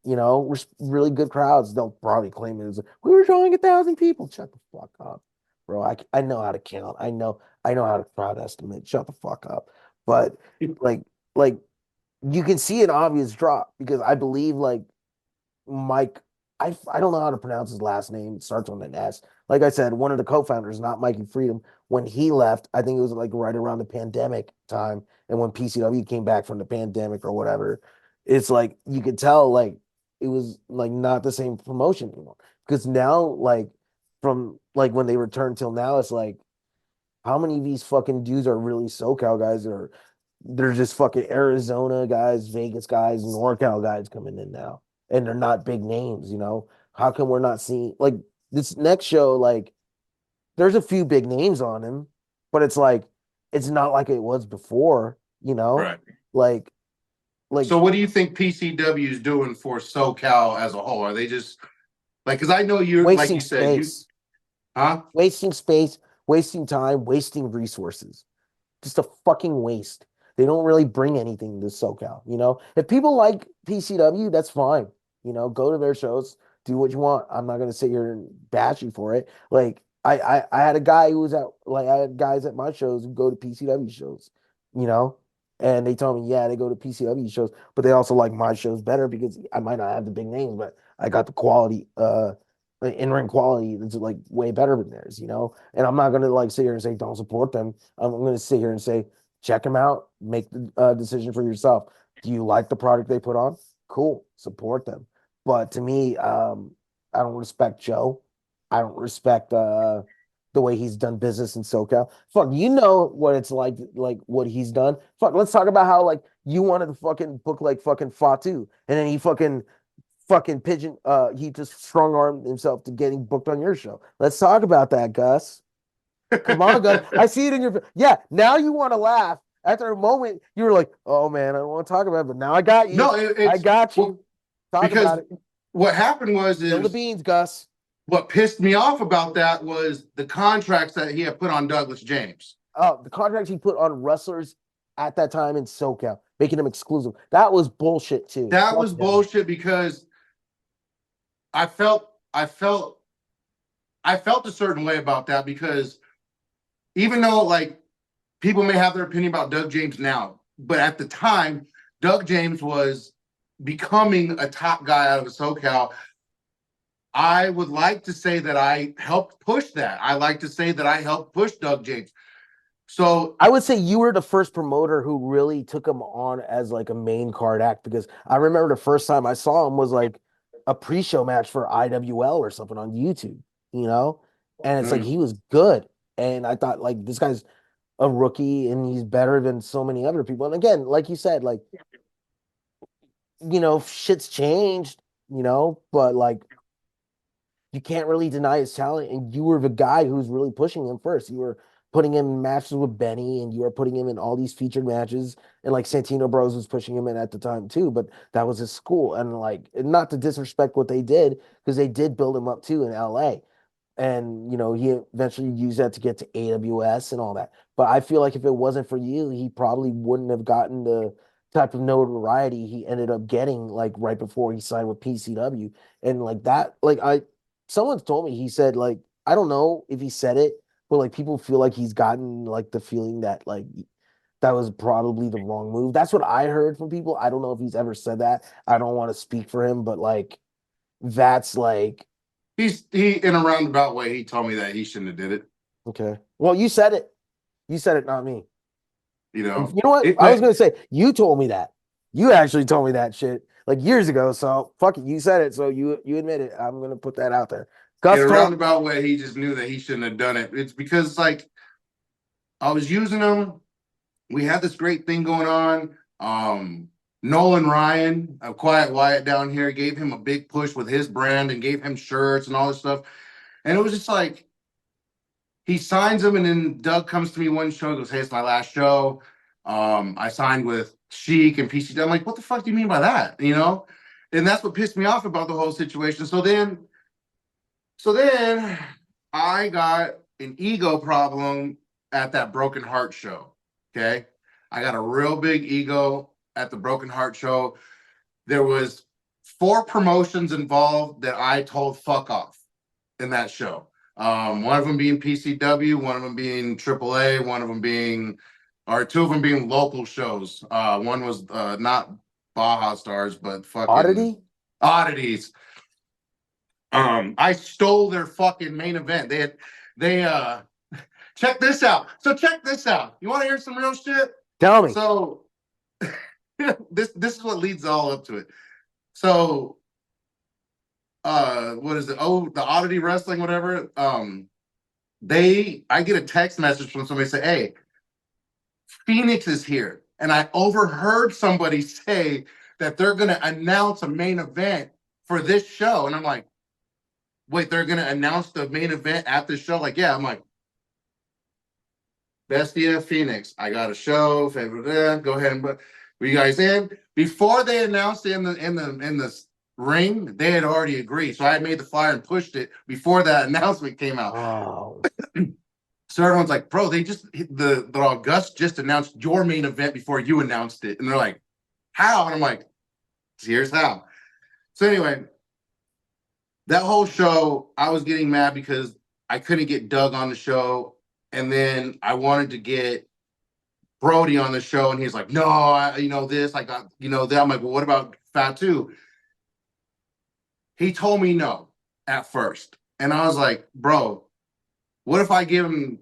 really good crowds. They'll probably claim it as we were drawing 1,000 people. Shut the fuck up, bro. I know how to count. I know how to crowd estimate. Shut the fuck up. But like like you can see an obvious drop because I believe like Mike, I don't know how to pronounce his last name. It starts on an S. Like I said, one of the co-founders, not Mikey Freedom, when he left, I think it was like right around the pandemic time, and when PCW came back from the pandemic or whatever, it's like you could tell like it was like not the same promotion anymore. Because now like from like when they returned till now, it's like how many of these fucking dudes are really SoCal guys or they're just fucking Arizona guys, Vegas guys, NorCal guys coming in now. And they're not big names, you know? How come we're not seeing like this next show, like there's a few big names on him, but it's like it's not like it was before, you know? Right. Like like So what do you think PCW is doing for SoCal as a whole? Are they just like, because I know you're, like wasting you said, space, huh? wasting space, wasting time, wasting resources. Just a fucking waste. They don't really bring anything to SoCal, you know? If people like PCW, that's fine. You know, go to their shows, do what you want. I'm not gonna sit here and bash you for it. Like I had a guy who was at like I had guys at my shows who go to PCW shows, you know, and they told me, yeah, they go to PCW shows, but they also like my shows better because I might not have the big names, but I got the quality, the in-ring quality that's like way better than theirs, you know. And I'm not gonna like sit here and say don't support them. I'm going to sit here and say, check them out, make the decision for yourself. Do you like the product they put on? Cool, support them. But to me, I don't respect Joe. I don't respect the way he's done business in SoCal. Fuck, you know what it's like what he's done. Fuck, let's talk about how like you wanted to fucking book like fucking Fatu, and then he fucking pigeon he just strong armed himself to getting booked on your show. Let's talk about that, Gus. Come on, Gus. I see it in your. Yeah, now you want to laugh. After a moment, you were like, "Oh man, I don't want to talk about it," but now I got you. No, I it's got well, you. Talk about because it. what happened was Spill the is beans, Gus. what pissed me off about that was the contracts that he had put on Douglas James. Oh, the contracts he put on wrestlers at that time in SoCal, making them exclusive. That was bullshit too. That was Fuck them. bullshit because I felt I felt I felt a certain way about that because even though like people may have their opinion about Doug James now, but at the time, Doug James was becoming a top guy out of SoCal. I would like to say that I helped push that. I like to say that I helped push Doug James. So I would say you were the first promoter who really took him on as like a main card act because I remember the first time I saw him was like a pre-show match for IWL or something on YouTube, you know? And it's like mm, he was good. And I thought like this guy's a rookie and he's better than so many other people. And again, like you said, like, you know, shit's changed, you know, but like you can't really deny his talent. And you were the guy who's really pushing him first. You were putting him in matches with Benny, and you were putting him in all these featured matches. And like Santino Bros was pushing him in at the time too, but that was his school. And like, not to disrespect what they did, because they did build him up too in LA. And you know, he eventually used that to get to AWS and all that. But I feel like if it wasn't for you, he probably wouldn't have gotten the type of notoriety he ended up getting like right before he signed with PCW. And like that, like someone told me he said like I don't know if he said it, but like people feel like he's gotten like the feeling that like that was probably the wrong move. That's what I heard from people. I don't know if he's ever said that. I don't want to speak for him, but like that's like he in a roundabout way he told me that he shouldn't have did it. okay. Well, you said it. You said it, not me. You And know you know what? it, I was but gonna say you told me that. You actually told me that shit like years ago. So fuck it. You said it. So you admit it. I'm gonna put that out there. in Gus a told roundabout way he just knew that he shouldn't have done it. It's because like I was using him. We had this great thing going on. Nolan Ryan, a Quiet Wyatt down here, gave him a big push with his brand and gave him shirts and all this stuff. And it was just like he signs them, and then Doug comes to me one show, goes, "Hey, it's my last show. I signed with Sheik and PC." I'm like, "What the fuck do you mean by that?" You know, and that's what pissed me off about the whole situation. So then, I got an ego problem at that Broken Heart show. Okay, I got a real big ego at the Broken Heart show. There was 4 promotions involved that I told fuck off in that show. One of them being PCW, one of them being AAA, one of them being, or 2 of them being local shows. One was not Baja Stars, but fucking oddity. oddities. I stole their fucking main event. They check this out. So check this out. You want to hear some real shit? Tell me. So this is what leads all up to it. So what is it? Oh, the Oddity Wrestling, whatever. I get a text message from somebody say, "Hey, Phoenix is here," and I overheard somebody say that they're going to announce a main event for this show, and I'm like, "Wait, they're going to announce the main event at this show?" Like, yeah, I'm like, Bestia Phoenix, I got a show. Go ahead and put you guys in. Before they announced it in the ring, they had already agreed. So I had made the flyer and pushed it before that announcement came out. Oh, So everyone's like, "Bro, they just the August just announced your main event before you announced it," and they're like, "How?" And I'm like, "Here's how." So anyway, that whole show, I was getting mad because I couldn't get Doug on the show, and then I wanted to get Brody on the show, and he's like, "No, this, I got, that." I'm like, "Well, what about Fatu?" He told me no at first, and I was like, "Bro, what if I give him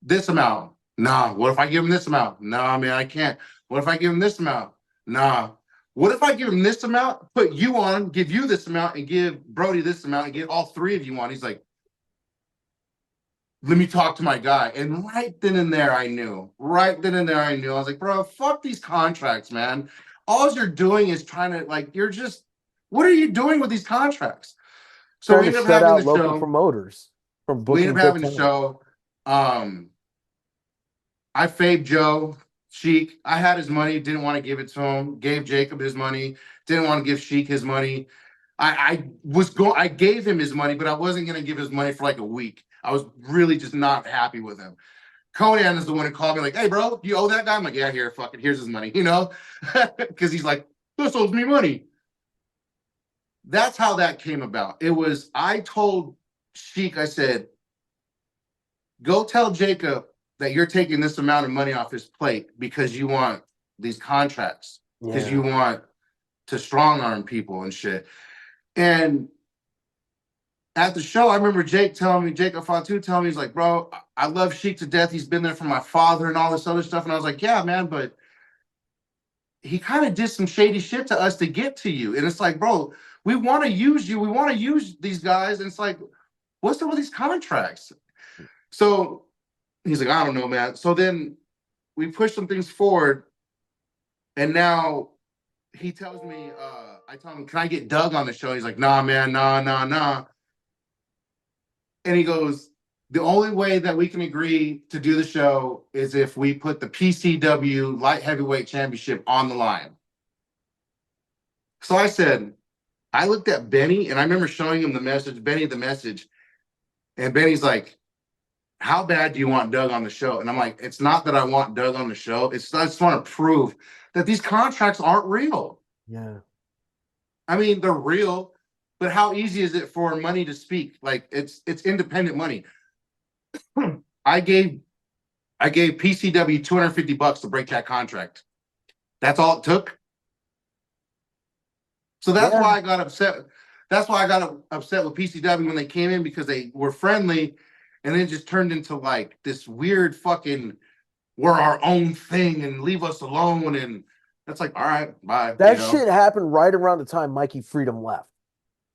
this amount?" Nah. What if I give him this amount? Nah, man, I can't. What if I give him this amount? Nah. What if I give him this amount, put you on, give you this amount, and give Brody this amount, and get all three of you on? He's like, "Let me talk to my guy." And right then and there, I knew. Right then and there, I knew. I was like, "Bro, fuck these contracts, man. All you're doing is trying to, like, what are you doing with these contracts?" So trying we to ended up shut having the out local show. promoters from We ended booking up good having the talent. show. Um, I favored Joe Sheik. I had his money, didn't want to give it to him. Gave Jacob his money, didn't want to give Sheik his money. I gave him his money, but I wasn't going to give his money for like a week. I was really just not happy with him. Conan is the one who called me like, "Hey, bro, you owe that guy?" I'm like, "Yeah, here, fuck it, here's his money," because he's like, "This owes me money." That's how that came about. I told Sheik, I said, "Go tell Jacob that you're taking this amount of money off his plate because you want these contracts, because Yeah. you want to strong arm people and shit." And at the show, I remember Jacob Fatu telling me, he's like, "Bro, I love Sheik to death. He's been there for my father and all this other stuff." And I was like, "Yeah, man, but he kind of did some shady shit to us to get to you." And it's like, "Bro, we want to use you. We want to use these guys." And it's like, "What's up with these contracts?" So he's like, "I don't know, man." So then we push some things forward, and now he tells me, I tell him, "Can I get Doug on the show?" He's like, "Nah, man, nah, nah, nah." And he goes, "The only way that we can agree to do the show is if we put the PCW light heavyweight championship on the line." So I looked at Benny, and I remember showing him Benny the message. And Benny's like, "How bad do you want Doug on the show?" And I'm like, "It's not that I want Doug on the show. I just want to prove that these contracts aren't real. Yeah. I mean, they're real, but how easy is it for money to speak? Like, it's independent money." I gave I gave PCW $250 to break that contract. That's all it took. So that's Yeah. why I got upset. That's why I got upset with PCW when they came in, because they were friendly, and then it just turned into like this weird fucking, "We're our own thing and leave us alone." And that's like, all right, bye. That shit happened right around the time Mikey Freedom left.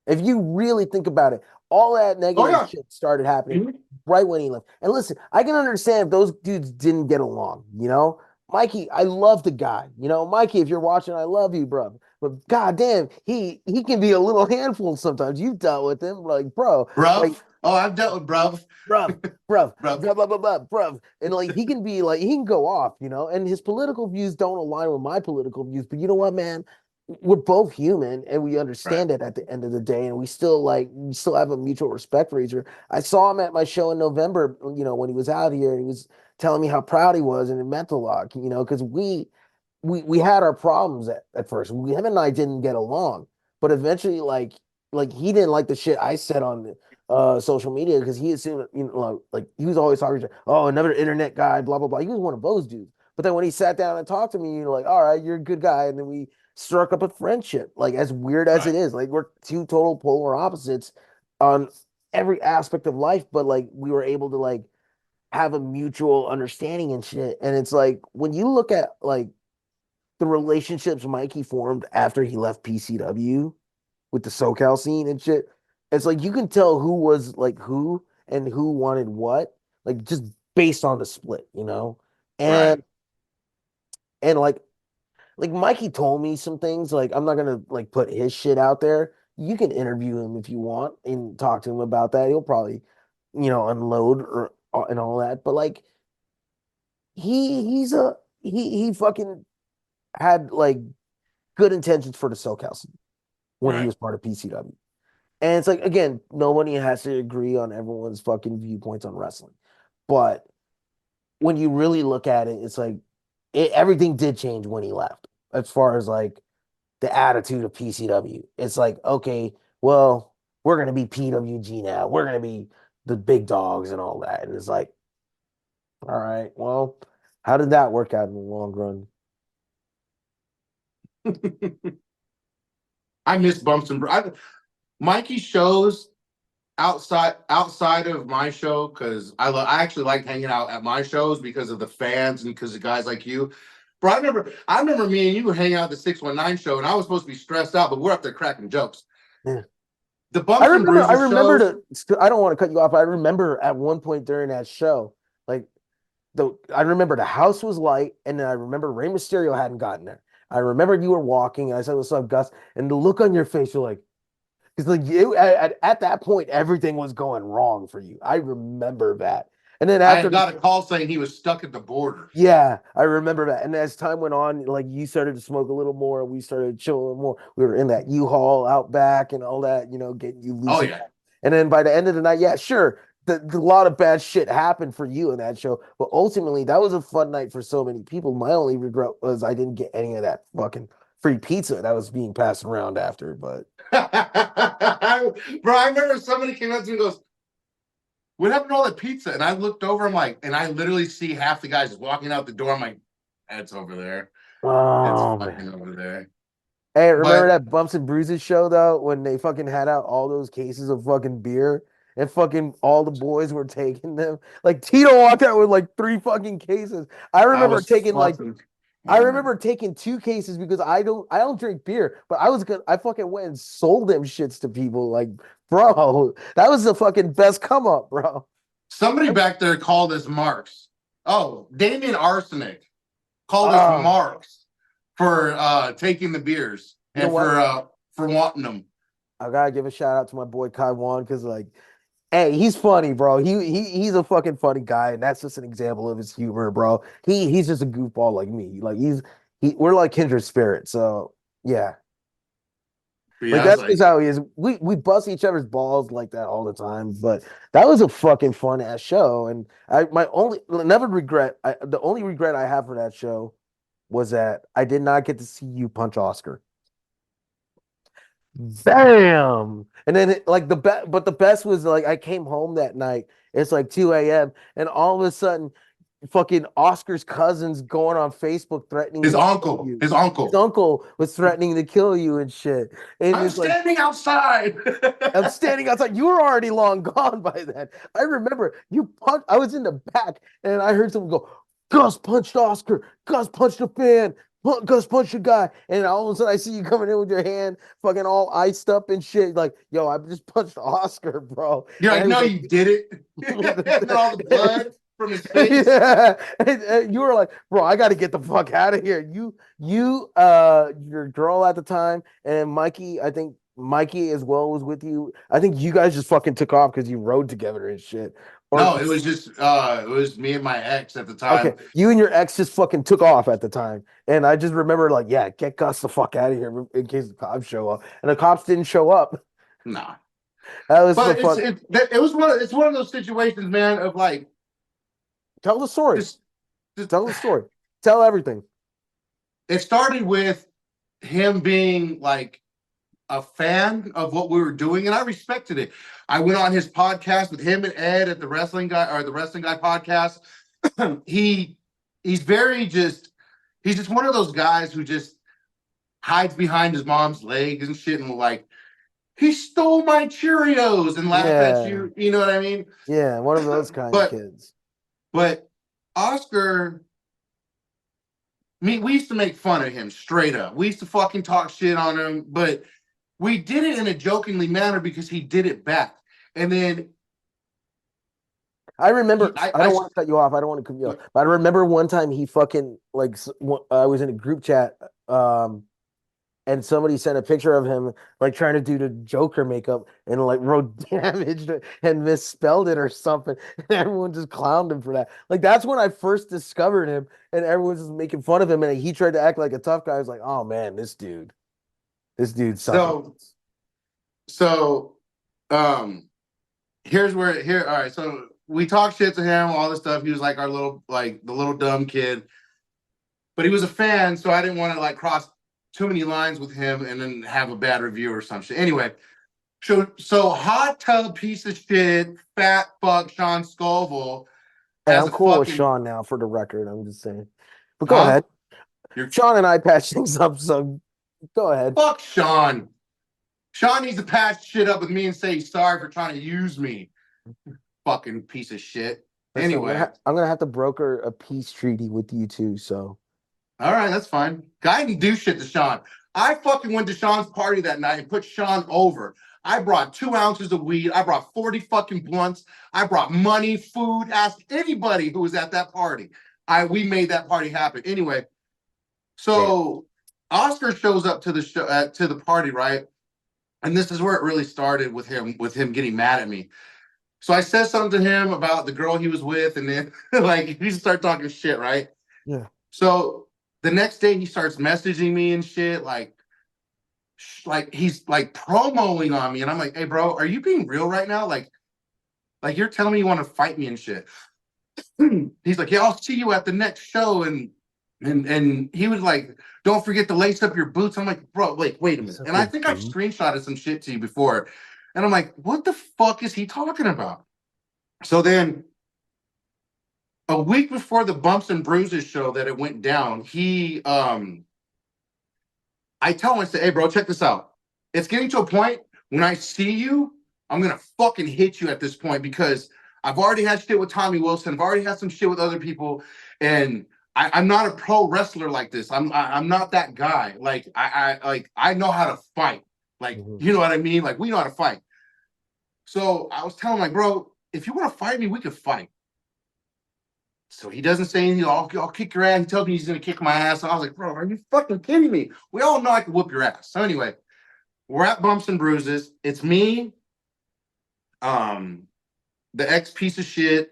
If you really think about it, all that Oh negative yeah. shit started happening Mhm. right when he left. And listen, I can understand if those dudes didn't get along, you know? Mikey, I love the guy. You know, Mikey, if you're watching, I love you, bro. But goddamn, he can be a little handful sometimes. You've dealt with him, like, bro, like Bruv. Oh, I've dealt with bruv. bruv, bruv, Bruv. blah, blah, blah, blah, bruv. And like he can be like he can go off, you know, and his political views don't align with my political views. But you know what, man? We're both human and we Right. understand it at the end of the day, and we still have a mutual respect for each other. I saw him at my show in November, you know, when he was out here, he was telling me how proud he was, and it meant a lot, you know, because we had our problems at first. Him and I didn't get along, but eventually, like he didn't like the shit I said on social media because he assumed, you know, like he was always talking, oh, another internet guy, blah blah blah. He was one of those dudes. But then when he sat down and talked to me, you're like, all right, you're a good guy, and then we struck up a friendship. Like as weird as it Right. is, like we're two total polar opposites on every aspect of life, but like we were able to like have a mutual understanding and shit. And it's like when you look at like the relationships Mikey formed after he left PCW with the SoCal scene and shit. It's like you can tell who was like who and who wanted what, like just based on the split, you know? Right. And like Mikey told me some things, like I'm not gonna like put his shit out there. You can interview him if you want and talk to him about that. He'll probably, unload or and all that. But like he's a he fucking had like good intentions for the SoCal scene when he Right. was part of PCW. And it's like again, nobody has to agree on everyone's fucking viewpoints on wrestling. But when you really look at it, it's like everything did change when he left, as far as like the attitude of PCW. It's like, okay, well, we're gonna be PWG now. We're gonna be the big dogs and all that. And it's like, all right, well, how did that work out in the long run? I miss bumps and Mikey shows outside of my show because I actually like hanging out at my shows because of the fans and because of guys like you. Bro, I remember me and you were hanging out at the 619 show and I was supposed to be stressed out, but we're up there cracking jokes. Yeah. The I bumps and remember, I bruises remember shows. I don't want to cut you off. I remember at one point during that show, like I remember the house was light, and then I remember Rey Mysterio hadn't gotten there. I remember you were walking, and I said, "What's up, Gus?" And the look on your face, you're like, because like you at that point, everything was going wrong for you. I remember that. And then I after had got a call saying he was stuck at the border. yeah, I remember that. And as time went on, like you started to smoke a little more, we started chilling more. We were in that U-Haul out back and all that, getting you Oh loosened yeah. up. And then by the end of the night, yeah, sure, a lot of bad shit happened for you in that show, but ultimately that was a fun night for so many people. My only regret was I didn't get any of that fucking free pizza that was being passed around after. But Bro, I remember somebody came up to me and goes, what happened to all that pizza? And I looked over, I'm like, and I literally see half the guys walking out the door. I'm like, it's over there. It's oh man. fucking over there. Hey, remember But that Bumps and Bruises show though, when they fucking had out all those cases of fucking beer and fucking all the boys were taking them? Like Tito walked out with like three fucking cases. I I remember was taking like fucking I hammered. remember taking two cases because I don't drink beer, but I fucking went and sold them shits to people. Like, bro, that was the fucking best come up, bro. Somebody back there called us marks. Oh, Damien Arsenic called us Oh, marks for taking the beers you know and what? for wanting them. I gotta give a shout out to my boy Kai Wan because like hey, he's funny, bro. He's a fucking funny guy, and that's just an example of his humor, bro. He's just a goofball like me. Like we're like kindred spirits. So yeah, But like yeah, I was that's just like, how he is. We bust each other's balls like that all the time. But that was a fucking fun ass show, and my only never regret. The only regret I have for that show was that I did not get to see you punch Oscar. Bam! And then like but the best was like I came home that night. It's like 2 a.m. and all of a sudden, fucking Oscar's cousin's going on Facebook threatening his to kill uncle, you. his His uncle. uncle was threatening to kill you and shit. And I'm it's like standing outside. I'm standing outside. You were already long gone by then. I remember you punched. I was in the back and I heard someone go, Gus punched Oscar. Gus punched a fan. Gus punched a guy. And all of a sudden I see you coming in with your hand fucking all iced up and shit. Like, yo, I just punched Oscar, bro. You're And like, no, everybody's you did it. And then all the blood from his face. yeah. And you were like, bro, I gotta get the fuck out of here. Your girl at the time, and Mikey, I think Mikey as well was with you. I think you guys just fucking took off because you rode together and shit. Or No, it was me and my ex at the okay, time. you and your ex just fucking took off at the time. And I just remember like, yeah, get Gus the fuck out of here in case the cops show up. And the cops didn't show up. Nah. That was the But fun. it's one of those situations, man, of like Tell the story. just just Tell the story. Tell everything. it started with him being like a fan of what we were doing, and I respected it. I went on his podcast with him and Ed at the Wrestling Guy podcast. he he's very just he's just one of those guys who just hides behind his mom's legs and shit and will like he stole my Cheerios and laugh at Yeah. you. You know what I mean? Yeah. One of those kind of but kids. but Oscar, we used to make fun of him straight up. We used to fucking talk shit on him, but we did it in a jokingly manner because he did it back. And then I remember. I I don't want to cut you off. I don't want to cut you off. But I remember one time he fucking like I was in a group chat, and somebody sent a picture of him like trying to do the Joker makeup and like wrote damaged and misspelled it or something. And everyone just clowned him for that. Like that's when I first discovered him, and everyone's just making fun of him. And he tried to act like a tough guy. I was like, oh man, this dude's something so else. so um here's where here all right, so we talked shit to him, all this stuff. He was like our little like the little dumb kid. But he was a fan, so I didn't want to like cross too many lines with him and then have a bad review or some shit. Anyway, so hot tub piece of shit, fat fuck Sean Scoville Hey, has I'm a cool with fucking Sean now for the record. I'm just saying. But go huh? ahead. You're Sean and I patched things up, so go ahead. fuck Sean. Sean needs to patch shit up with me and say sorry for trying to use me. Fucking piece of shit. Listen, Anyway, I'm gonna have to broker a peace treaty with you too. So all right, that's fine. Guy can do shit to Sean. I fucking went to Sean's party that night and put Sean over. I brought 2 ounces of weed. I brought 40 fucking blunts. I brought money, food. Ask anybody who was at that party. We made that party happen. Anyway, damn. so Oscar shows up to the show to the party, right? And this is where it really started with him getting mad at me. So I said something to him about the girl he was with, and then like he started talking shit, right? Yeah. So the next day he starts messaging me and shit, like he's like promoing on me, and I'm like, hey, bro, are you being real right now? Like you're telling me you want to fight me and shit. He's like, yeah, I'll see you at the next show, and he was like, don't forget to lace up your boots. I'm like, bro, wait a minute. Lace up And I your think I've boot. screenshotted some shit to you before, and I'm like, what the fuck is he talking about? So then a week before the Bumps and Bruises show that it went down, I tell him, I say, hey, bro, check this out. It's getting to a point when I see you, I'm gonna fucking hit you at this point because I've already had shit with Tommy Wilson. I've already had some shit with other people, and I'm not a pro wrestler like this. I'm not that guy. Like I know how to fight. Like Mhm. you know what I mean. Like we know how to fight. So I was telling him, like, bro, if you want to fight me, we could fight. So he doesn't say anything. I'll kick your ass. He tells me he's gonna kick my ass. And I was like, bro, are you fucking kidding me? We all know I can whoop your ass. So anyway, we're at Bumps and Bruises. It's me, um, the ex piece of shit,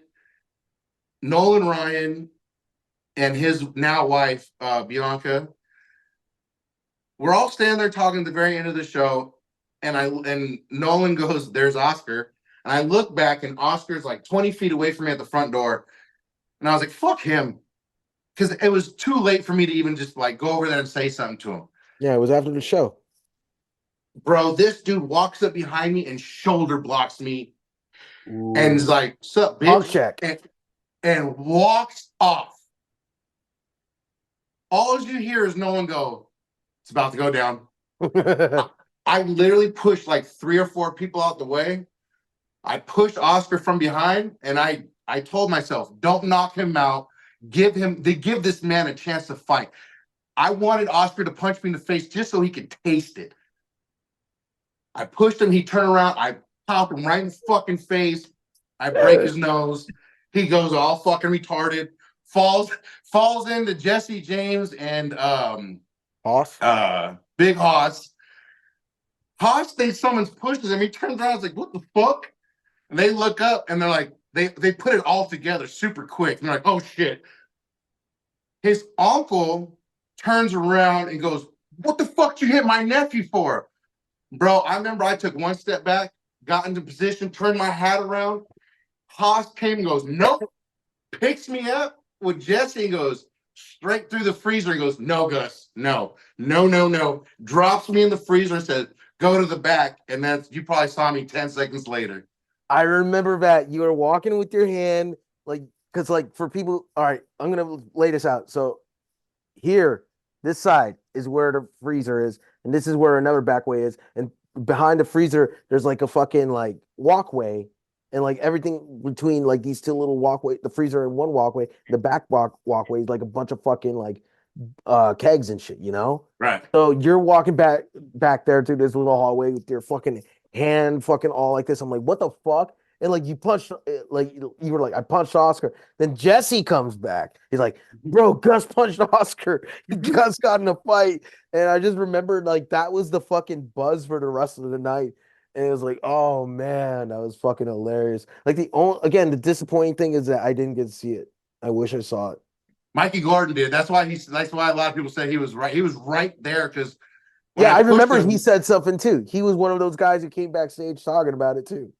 Nolan Ryan, and his now wife, Bianca. We're all standing there talking at the very end of the show, and Nolan goes, "There's Oscar." And I look back, and Oscar's like 20 feet away from me at the front door. And I was like, fuck him. Because it was too late for me to even just like go over there and say something to him. Yeah, it was after the show. Bro, this dude walks up behind me and shoulder blocks me and is Ooh. like, sup, Hog bitch? check. And walks off. All you hear is no one go, it's about to go down. I, I literally pushed like 3 or 4 people out the way. I pushed Oscar from behind, and I told myself, don't knock him out. Give this man a chance to fight. I wanted Oscar to punch me in the face just so he could taste it. I pushed him. He turned around. I popped him right in the fucking face. I break his nose. He goes all fucking retarded. Falls falls into Jesse James and Off. Big Hoss. Hoss thinks someone's pushes him. He turns around. He's like, "What the fuck?" And they look up and they're like, they put it all together super quick. And they're like, "Oh shit!" His uncle turns around and goes, "What the fuck you hit my nephew for?" Bro, I remember I took one step back, got into position, turned my hat around. Haas came and goes, nope, picks me up with Jesse and goes straight through the freezer and goes, no, Gus, no, no, no, no. Drops me in the freezer and says, go to the back. And that's, you probably saw me 10 seconds later. I remember that you were walking with your hand, like, because, like, for people, all right, I'm gonna lay this out. So here, this side is where the freezer is, and this is where another back way is. And behind the freezer, there's like a fucking like walkway, and like everything between like these two little walkway, the freezer and one walkway, the back walkway is like a bunch of fucking like kegs and shit, you know? Right. So you're walking back there through this little hallway with your fucking hand fucking all like this. I'm like, what the fuck? And like you punched like you were like, I punched Oscar. Then Jesse comes back. He's like, bro, Gus punched Oscar. Gus got in a fight. And I just remembered like that was the fucking buzz for the rest of the night. And it was like, oh man, that was fucking hilarious. Like the only again, the disappointing thing is that I didn't get to see it. I wish I saw it. Mikey Gordon did. That's why he's. That's why a lot of people said he was right. He was right there because when Yeah, I I pushed remember he him, said something too. He was one of those guys who came backstage talking about it too.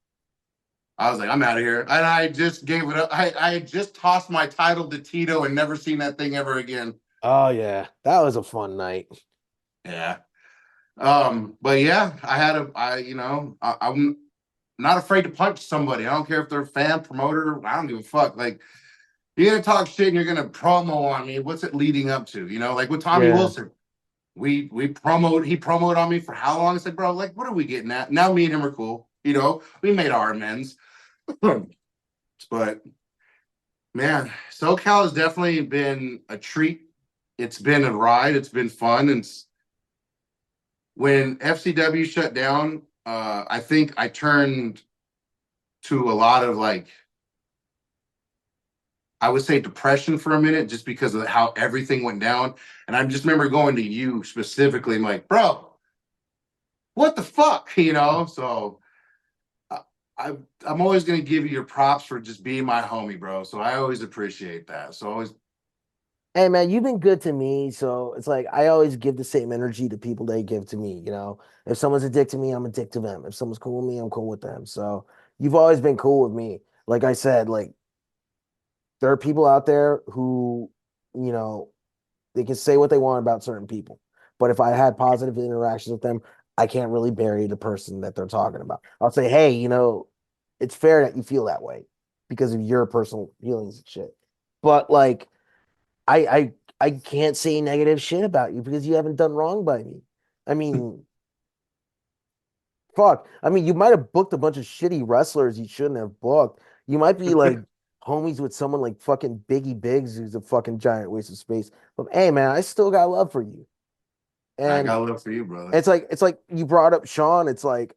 I was like, I'm out of here, and I just gave it up. I had just tossed my title to Tito and never seen that thing ever again. Oh yeah, that was a fun night. Yeah. But yeah, I had a. I you know I'm not afraid to punch somebody. I don't care if they're a fan, promoter. I don't give a fuck. Like you're gonna talk shit and you're gonna promo on me. What's it leading up to? You know, like with Tommy Yeah. Wilson. We promote he promoted on me for how long? I said, bro, like what are we getting at? Now me and him are cool. You know, we made our amends. But man, SoCal has definitely been a treat. It's been a ride. It's been fun. And when FCW shut down, I think I turned to a lot of like I would say depression for a minute, just because of how everything went down. And I just remember going to you specifically, and like, bro, what the fuck, you know? So I I'm always gonna give you your props for just being my homie, bro. So I always appreciate that. So always Hey man, you've been good to me, so it's like I always give the same energy to people they give to me, you know. If someone's a dick to me, I'm a dick to them. If someone's cool with me, I'm cool with them. So you've always been cool with me. Like I said, like there are people out there who, you know, they can say what they want about certain people. But if I had positive interactions with them, I can't really bury the person that they're talking about. I'll say, hey, you know, it's fair that you feel that way because of your personal feelings and shit. But like, I I I can't say negative shit about you because you haven't done wrong by me. I mean, fuck. I mean, you might have booked a bunch of shitty wrestlers you shouldn't have booked. You might be like homies with someone like fucking Biggie Biggs, who's a fucking giant waste of space. But hey, man, I still got love for you. I And got love for you, brother. it's like you brought up Sean. It's like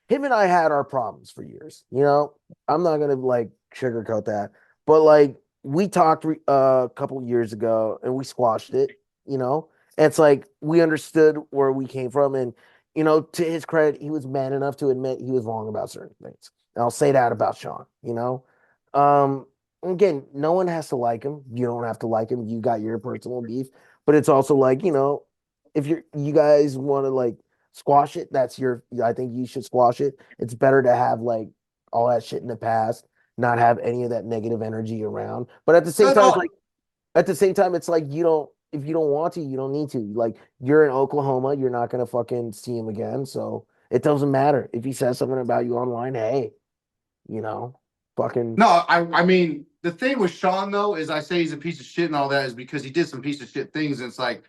him and I had our problems for years. You know, I'm not gonna like sugarcoat that, but like we talked a couple years ago and we squashed it. You know, and it's like we understood where we came from, and you know, to his credit, he was man enough to admit he was wrong about certain things. And I'll say that about Sean. You know, again, no one has to like him. You don't have to like him. You got your personal beef, but it's also like you know, if you guys want to like squash it. That's your, I think you should squash it. It's better to have like all that shit in the past, not have any of that negative energy around. But at the same That's time, it's all. like, at the same time, it's like you don't, if you don't want to, you don't need to. Like, you're in Oklahoma, you're not going to fucking see him again. So it doesn't matter. If he says something about you online, hey, you know, fucking, No, I mean the thing with Sean though is I say he's a piece of shit and all that is because he did some piece of shit things. And it's like,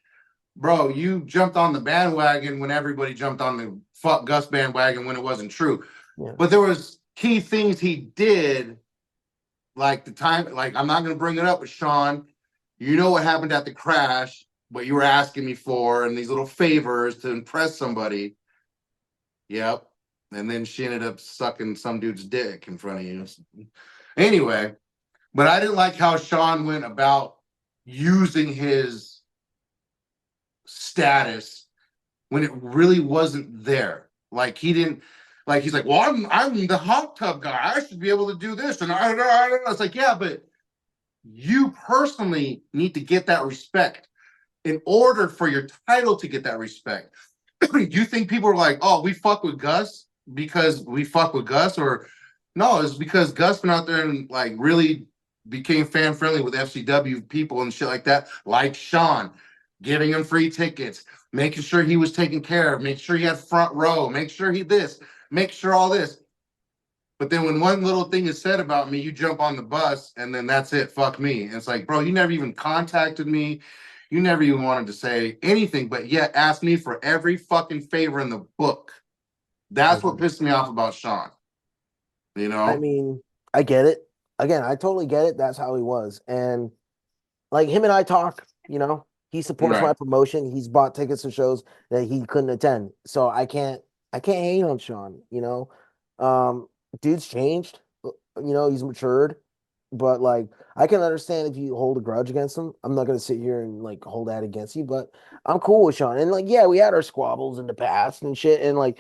bro, you jumped on the bandwagon when everybody jumped on the fuck Gus bandwagon when it wasn't true. yeah. But there was key things he did, like the time, like I'm not gonna bring it up with Sean. You know what happened at the crash, what you were asking me for, and these little favors to impress somebody. Yep. And then she ended up sucking some dude's dick in front of you. Anyway, but I didn't like how Sean went about using his status when it really wasn't there. Like he didn't, like he's like, well, I'm the hot tub guy. I should be able to do this. And I it's like, yeah, but you personally need to get that respect in order for your title to get that respect. Do you think people are like, oh, we fuck with Gus because we fuck with Gus, or no? It's because Gus went out there and like really became fan friendly with FCW people and shit like that, like Sean, giving him free tickets, making sure he was taken care of, make sure he had front row, make sure he this, make sure all this. But then when one little thing is said about me, you jump on the bus and then that's it. Fuck me. And it's like, bro, you never even contacted me. You never even wanted to say anything, but yet asked me for every fucking favor in the book. That's what Mhm. pissed me off about Sean. You I know? mean, I get it. Again, I totally get it. That's how he was. And like him and I talk, you know. He supports my Right. promotion. He's bought tickets to shows that he couldn't attend. So I can't hate on Sean, you know. Dude's changed, he's matured, but like I can understand if you hold a grudge against him. I'm not gonna sit here and like hold that against you, but I'm cool with Sean. And like, yeah, we had our squabbles in the past and shit. And like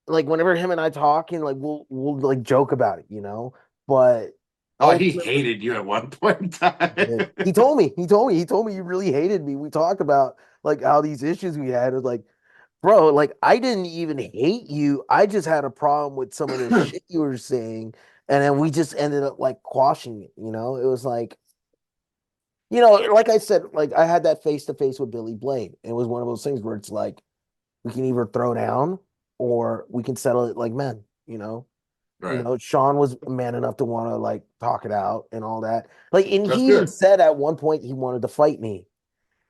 whenever him and I talk and like we'll like joke about it, you know. But Oh, he ultimately, hated you at one point in time. yeah. He told me you really hated me. We talked about like how these issues we had. It was like, bro, like I didn't even hate you. I just had a problem with some of the shit you were saying. And then we just ended up like quashing it, you know? It was like, like I said, like I had that face to face with Billy Blade. It was one of those things where it's like we can either throw down or we can settle it like men, you know? Right. Sean was man enough to want to like talk it out and all that. Like, and That's he even good. said at one point he wanted to fight me.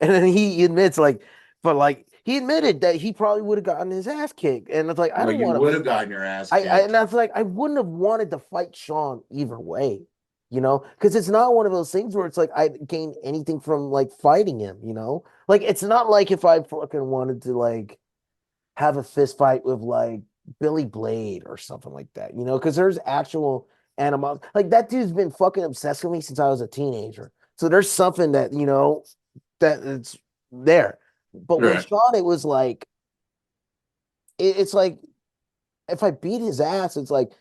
And then he admits, like, but like he admitted that he probably would have gotten his ass kicked. And it's like, I Well, don't you want to, would have gotten your ass and kicked. that's like, I wouldn't have wanted to fight Sean either way, because it's not one of those things where it's like I gain anything from like fighting him, Like, it's not like if I fucking wanted to like have a fist fight with like Billy Blade or something like that, because there's actual animals. Like that dude's been fucking obsessed with me since I was a teenager. So there's something that, that it's there. But with Right. Sean, it was like it's like if I beat his ass, it's like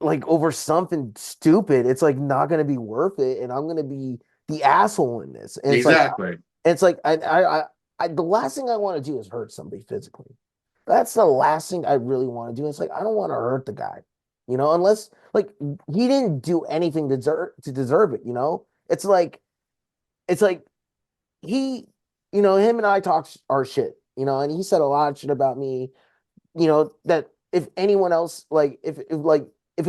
over something stupid, it's like not gonna be worth it, and I'm gonna be the asshole in this. And Exactly. it's like the last thing I want to do is hurt somebody physically. That's the last thing I really want to do. It's like I don't want to hurt the guy, unless like he didn't do anything to deserve it. It's like he, him and I talked our shit, and he said a lot of shit about me, that if anyone else, like, if it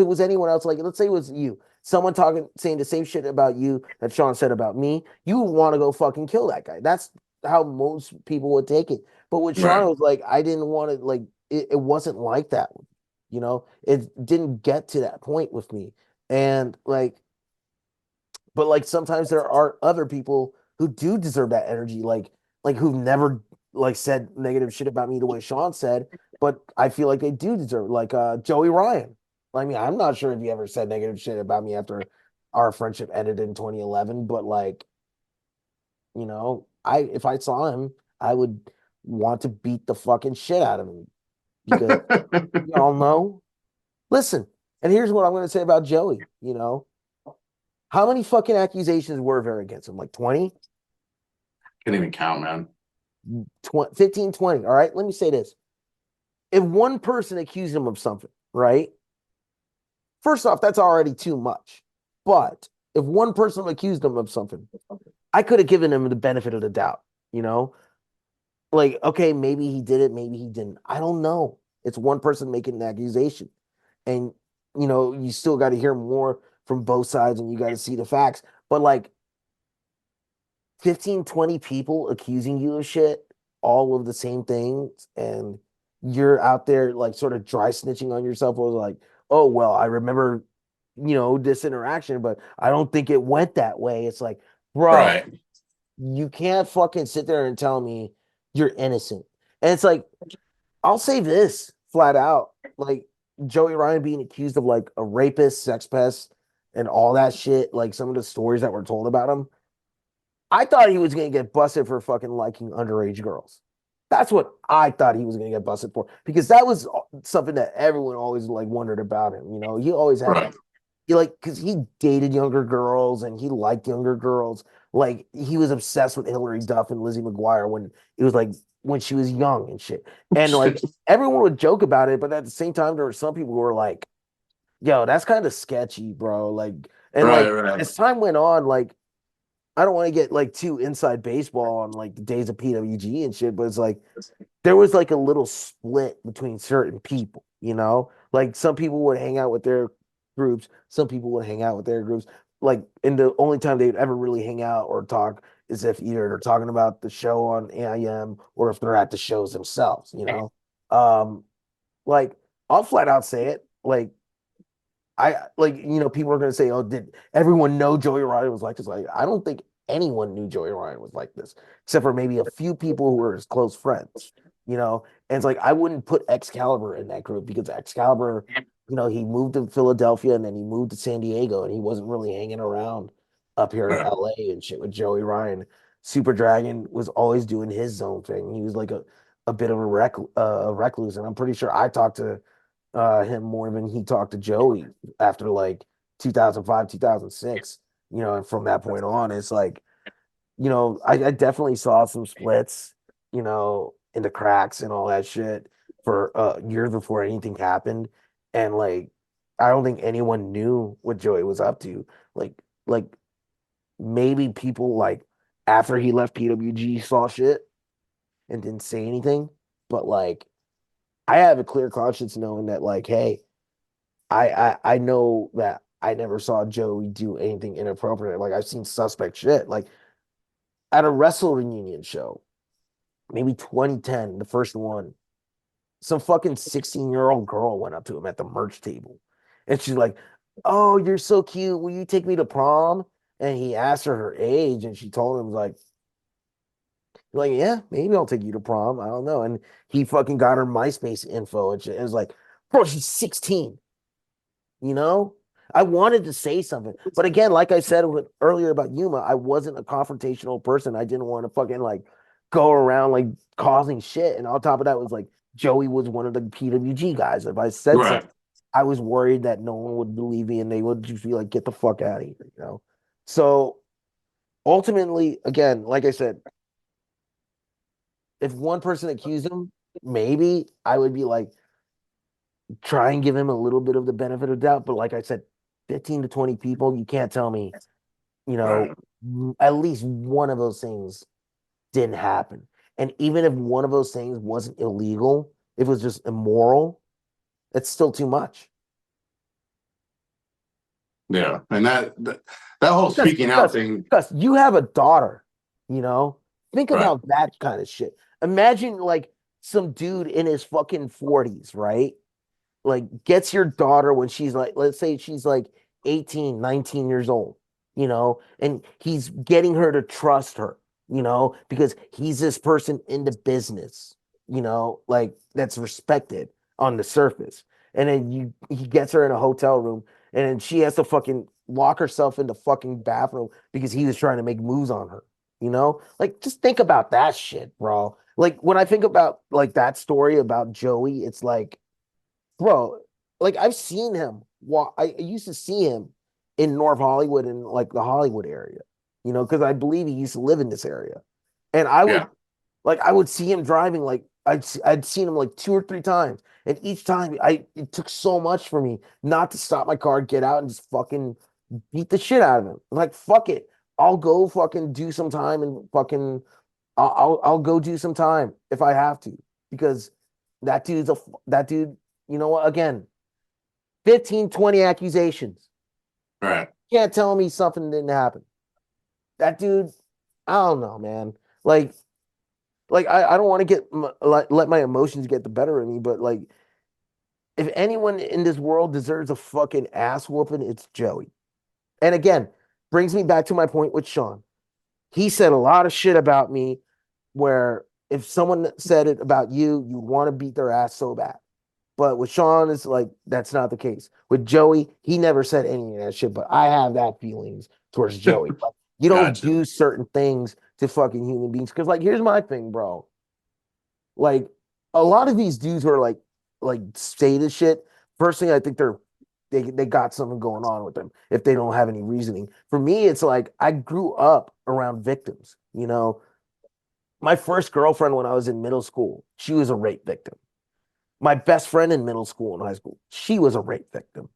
was anyone else, like, let's say it was you, someone saying the same shit about you that Sean said about me, you would want to go fucking kill that guy. That's how most people would take it. But with Sean, it Right. was like, I didn't want to, like, it wasn't like that. It didn't get to that point with me. And like, but like sometimes there are other people who do deserve that energy, like who've never like said negative shit about me the way Sean said, but I feel like they do deserve it. Like Joey Ryan. I mean, I'm not sure if he ever said negative shit about me after our friendship ended in 2011, but like, I if I saw him, I would want to beat the fucking shit out of him because y'all know. Listen, and here's what I'm going to say about Joey. How many fucking accusations were there against him? Like 20? Can't even count, man. 20, 15, 20. All right. Let me say this. If one person accused him of something, right? First off, that's already too much. But if one person accused him of something, I could have given him the benefit of the doubt, you know? Like, okay, maybe he did it, maybe he didn't. I don't know. It's one person making an accusation. And, you still got to hear more from both sides and you got to see the facts. But like, 15, 20 people accusing you of shit, all of the same things, and you're out there like sort of dry snitching on yourself or like, oh well, I remember, this interaction, but I don't think it went that way. It's like, bro, Right. you can't fucking sit there and tell me you're innocent. And it's like, I'll say this flat out. Like Joey Ryan being accused of like a rapist, sex pest, and all that shit, like some of the stories that were told about him, I thought he was going to get busted for fucking liking underage girls. That's what I thought he was going to get busted for because that was something that everyone always like wondered about him. He always had that. Right. He like because he dated younger girls and he liked younger girls. Like he was obsessed with Hillary Duff and Lizzie McGuire when it was like when she was young and shit. And like everyone would joke about it, but at the same time, there were some people who were like, "Yo, that's kind of sketchy, bro." Like, and Right. like Right. as time went on, like I don't want to get like too inside baseball on like the days of PWG and shit, but it's like there was like a little split between certain people, Like some people would hang out with their groups, some people would hang out with their groups. Like, and the only time they would ever really hang out or talk is if either they're talking about the show on AIM or if they're at the shows themselves. Um, like I'll flat out say it. Like people are gonna say, "Oh, did everyone know Joey Ryan was like this?" Like, I don't think anyone knew Joey Ryan was like this, except for maybe a few people who were his close friends, you know? And it's like, I wouldn't put Excalibur in that group because Excalibur, he moved to Philadelphia and then he moved to San Diego and he wasn't really hanging around up here in Right. LA and shit with Joey Ryan. Super Dragon was always doing his own thing. He was like a bit of a recluse. And I'm pretty sure I talked to him more than he talked to Joey after like 2005, 2006, and from that point on, it's like, I definitely saw some splits, in the cracks and all that shit for years before anything happened. And like, I don't think anyone knew what Joey was up to. Like maybe people like after he left PWG saw shit and didn't say anything. But like, I have a clear conscience knowing that, like, hey, I know that I never saw Joey do anything inappropriate. Like I've seen suspect shit. Like at a wrestle reunion show, maybe 2010, the first one, some fucking 16-year-old girl went up to him at the merch table. And she's like, "Oh, you're so cute. Will you take me to prom?" And he asked her age, and she told him, like, yeah, maybe I'll take you to prom. I don't know. And he fucking got her MySpace info. And it was like, bro, she's 16. You know, I wanted to say something, but again, like I said earlier about Yuma, I wasn't a confrontational person. I didn't want to fucking like go around like causing shit. And on top of that was like Joey was one of the PWG guys. If I said Right. something, I was worried that no one would believe me and they would just be like, get the fuck out of here. So ultimately, again, like I said, if one person accused him, maybe I would be like, try and give him a little bit of the benefit of doubt. But like I said, 15 to 20 people, you can't tell me, you know, Right. at least one of those things didn't happen. And even if one of those things wasn't illegal, if it was just immoral, it's still too much. Yeah. And that whole Because speaking out because thing. because you have a daughter, you know. Think Right. about that kind of shit. Imagine like some dude in his fucking 40s, right? Like gets your daughter when she's like, let's say she's like 18, 19 years old, and he's getting her to trust her, because he's this person in the business, like that's respected on the surface. And then he gets her in a hotel room and then she has to fucking lock herself in the fucking bathroom because he was trying to make moves on her, Like just think about that shit, bro. Like when I think about like that story about Joey, it's like, bro, like I've seen him. I used to see him in North Hollywood in like the Hollywood area, because I believe he used to live in this area. And Yeah. I would see him driving like I'd seen him like two or three times. And each time it took so much for me not to stop my car, get out and just fucking beat the shit out of him. Like fuck it. I'll go fucking do some time and fucking I'll go do some time if I have to because that dude, again, 15, 20 accusations. Right. Can't tell me something didn't happen. That dude, I don't know, man. Like, I don't want to let my emotions get the better of me, but like, if anyone in this world deserves a fucking ass whooping, it's Joey. And again, brings me back to my point with Sean. He said a lot of shit about me where if someone said it about you, you want to beat their ass so bad. But with Sean, it's like that's not the case. With Joey, he never said any of that shit, but I have that feelings towards Joey. Like, you don't Gotcha. do certain things to fucking human beings. Cause like here's my thing, bro. Like a lot of these dudes who are like say this shit, first thing I think they got something going on with them if they don't have any reasoning. For me, it's like I grew up around victims, My first girlfriend when I was in middle school, she was a rape victim. My best friend in middle school and high school, she was a rape victim.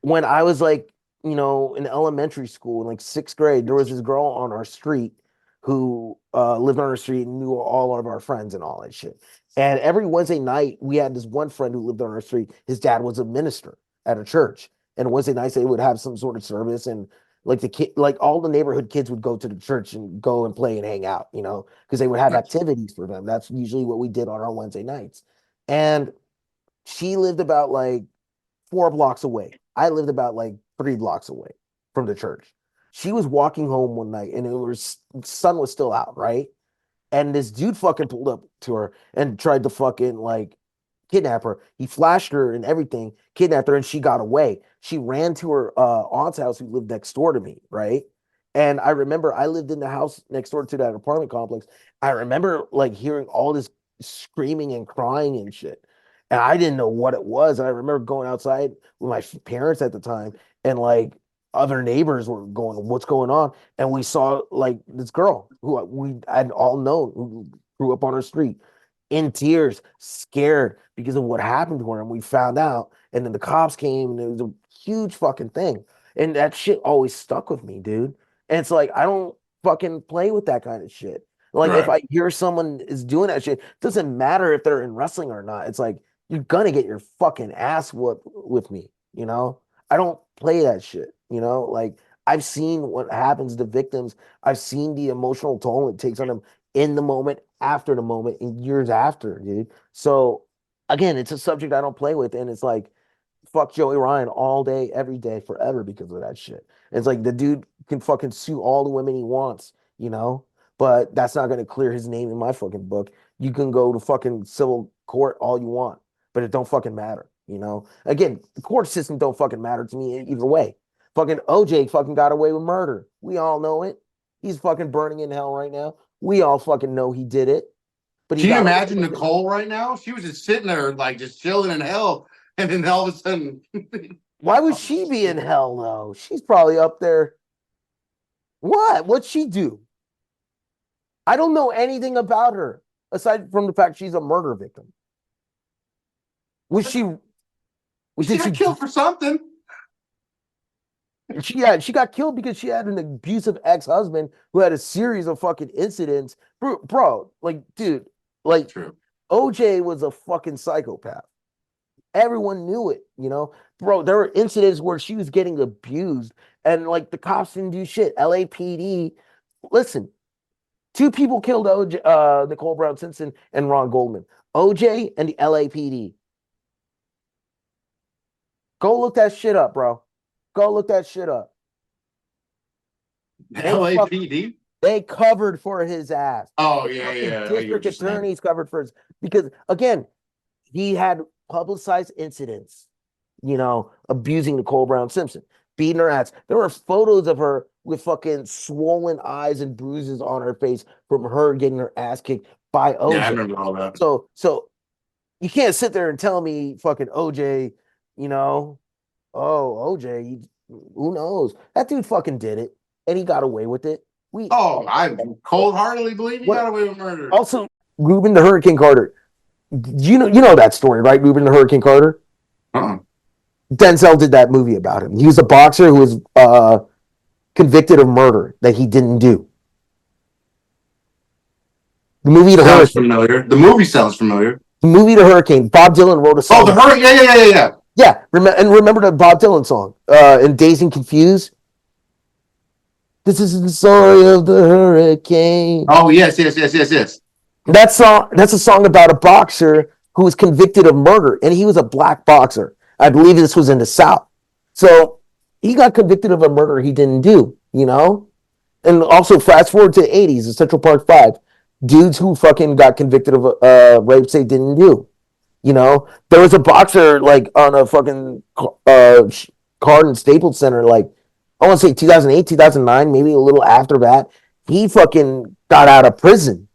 When I was like, in elementary school in like sixth grade, there was this girl on our street who lived on our street and knew all of our friends and all that shit. And every Wednesday night, we had this one friend who lived on our street. His dad was a minister at a church. And Wednesday nights, they would have some sort of service. And like the kid, like all the neighborhood kids would go to the church and go and play and hang out, because they would have activities for them. That's usually what we did on our Wednesday nights. And she lived about like 4 blocks away. I lived about like 3 blocks away from the church. She was walking home one night and it was sun was still out, right? And this dude fucking pulled up to her and tried to fucking like kidnap her. He flashed her and everything, kidnapped her, and she got away. She ran to her aunt's house who lived next door to me, right? And I remember I lived in the house next door to that apartment complex. I remember like hearing all this screaming and crying and shit. And I didn't know what it was. And I remember going outside with my parents at the time and like other neighbors were going, "What's going on?" And we saw like this girl who we had all known who grew up on our street in tears, scared because of what happened to her. And we found out, and then the cops came, and it was a huge fucking thing. And that shit always stuck with me, dude. And it's like I don't fucking play with that kind of shit. Like if Right. I hear someone is doing that shit, it doesn't matter if they're in wrestling or not. It's like you're gonna get your fucking ass whooped with me, you know? I don't play that shit, you know? Like I've seen what happens to victims. I've seen the emotional toll it takes on them in the moment, after the moment, and years after, dude. So again, it's a subject I don't play with, and it's like fuck Joey Ryan all day, every day, forever because of that shit. It's like the dude can fucking sue all the women he wants, you know, but that's not gonna clear his name in my fucking book. You can go to fucking civil court all you want, but it don't fucking matter, you know. Again, the court system don't fucking matter to me either way. Fucking OJ fucking got away with murder. We all know it. He's fucking burning in hell right now. We all fucking know he did it, but he Can you got away imagine with it. Nicole right now? She was just sitting there, like just chilling in hell, and then all of a sudden, Why would she be in hell though? She's probably up there. What? What'd she do? I don't know anything about her aside from the fact she's a murder victim. Was she? she Did got she? killed for something. She got killed because she had an abusive ex husband who had a series of fucking incidents. Bro, like, dude, like True. OJ was a fucking psychopath. Everyone knew it, you know, bro. There were incidents where she was getting abused, and like the cops didn't do shit. LAPD, listen, two people killed OJ, Nicole Brown Simpson and Ron Goldman. OJ and the LAPD. Go look that shit up, bro. Go look that shit up. They fuck. LAPD. They covered for his ass. Oh yeah, Fucking yeah. I get what district you're saying. attorneys covered for his because again, he had publicized incidents, you know, abusing Nicole Brown Simpson, beating her ass. There were photos of her with fucking swollen eyes and bruises on her face from her getting her ass kicked by Yeah, I OJ. remember all that. So you can't sit there and tell me fucking OJ, you know, oh OJ, who knows? That dude fucking did it, and he got away with it. We Oh, I cold heartedly believe he got what away with murder. also Ruben the Hurricane Carter. You know that story, right? Ruben the Hurricane Carter. Uh-uh. Denzel did that movie about him. He was a boxer who was convicted of murder that he didn't do. The movie The Sounds Hurricane. familiar. The movie sounds familiar. The movie The Hurricane. Bob Dylan wrote a Oh, song. the hurricane. Yeah. Yeah, and remember the Bob Dylan song in Dazed and Confused. This is the story of the hurricane. Oh, yes. That's a song about a boxer who was convicted of murder, and he was a black boxer. I believe this was in the South. So he got convicted of a murder he didn't do, you know? And also fast forward to the 80s, the Central Park Five. Dudes who fucking got convicted of rapes they didn't do. You know, there was a boxer like on a fucking card in Staples Center, like I want to say 2008, 2009, maybe a little after that. He fucking got out of prison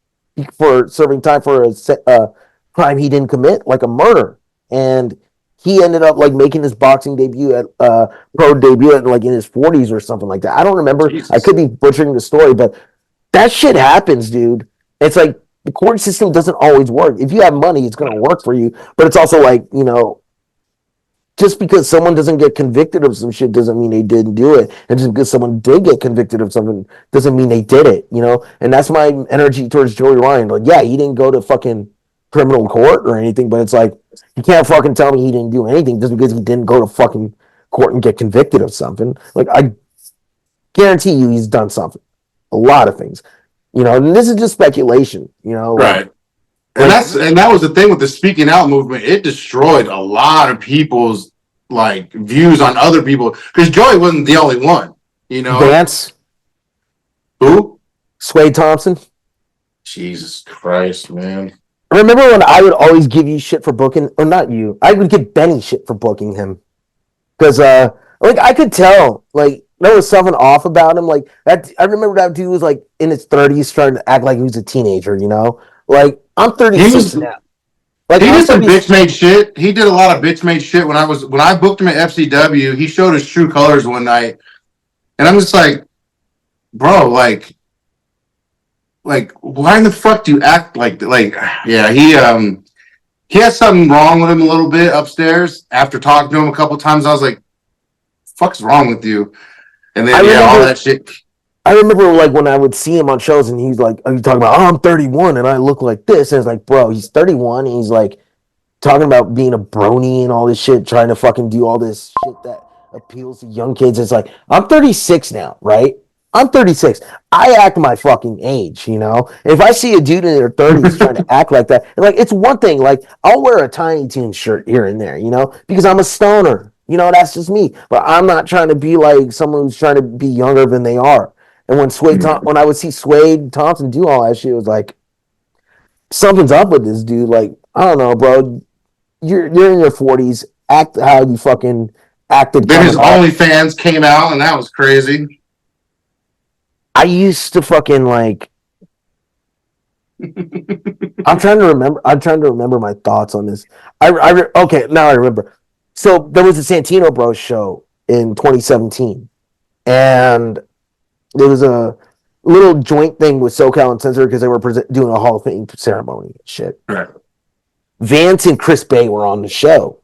for serving time for a crime he didn't commit, like a murder, and he ended up like making his boxing debut at pro debut at like in his 40s or something like that. I don't remember. I Jesus. could be butchering the story, but that shit happens, dude. It's like the court system doesn't always work. If you have money, it's going to work for you. But it's also like, you know, just because someone doesn't get convicted of some shit doesn't mean they didn't do it. And just because someone did get convicted of something doesn't mean they did it, you know? And that's my energy towards Joey Ryan. Like, yeah, he didn't go to fucking criminal court or anything, but it's like, you can't fucking tell me he didn't do anything just because he didn't go to fucking court and get convicted of something. Like, I guarantee you he's done something. A lot of things. You know, and this is just speculation, you know, Right. And that was the thing with the speaking out movement. It destroyed a lot of people's like views on other people because Joey wasn't the only one. You know Vance, who? Sway Thompson. Jesus Christ, man. Remember when I would always give you shit for booking, or not you? I would give Benny shit for booking him because, like I could tell, like there was something off about him. Like that, I remember that dude was like in his 30s, trying to act like he was a teenager. You know, like I'm He 36 was now. Like he I'm did some 30. bitch made shit. He did a lot of bitch made shit when I booked him at FCW. He showed his true colors one night, and I'm just like, bro, like why in the fuck do you act like yeah, he has something wrong with him a little bit upstairs. After talking to him a couple times, I was like, "Fuck's wrong with you?" And I then yeah, all remember that shit. I remember like when I would see him on shows and he's like, "Are you talking about? Oh, I'm 31 and I look like this." And it's like, bro, he's 31 and he's like talking about being a brony and all this shit, trying to fucking do all this shit that appeals to young kids. It's like I'm 36 now, right? I'm 36. I act my fucking age, you know. If I see a dude in their 30s trying to act like that, and like it's one thing. Like I'll wear a Tiny Toon shirt here and there, you know, because I'm a stoner. You know, that's just me. But I'm not trying to be like someone who's trying to be younger than they are. And when I would see Swade Thompson do all that shit, it was like something's up with this dude. Like I don't know, bro. You're in your 40s. Act how you fucking acted Then coming his up. OnlyFans came out, and that was crazy. I used to fucking like. I'm trying to remember my thoughts on this. Okay, now I remember. So there was a Santino Bros show in 2017, and there was a little joint thing with SoCal and Censor because they were doing a Hall of Fame ceremony and shit. Right. Vance and Chris Bay were on the show,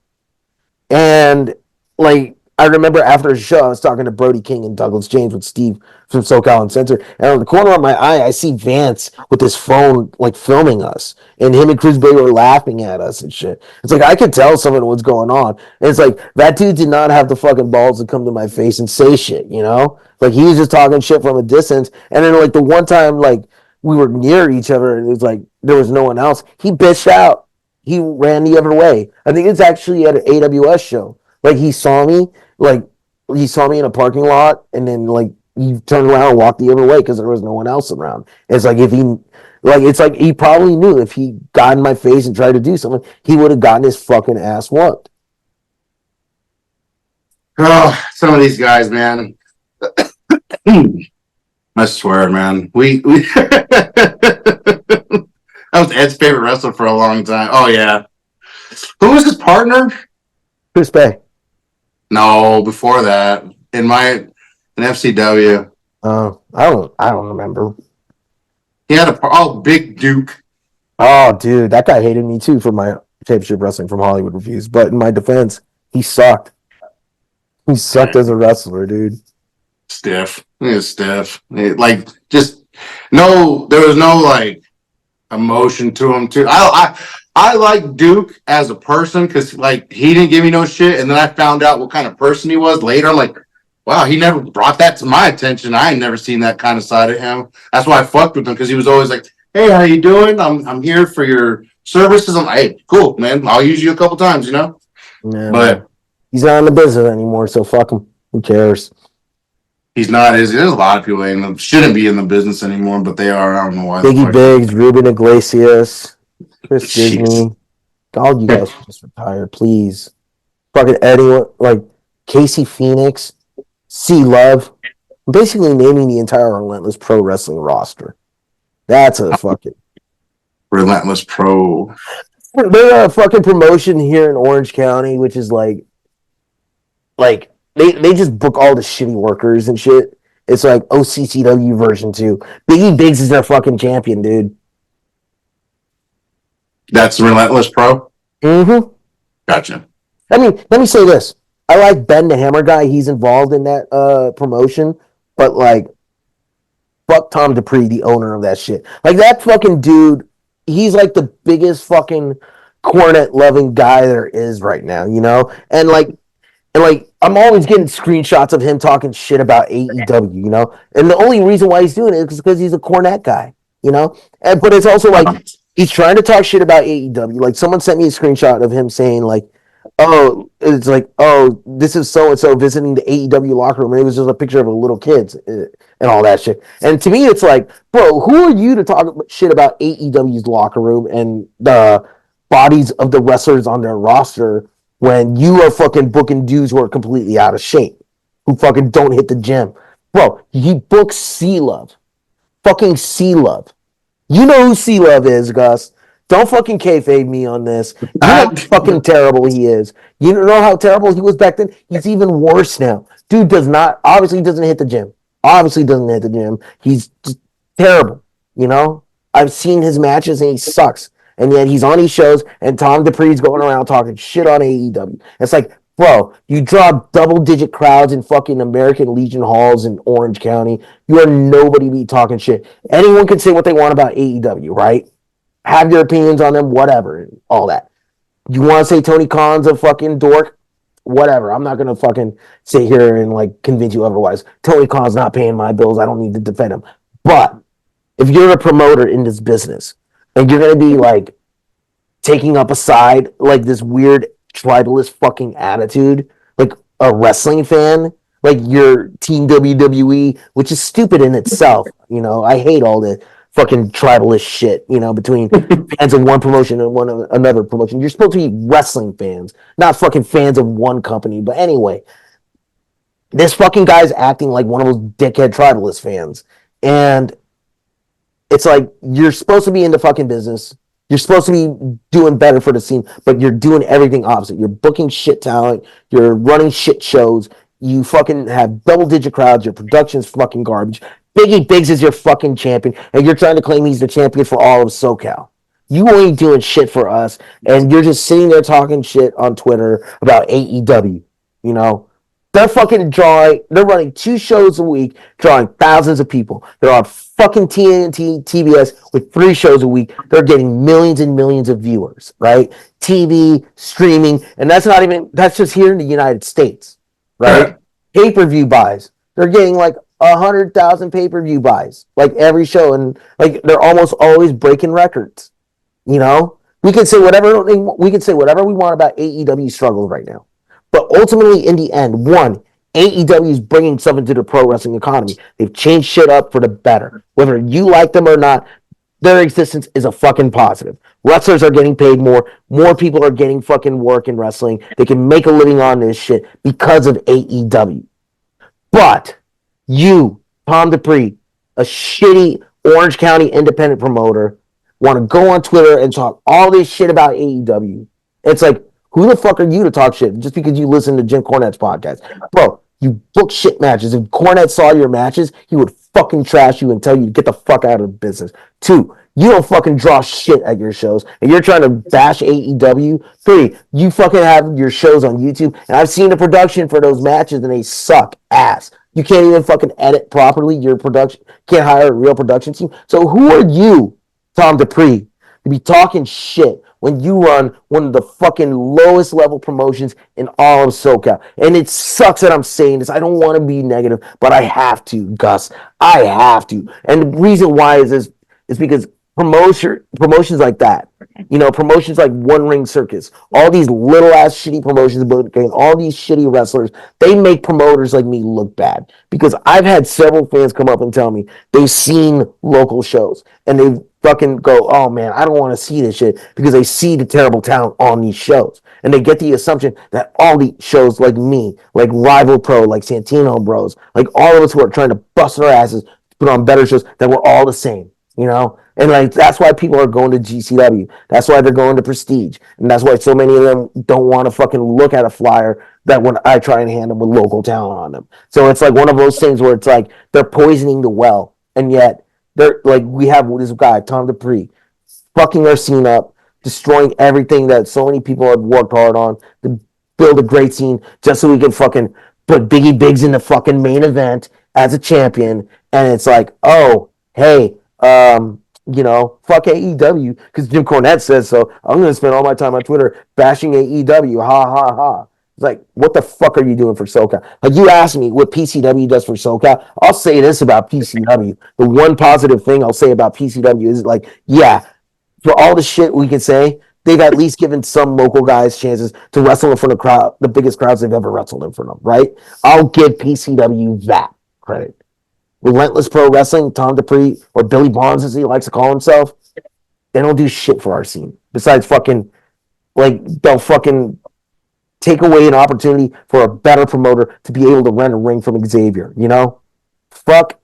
and like I remember after the show, I was talking to Brody King and Douglas James with Steve from SoCal and Censor, and on the corner of my eye, I see Vance with his phone like filming us, and him and Chris Bay were laughing at us and shit. It's like I could tell something was going on. And it's like that dude did not have the fucking balls to come to my face and say shit, you know? Like he was just talking shit from a distance, and then like the one time like we were near each other, and it was like there was no one else. He bitched out. He ran the other way. I think it's actually at an AWS show. Like like he saw me in a parking lot, and then like he turned around and walked the other way because there was no one else around. It's like it's like he probably knew if he got in my face and tried to do something, he would have gotten his fucking ass whooped. Oh, some of these guys, man. I swear, man. We that was Ed's favorite wrestler for a long time. Oh yeah. Who was his partner? Chris Bay. No, before that. In FCW. I don't remember. He had a Big Duke. Oh, dude, that guy hated me too for my championship wrestling from Hollywood reviews. But in my defense, he sucked. He sucked as a wrestler, dude. Stiff. He was stiff. Like just no there was no like emotion to him too. I like Duke as a person because like he didn't give me no shit, and then I found out what kind of person he was later. I'm like, wow, he never brought that to my attention. I ain't never seen that kind of side of him. That's why I fucked with him because he was always like, hey, how you doing? I'm here for your services. I'm like, hey, cool, man. I'll use you a couple times, you know. Yeah, But he's not in the business anymore, so fuck him. Who cares? he's not. There's a lot of people in shouldn't be in the business anymore, but they are. I don't know why the Biggie fuck. Biggs, Ruben Iglesias, Chris Jeez. Disney. All you guys should just retire, please. Fucking anyone like Casey Phoenix, C Love. I'm basically naming the entire Relentless Pro Wrestling roster. That's a fucking Relentless Pro. they're a fucking promotion here in Orange County, which is like they just book all the shitty workers and shit. It's like OCCW version 2. Biggie Biggs is their fucking champion, dude. That's Relentless Pro. Mm-hmm. Gotcha. I mean, let me say this. I like Ben the Hammer guy. He's involved in that promotion, but like fuck Tom Dupree, the owner of that shit. Like that fucking dude, he's like the biggest fucking cornet loving guy there is right now, you know? And like I'm always getting screenshots of him talking shit about AEW, you know? And the only reason why he's doing it is because he's a cornet guy, you know? And but it's also like he's trying to talk shit about AEW. Like someone sent me a screenshot of him saying like it's like, oh, this is so and so visiting the AEW locker room, and it was just a picture of a little kids and all that shit. And to me, it's like, bro, who are you to talk shit about AEW's locker room and the bodies of the wrestlers on their roster when you are fucking booking dudes who are completely out of shape, who fucking don't hit the gym, bro? He books C Love, fucking C Love. You know who C Love is, Gus. Don't fucking kayfabe me on this. You know I, how fucking terrible he is. You know how terrible he was back then? He's even worse now. Dude does not, obviously doesn't hit the gym. Obviously doesn't hit the gym. He's just terrible, you know? I've seen his matches and he sucks. And yet he's on these shows and Tom Dupree's going around talking shit on AEW. It's like, bro, you draw double digit crowds in fucking American Legion halls in Orange County. You are nobody be talking shit. Anyone can say what they want about AEW, right? Have your opinions on them, whatever, all that. You want to say Tony Khan's a fucking dork? Whatever. I'm not gonna fucking sit here and like convince you otherwise. Tony Khan's not paying my bills. I don't need to defend him. But if you're a promoter in this business and you're gonna be like taking up a side, like this weird tribalist fucking attitude, like a wrestling fan, like your team WWE, which is stupid in itself. You know, I hate all the fucking tribalist shit, you know, between fans of one promotion and one another promotion. You're supposed to be wrestling fans, not fucking fans of one company. But anyway, this fucking guy's acting like one of those dickhead tribalist fans. And it's like you're supposed to be in the fucking business. You're supposed to be doing better for the scene, but you're doing everything opposite. You're booking shit talent. You're running shit shows. You fucking have double digit crowds. Your production's fucking garbage. Biggie Biggs is your fucking champion, and you're trying to claim he's the champion for all of SoCal. You ain't doing shit for us, and you're just sitting there talking shit on Twitter about AEW. You know, they're fucking drawing. They're running 2 shows a week, drawing thousands of people. They're on fucking TNT, TBS with 3 shows a week. They're getting millions and millions of viewers, right? TV, streaming, and that's not even. That's just here in the United States, right? Pay-per-view buys. They're getting like 100,000 pay-per-view buys, like every show, and like they're almost always breaking records. You know, we can say whatever we want about AEW struggles right now, but ultimately, in the end, one, AEW is bringing something to the pro wrestling economy. They've changed shit up for the better. Whether you like them or not, their existence is a fucking positive. Wrestlers are getting paid more. More people are getting fucking work in wrestling. They can make a living on this shit because of AEW. But you, Tom Dupree, a shitty Orange County independent promoter, want to go on Twitter and talk all this shit about AEW. It's like, who the fuck are you to talk shit just because you listen to Jim Cornette's podcast? Bro, you book shit matches. If Cornette saw your matches, he would fucking trash you and tell you to get the fuck out of the business. 2, you don't fucking draw shit at your shows and you're trying to bash AEW. 3, you fucking have your shows on YouTube and I've seen the production for those matches and they suck ass. You can't even fucking edit properly your production. Can't hire a real production team. So who are you, Tom Dupree, to be talking shit when you run one of the fucking lowest level promotions in all of SoCal? And it sucks that I'm saying this. I don't want to be negative, but I have to, Gus. I have to. And the reason why is this is because promotions like that, you know, promotions like One Ring Circus, all these little ass shitty promotions, all these shitty wrestlers, they make promoters like me look bad. Because I've had several fans come up and tell me they've seen local shows and they fucking go, oh man, I don't want to see this shit because they see the terrible talent on these shows. And they get the assumption that all the shows like me, like Rival Pro, like Santino Bros, like all of us who are trying to bust our asses to put on better shows, that we're all the same, you know? And like that's why people are going to GCW. That's why they're going to Prestige. And that's why so many of them don't want to fucking look at a flyer that when I try and hand them with local talent on them. So it's like one of those things where it's like they're poisoning the well. And yet they're like, we have this guy, Tom Dupree, fucking our scene up, destroying everything that so many people have worked hard on to build a great scene just so we can fucking put Biggie Biggs in the fucking main event as a champion. And it's like, oh, hey, you know, fuck AEW because Jim Cornette says so. I'm going to spend all my time on Twitter bashing AEW. Ha ha ha. It's like, what the fuck are you doing for SoCal? Like, you asked me what PCW does for SoCal. I'll say this about PCW. The one positive thing I'll say about PCW is like, yeah, for all the shit we can say, they've at least given some local guys chances to wrestle in front of crowd, the biggest crowds they've ever wrestled in front of, right? I'll give PCW that credit. Relentless Pro Wrestling, Tom Dupree, or Billy Bonds, as he likes to call himself, they don't do shit for our scene. Besides fucking, like, they'll fucking take away an opportunity for a better promoter to be able to rent a ring from Xavier, you know? Fuck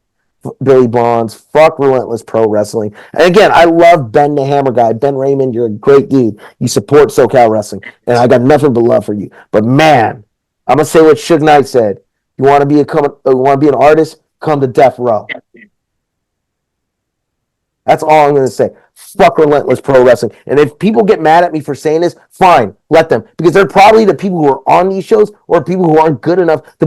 Billy Bonds, fuck Relentless Pro Wrestling. And again, I love Ben the Hammer Guy. Ben Raymond, you're a great dude. You support SoCal Wrestling, and I got nothing but love for you. But man, I'm gonna say what Suge Knight said. You want to be an artist? Come to Death Row. That's all I'm going to say. Fuck Relentless Pro Wrestling. And if people get mad at me for saying this, fine, let them. Because they're probably the people who are on these shows or people who aren't good enough to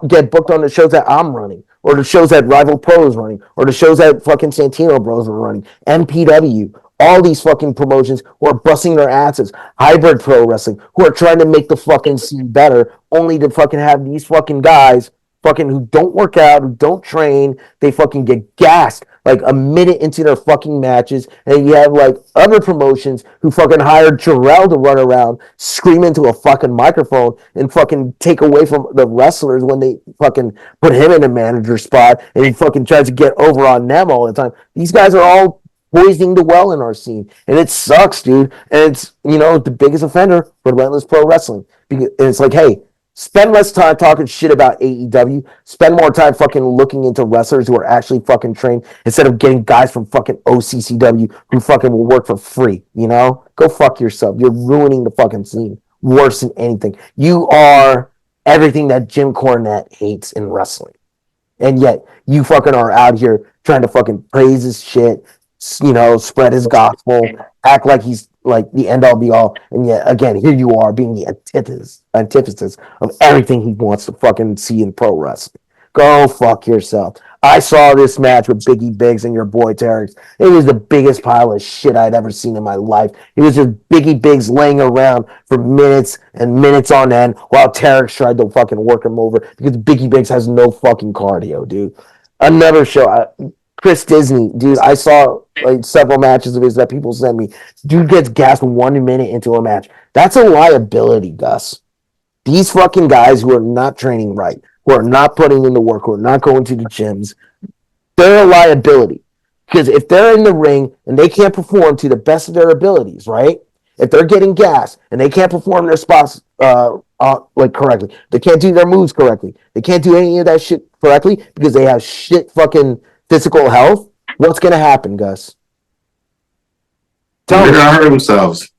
get booked on the shows that I'm running or the shows that Rival Pro is running or the shows that fucking Santino Bros are running. MPW. All these fucking promotions who are busting their asses. Hybrid Pro Wrestling who are trying to make the fucking scene better only to fucking have these fucking guys fucking who don't work out, who don't train, they fucking get gassed like a minute into their fucking matches. And you have like other promotions who fucking hired Jarrell to run around, scream into a fucking microphone and fucking take away from the wrestlers when they fucking put him in a manager spot and he fucking tries to get over on them all the time. These guys are all poisoning the well in our scene. And it sucks, dude. And it's, the biggest offender for Relentless Pro Wrestling. And it's like, hey, spend less time talking shit about AEW. Spend more time fucking looking into wrestlers who are actually fucking trained instead of getting guys from fucking OCCW who fucking will work for free, Go fuck yourself. You're ruining the fucking scene worse than anything. You are everything that Jim Cornette hates in wrestling. And yet you fucking are out here trying to fucking praise his shit, spread his gospel, act like he's like the end all be all, and yet again, here you are being the antithesis of everything he wants to fucking see in pro wrestling. Go fuck yourself. I saw this match with Biggie Biggs and your boy Tarek. It was the biggest pile of shit I'd ever seen in my life. It was just Biggie Biggs laying around for minutes and minutes on end while Tarek tried to fucking work him over because Biggie Biggs has no fucking cardio, dude. Another show. Chris Disney, dude, I saw like several matches of his that people send me. Dude gets gassed 1 minute into a match. That's a liability, Gus. These fucking guys who are not training right, who are not putting in the work, who are not going to the gyms, they're a liability. Because if they're in the ring and they can't perform to the best of their abilities, right? If they're getting gassed and they can't perform their spots like correctly, they can't do their moves correctly, they can't do any of that shit correctly because they have shit fucking physical health, what's going to happen, Gus? They're going to hurt themselves.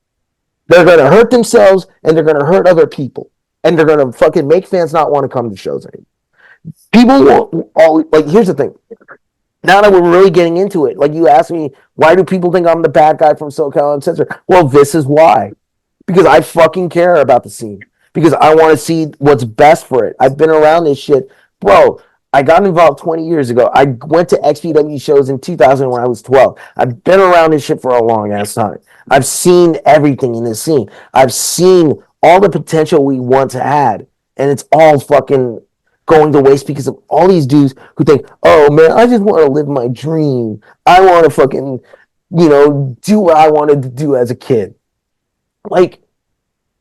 They're going to hurt themselves, and they're going to hurt other people. And they're going to fucking make fans not want to come to shows anymore. People will all, like, here's the thing. Now that we're really getting into it, like you asked me, why do people think I'm the bad guy from SoCal Uncensored? Well, this is why. Because I fucking care about the scene. Because I want to see what's best for it. I've been around this shit. Bro, I got involved 20 years ago. I went to XPW shows in 2000 when I was 12. I've been around this shit for a long ass time. I've seen everything in this scene. I've seen all the potential we once had. And it's all fucking going to waste because of all these dudes who think, oh man, I just want to live my dream. I want to fucking, do what I wanted to do as a kid. Like,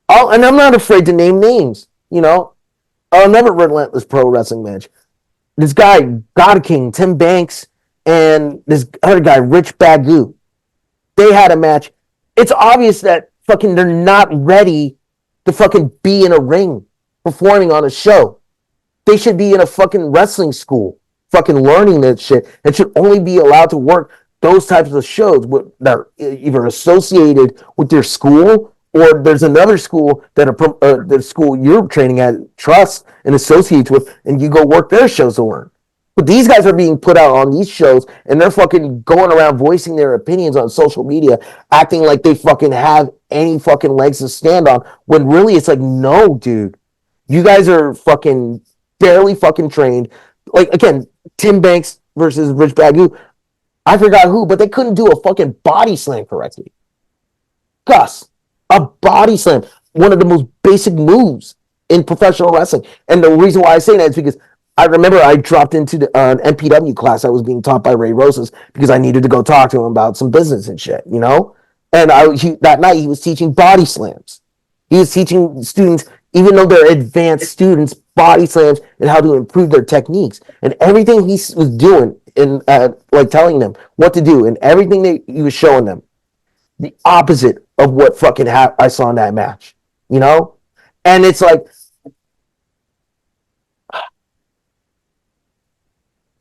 and I'm not afraid to name names, I'll never Relentless Pro Wrestling match. This guy, God King, Tim Banks, and this other guy, Rich Bagoo, they had a match. It's obvious that fucking they're not ready to fucking be in a ring performing on a show. They should be in a fucking wrestling school, fucking learning that shit. It should only be allowed to work those types of shows that are either associated with their school or there's another school that the school you're training at trusts and associates with, and you go work their shows to learn. But these guys are being put out on these shows, and they're fucking going around voicing their opinions on social media, acting like they fucking have any fucking legs to stand on, when really it's like, no, dude. You guys are fucking barely fucking trained. Like, again, Tim Banks versus Rich Bagoo, I forgot who, but they couldn't do a fucking body slam correctly. Gus, a body slam, one of the most basic moves in professional wrestling. And the reason why I say that is because I remember I dropped into an MPW class I was being taught by Ray Rosas because I needed to go talk to him about some business and shit, And that night he was teaching body slams. He was teaching students, even though they're advanced students, body slams and how to improve their techniques. And everything he was doing and like telling them what to do and everything that he was showing them, the opposite of what fucking I saw in that match. You know, and it's like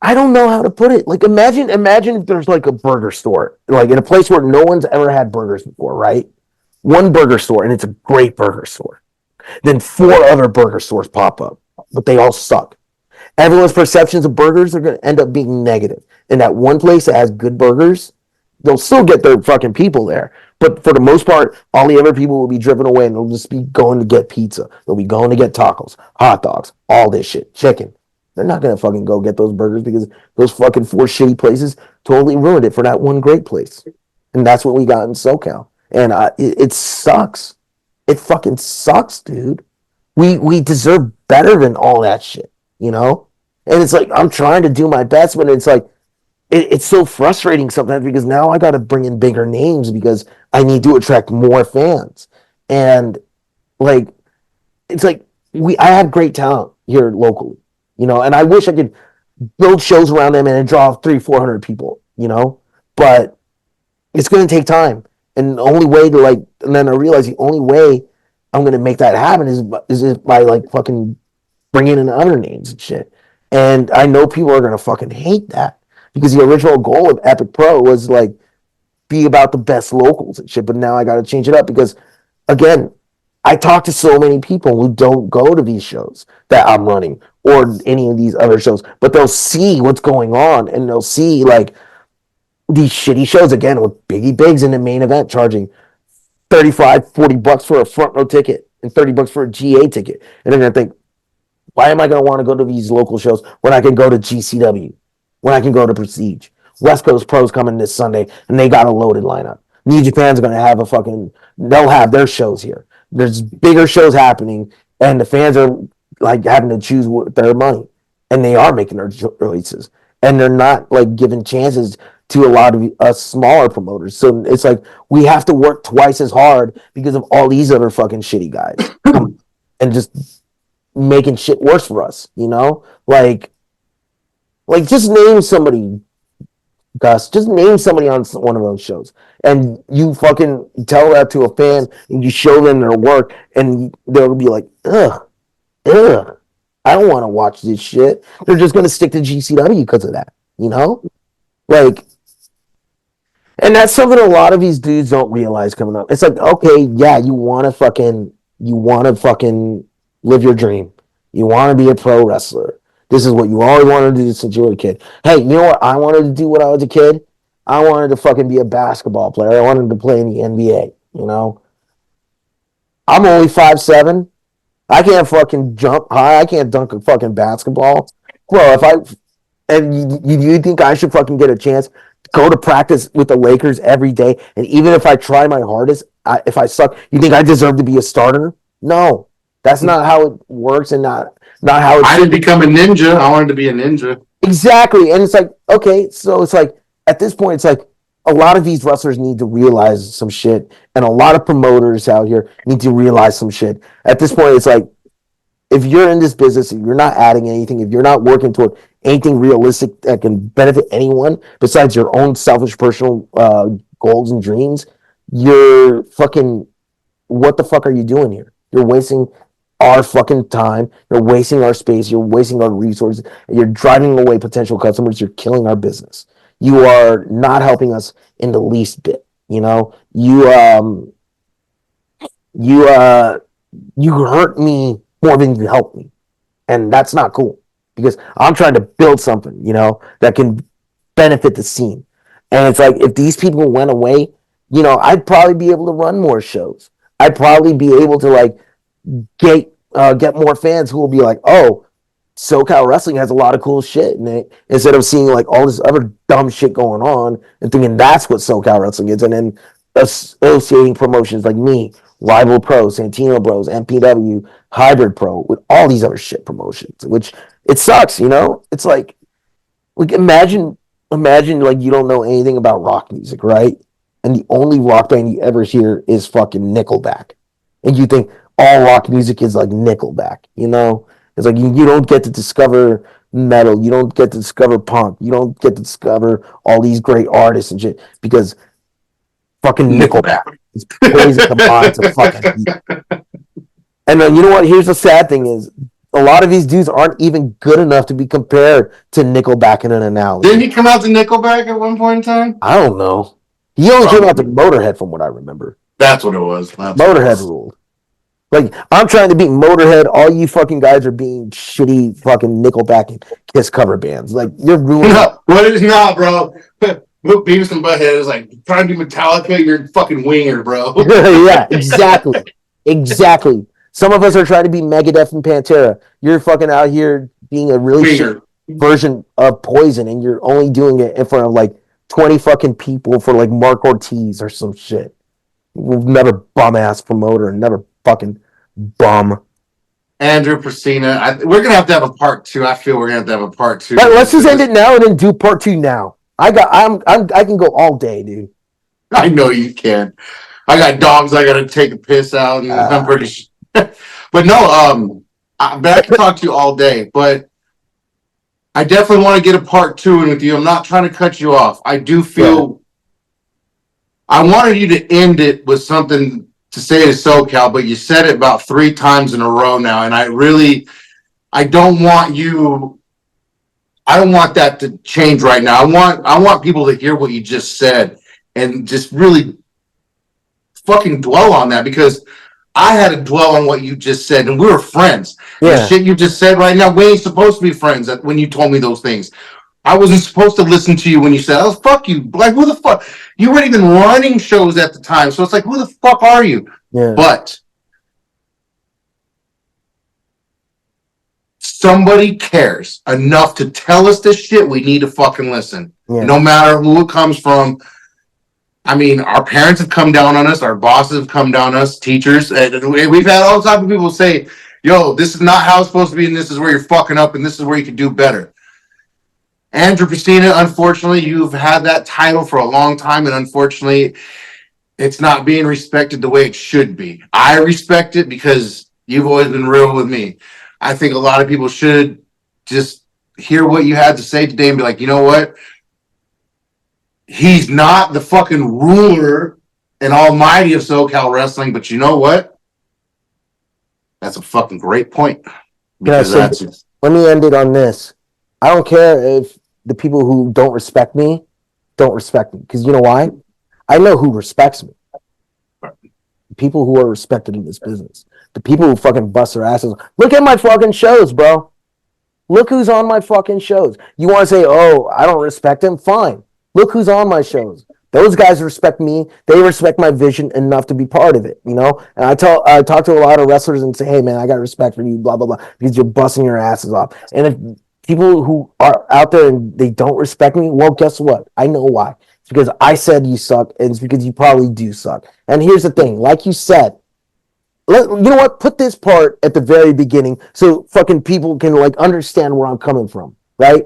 I don't know how to put it. Like imagine if there's like a burger store, like in a place where no one's ever had burgers before, right? One burger store, and it's a great burger store. Then four other burger stores pop up, but they all suck. Everyone's perceptions of burgers are going to end up being negative. And that one place that has good burgers, they'll still get their fucking people there. But for the most part, all the other people will be driven away and they'll just be going to get pizza. They'll be going to get tacos, hot dogs, all this shit, chicken. They're not going to fucking go get those burgers because those fucking four shitty places totally ruined it for that one great place. And that's what we got in SoCal. And it sucks. It fucking sucks, dude. We deserve better than all that shit, you know? And it's like I'm trying to do my best, but it's like it's so frustrating sometimes because now I got to bring in bigger names because I need to attract more fans. And like it's like I have great talent here locally, you know, and I wish I could build shows around them and draw 300-400 people, you know, but it's going to take time. And the only way to like, and then I realized the only way I'm going to make that happen is if by like fucking bringing in other names and shit. And I know people are going to fucking hate that because the original goal of Epic Pro was like be about the best locals and shit. But now I got to change it up because again, I talk to so many people who don't go to these shows that I'm running or any of these other shows, but they'll see what's going on and they'll see like these shitty shows again with Biggie Biggs in the main event charging 35-40 bucks for a front row ticket and 30 bucks for a GA ticket. And they're going to think, why am I going to want to go to these local shows when I can go to GCW, when I can go to Prestige? West Coast Pros coming this Sunday, and they got a loaded lineup. New Japan's going to have they'll have their shows here. There's bigger shows happening, and the fans are like having to choose with their money, and they are making their choices, and they're not like giving chances to a lot of us smaller promoters. So it's like we have to work twice as hard because of all these other fucking shitty guys and just making shit worse for us, you know? Like just name somebody, Gus. Just name somebody on one of those shows, and you fucking tell that to a fan, and you show them their work, and they'll be like, ugh, ugh. I don't want to watch this shit. They're just gonna stick to GCW because of that, you know? Like, and that's something a lot of these dudes don't realize coming up. It's like, okay, yeah, you want to fucking live your dream. You want to be a pro wrestler. This is what you always wanted to do since you were a kid. Hey, you know what I wanted to do when I was a kid? I wanted to fucking be a basketball player. I wanted to play in the NBA, you know? I'm only 5'7". I can't fucking jump high. I can't dunk a fucking basketball. Bro, if I and you think I should fucking get a chance? Go to practice with the Lakers every day, and even if I try my hardest, if I suck, you think I deserve to be a starter? No, that's not how it works, and not how it I should didn't be. become a ninja. I wanted to be a ninja. Exactly, and it's like okay, so it's like at this point, it's like a lot of these wrestlers need to realize some shit, and a lot of promoters out here need to realize some shit. At this point, it's like if you're in this business, if you're not adding anything, if you're not working toward anything realistic that can benefit anyone besides your own selfish personal goals and dreams, you're fucking. What the fuck are you doing here? You're wasting our fucking time. You're wasting our space. You're wasting our resources. And you're driving away potential customers. You're killing our business. You are not helping us in the least bit. You know, you you hurt me more than you help me, and that's not cool because I'm trying to build something, you know, that can benefit the scene. And it's like if these people went away, you know, I'd probably be able to run more shows. I'd probably be able to like get more fans who will be like, oh, SoCal wrestling has a lot of cool shit in it, instead of seeing like all this other dumb shit going on and thinking that's what SoCal wrestling is, and then associating promotions like me, Rival Pro, Santino Bros, MPW, Hybrid Pro, with all these other shit promotions, which it sucks, you know? It's like imagine like you don't know anything about rock music, right? and the only rock band you ever hear is fucking Nickelback, and you think all rock music is like Nickelback, you know? It's like you don't get to discover metal, you don't get to discover punk, you don't get to discover all these great artists and shit because fucking Nickelback Nickelback. is poison the minds of fucking people. And then you know what? Here's the sad thing is a lot of these dudes aren't even good enough to be compared to Nickelback in an Didn't analogy. he come out to Nickelback at one point in time? I don't know. He only came out to Probably. Motorhead from what I remember. That's what it was. That's what it Motorhead was. ruled. Like, I'm trying to beat Motorhead. All you fucking guys are being shitty fucking Nickelback and Kiss cover bands. Like, you're ruining. No, what it is not, bro. Beavis and Butthead is like trying to do Metallica. You're fucking winger, bro. Yeah, exactly. Exactly. Some of us are trying to be Megadeth and Pantera. You're fucking out here being a really shit Winger. version of Poison, and you're only doing it in front of like 20 fucking people for like Mark Ortiz or some shit. Never bum ass promoter and never fucking bum. Andrew Pesina. We're gonna have a part two. I feel we're gonna have to have a part two But to let's this just end because it now and then do part two now. I can go all day, dude. I know you can. I got dogs I gotta take a piss out, and I'm Uh, pretty sure. But no, but I can talk to you all day. But I definitely want to get a part two in with you. I'm not trying to cut you off. I do yeah, feel I wanted you to end it with something to say to SoCal, but you said it about 3 times in a row now, and I don't want you. I don't want that to change right now. I want people to hear what you just said and just really fucking dwell on that because I had to dwell on what you just said, and we were friends. And the yeah, shit you just said right now, we ain't supposed to be friends when you told me those things. I wasn't supposed to listen to you when you said, "Oh fuck you!" Like who the fuck? You weren't even running shows at the time, so it's like, who the fuck are you? yeah, But somebody cares enough to tell us this shit. We need to fucking listen, yeah. no matter who it comes from. I mean, our parents have come down on us, our bosses have come down on us, teachers. And we've had all type of people say, "Yo, this is not how it's supposed to be, and this is where you're fucking up, and this is where you can do better." Andrew Christina, unfortunately, you've had that title for a long time, and unfortunately, it's not being respected the way it should be. I respect it because you've always been real with me. I think a lot of people should just hear what you had to say today and be like, you know what? He's not the fucking ruler and almighty of SoCal wrestling, but you know what? That's a fucking great point Can I because say? that's Let me end it on this. I don't care if the people who don't respect me because you know why? I know who respects me. People who are respected in this business. The people who fucking bust their asses. Look at my fucking shows, bro. Look who's on my fucking shows. You want to say, oh, I don't respect him? Fine. Look who's on my shows. Those guys respect me. They respect my vision enough to be part of it, you know? And I talk to a lot of wrestlers and say, hey man, I got respect for you, blah, blah, blah, because you're busting your asses off. And if people who are out there and they don't respect me, well, guess what? I know why. It's because I said you suck, and it's because you probably do suck. And here's the thing, like you said, you know what? Put this part at the very beginning so fucking people can like understand where I'm coming from, right?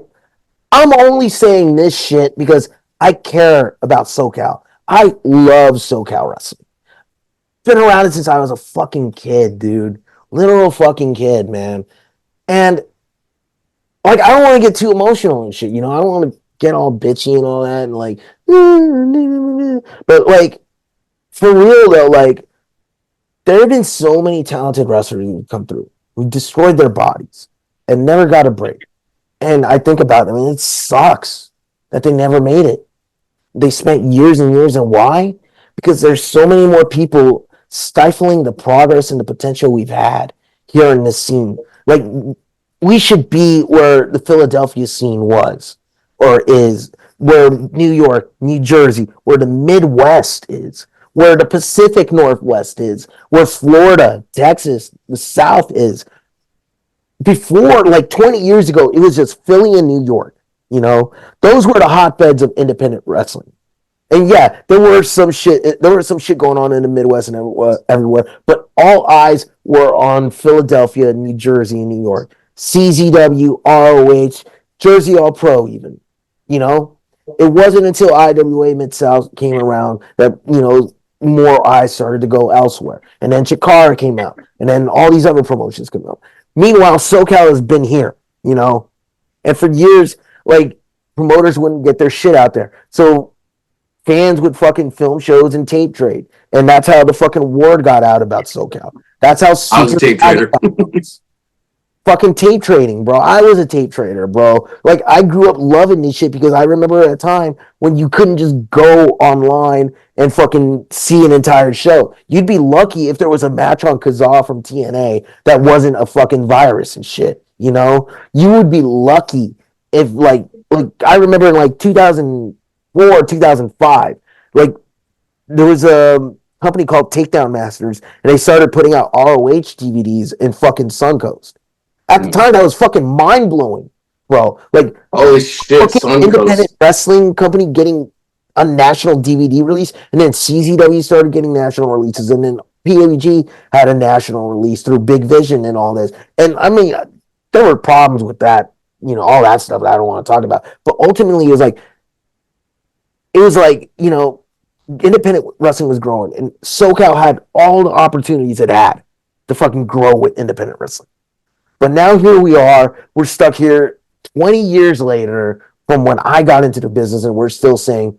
I'm only saying this shit because I care about SoCal. I love SoCal wrestling. Been around it since I was a fucking kid, dude. Literal fucking kid, man. And like, I don't want to get too emotional and shit, you know? I don't want to get all bitchy and all that and like, but like, for real though, like, there have been so many talented wrestlers who come through who destroyed their bodies and never got a break. And I think about it, I mean, it sucks that they never made it. They spent years and years, and why? Because there's so many more people stifling the progress and the potential we've had here in this scene. Like, we should be where the Philadelphia scene was or is, where New York, New Jersey, where the Midwest is, where the Pacific Northwest is, where Florida, Texas, the South is. Before, like 20 years ago, it was just Philly and New York. You know, those were the hotbeds of independent wrestling. And yeah, there were some shit. There was some shit going on in the Midwest and everywhere. But all eyes were on Philadelphia, New Jersey, and New York. CZW, ROH, Jersey All Pro, even. You know. It wasn't until IWA Mid South came around that more eyes started to go elsewhere, and then Chikara came out, and then all these other promotions came out. Meanwhile, SoCal has been here, and for years, like promoters wouldn't get their shit out there, so fans would fucking film shows and tape trade, and that's how the fucking word got out about SoCal. That's how I was a super tape trader. got out. Fucking tape trading, bro. I was a tape trader, bro. Like I grew up loving this shit because I remember at a time when you couldn't just go online and fucking see an entire show. You'd be lucky if there was a match on Kazaa from TNA that wasn't a fucking virus and shit. You would be lucky if like I remember in like 2004, 2005, like there was a company called Takedown Masters, and they started putting out ROH DVDs in fucking Suncoast. At the time, that was fucking mind blowing, bro. Like Holy shit, fucking independent Suncoast. wrestling company getting a national DVD release, and then CZW started getting national releases, and then PWG had a national release through Big Vision and all this. And I mean, there were problems with that, all that stuff that I don't want to talk about. But ultimately, it was like independent wrestling was growing, and SoCal had all the opportunities it had to fucking grow with independent wrestling. But now here we are. We're stuck here 20 years later from when I got into the business, and we're still saying,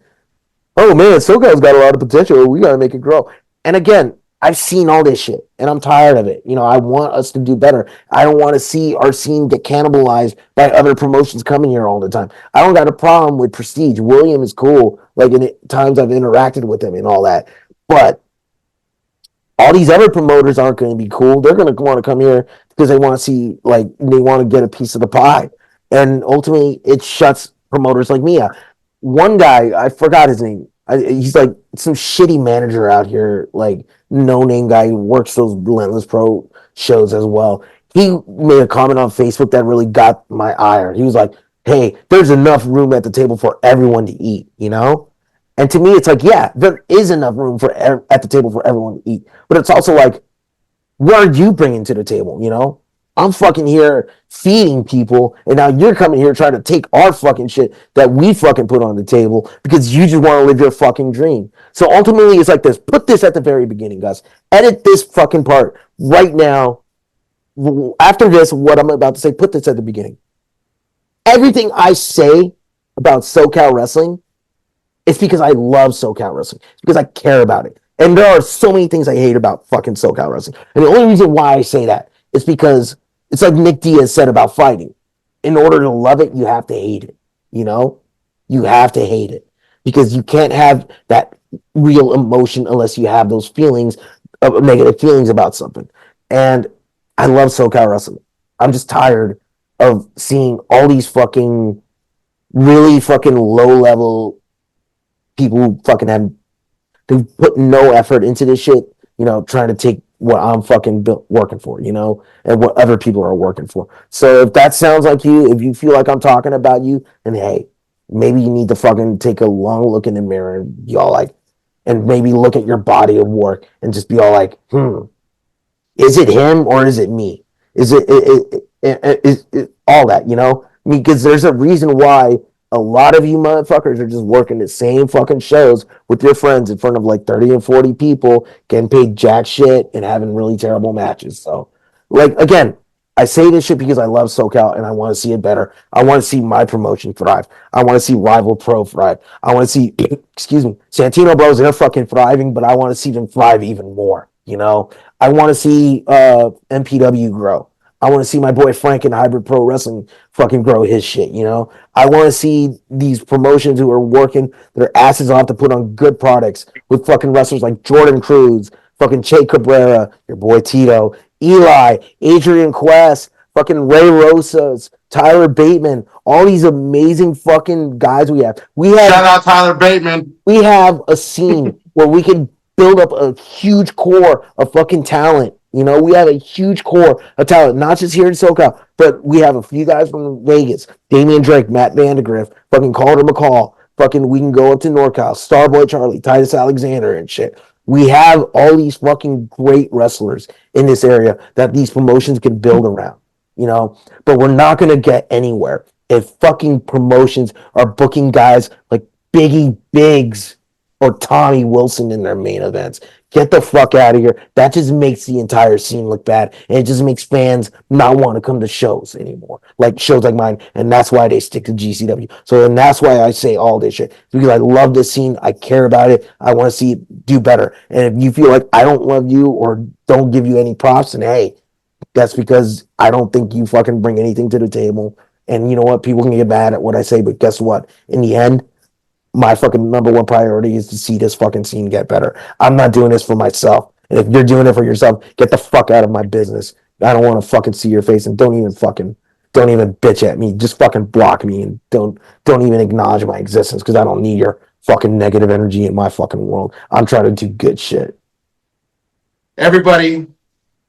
oh man, SoCal's got a lot of potential. We got to make it grow. And again, I've seen all this shit, and I'm tired of it. I want us to do better. I don't want to see our scene get cannibalized by other promotions coming here all the time. I don't got a problem with Prestige. William is cool. Like in times I've interacted with him and all that. But all these other promoters aren't going to be cool. They're going to want to come here because they want to see, like, they want to get a piece of the pie. And ultimately, it shuts promoters like me out. One guy, I forgot his name. He's like some shitty manager out here, like no name guy who works those Relentless Pro shows as well. He made a comment on Facebook that really got my ire. He was like, hey, there's enough room at the table for everyone to eat. And to me, it's like, yeah, there is enough room for at the table for everyone to eat. But it's also like, what are you bringing to the table? I'm fucking here feeding people, and now you're coming here trying to take our fucking shit that we fucking put on the table because you just want to live your fucking dream. So ultimately, it's like this. Put this at the very beginning, guys. Edit this fucking part right now. After this, what I'm about to say, put this at the beginning. Everything I say about SoCal wrestling, it's because I love SoCal wrestling. It's because I care about it. And there are so many things I hate about fucking SoCal wrestling. And the only reason why I say that is because it's like Nick Diaz said about fighting. In order to love it, you have to hate it. You know? You have to hate it. Because you can't have that real emotion unless you have those feelings of negative feelings about something. And I love SoCal wrestling. I'm just tired of seeing all these fucking really fucking low level people who fucking have they put no effort into this shit, trying to take what I'm fucking working for, and what other people are working for. So if that sounds like you, if you feel like I'm talking about you, then hey, maybe you need to fucking take a long look in the mirror and be all like, and maybe look at your body of work and just be all like, is it him or is it me? Is it all that, Because there's a reason why a lot of you motherfuckers are just working the same fucking shows with your friends in front of like 30 and 40 people, getting paid jack shit and having really terrible matches. So, like, again, I say this shit because I love SoCal and I want to see it better. I want to see my promotion thrive. I want to see Rival Pro thrive. I want to see, excuse me, Santino Bros, they're fucking thriving, but I want to see them thrive even more, I want to see MPW grow. I want to see my boy Frank in Hybrid Pro Wrestling fucking grow his shit, I want to see these promotions who are working their asses off to put on good products with fucking wrestlers like Jordan Cruz, fucking Che Cabrera, your boy Tito, Eli, Adrian Quest, fucking Ray Rosas, Tyler Bateman, all these amazing fucking guys we have. Shout out Tyler Bateman. We have a scene where we can build up a huge core of fucking talent. We have a huge core of talent, not just here in SoCal, but we have a few guys from Vegas, Damian Drake, Matt Vandegrift, fucking Calder McCall, fucking we can go up to NorCal, Starboy Charlie, Titus Alexander and shit. We have all these fucking great wrestlers in this area that these promotions can build around, but we're not going to get anywhere if fucking promotions are booking guys like Biggie Biggs or Tommy Wilson in their main events. Get the fuck out of here. That just makes the entire scene look bad. And it just makes fans not want to come to shows anymore. Like shows like mine. And that's why they stick to GCW. So and that's why I say all this shit. Because I love this scene. I care about it. I want to see it do better. And if you feel like I don't love you or don't give you any props, then hey, that's because I don't think you fucking bring anything to the table. And you know what? People can get mad at what I say, but guess what? In the end, my fucking number one priority is to see this fucking scene get better. I'm not doing this for myself. And if you're doing it for yourself, get the fuck out of my business. I don't want to fucking see your face and don't even bitch at me. Just fucking block me and don't even acknowledge my existence because I don't need your fucking negative energy in my fucking world. I'm trying to do good shit. Everybody,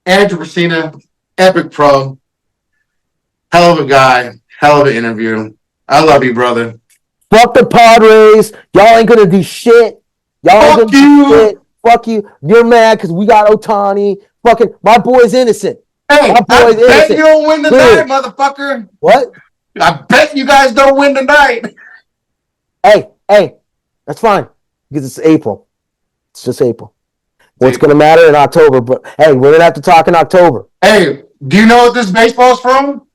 Andrew Pesina, Epic Pro, hell of a guy, hell of an interview. I love you, brother. Fuck the Padres. Y'all ain't gonna do shit. Y'all ain't Fuck gonna do you. shit. Fuck you. You're mad because we got Otani. Fucking my boy's innocent. My Hey, I boy's bet you innocent. don't win tonight, Clear. motherfucker. What? I bet you guys don't win tonight. Hey, that's fine because it's April. It's just April. What's Hey, gonna matter in October? But hey, we're gonna have to talk in October. hey, do you know what this baseball's from?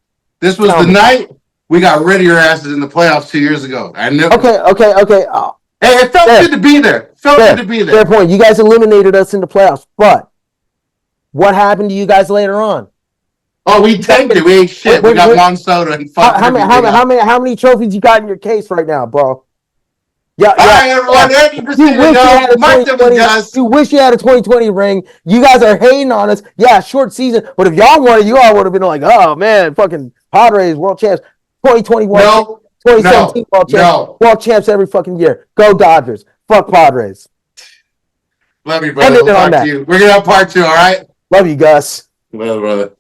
This was Tell the me. night we got rid of your asses in the playoffs 2 years ago. I knew. Okay. Hey, it felt Fair, good to be there. It felt good to be fair there. point. You guys eliminated us in the playoffs, but what happened to you guys later on? Oh, we tanked it. We ate shit. We got Wait. Juan Soto and How, fucked how many everything up. how many trophies you got in your case right now, bro? Yeah, All yeah, right, yeah. everyone. Thank you for You seeing it, wish you yo. had a Mike them was 2020. Gus. You wish you had a 2020 ring. You guys are hating on us. Yeah, short season. But if y'all wanted, you all would have been like, oh man, fucking Padres world champs, 2020 world champs, No, 2017 no, no. world champs every fucking year. Go Dodgers. Fuck Padres. Love you, brother. Ended We'll it on talk to that. you. We're gonna have part 2. All right. Love you, Gus. Well, brother.